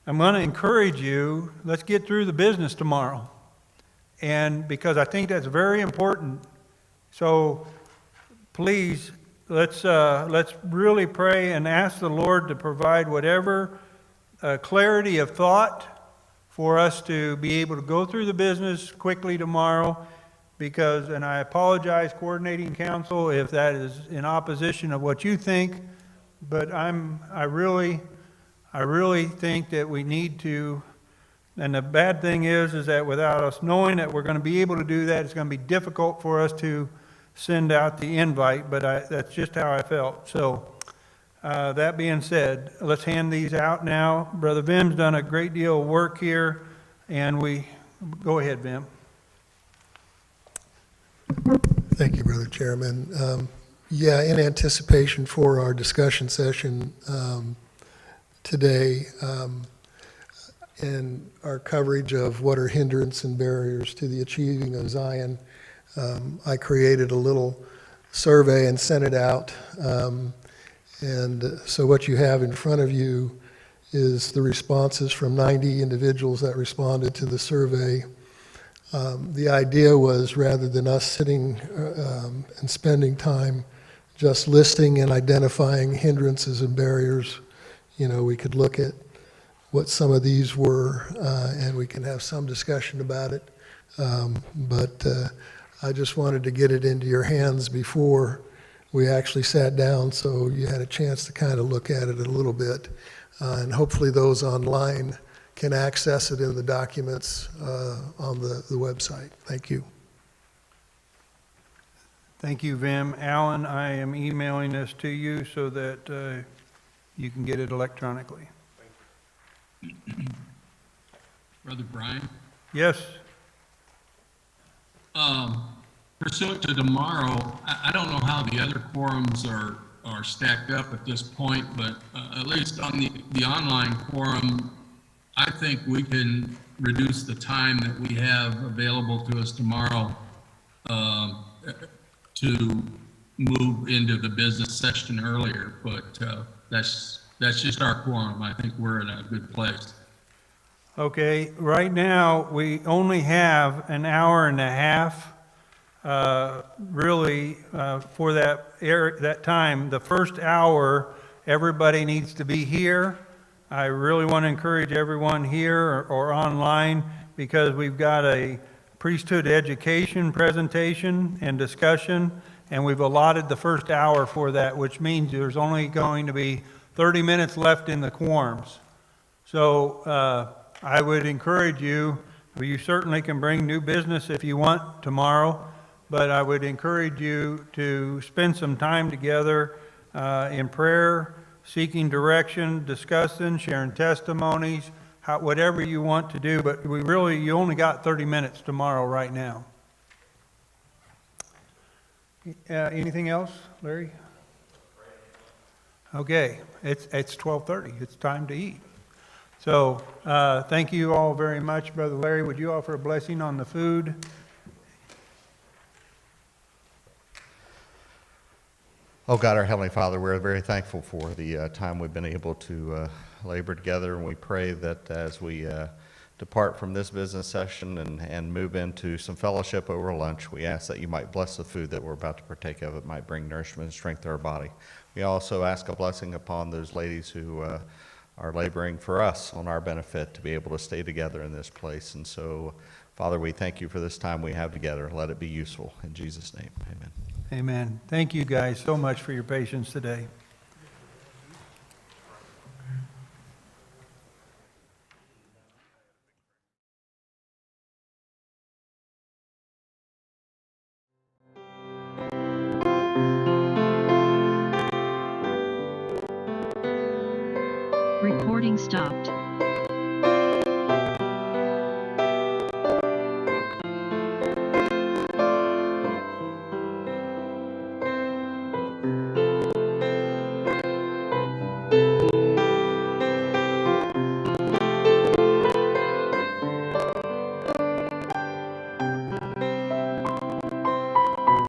I'm going to encourage you, let's get through the business tomorrow. And because I think that's very important. So please, let's really pray and ask the Lord to provide whatever clarity of thought for us to be able to go through the business quickly tomorrow, because, and I apologize, coordinating council, if that is in opposition of what you think, but I really think that we need to, and the bad thing is that without us knowing that we're going to be able to do that, it's going to be difficult for us to send out the invite, but that's just how I felt. So that being said, let's hand these out now. Brother Vim's done a great deal of work here, and go ahead, Vim. Thank you, Brother Chairman. Yeah, in anticipation for our discussion session today, and our coverage of what are hindrance and barriers to the achieving of Zion, I created a little survey and sent it out. And so what you have in front of you is the responses from 90 individuals that responded to the survey. The idea was, rather than us sitting and spending time just listing and identifying hindrances and barriers, we could look at what some of these were, and we can have some discussion about it. But I just wanted to get it into your hands before we actually sat down, so you had a chance to kind of look at it a little bit. And hopefully those online can access it in the documents on the website. Thank you. Thank you, Vim. Alan, I am emailing this to you so that you can get it electronically. Brother Brian? Yes. Pursuant to tomorrow, I don't know how the other quorums are stacked up at this point, but at least on the online quorum, I think we can reduce the time that we have available to us tomorrow to move into the business session earlier, but that's just our quorum. I think we're in a good place. Okay, right now, we only have an hour and a half really for that time. The first hour, everybody needs to be here. I really want to encourage everyone here or online, because we've got a priesthood education presentation and discussion, and we've allotted the first hour for that, which means there's only going to be 30 minutes left in the quorums. So I would encourage you certainly can bring new business if you want tomorrow, but I would encourage you to spend some time together in prayer, seeking direction, discussing, sharing testimonies, whatever you want to do, but you only got 30 minutes tomorrow right now. Anything else, Larry? Okay, it's 12:30. It's time to eat. So thank you all very much. Brother Larry, would you offer a blessing on the food? Oh God, our Heavenly Father, we're very thankful for the time we've been able to labor together, and we pray that as we depart from this business session and move into some fellowship over lunch, we ask that you might bless the food that we're about to partake of. It might bring nourishment and strength to our body. We also ask a blessing upon those ladies who are laboring for us on our benefit to be able to stay together in this place. And so, Father, we thank you for this time we have together. Let it be useful. In Jesus' name, amen. Amen. Thank you guys so much for your patience today. Recording stopped.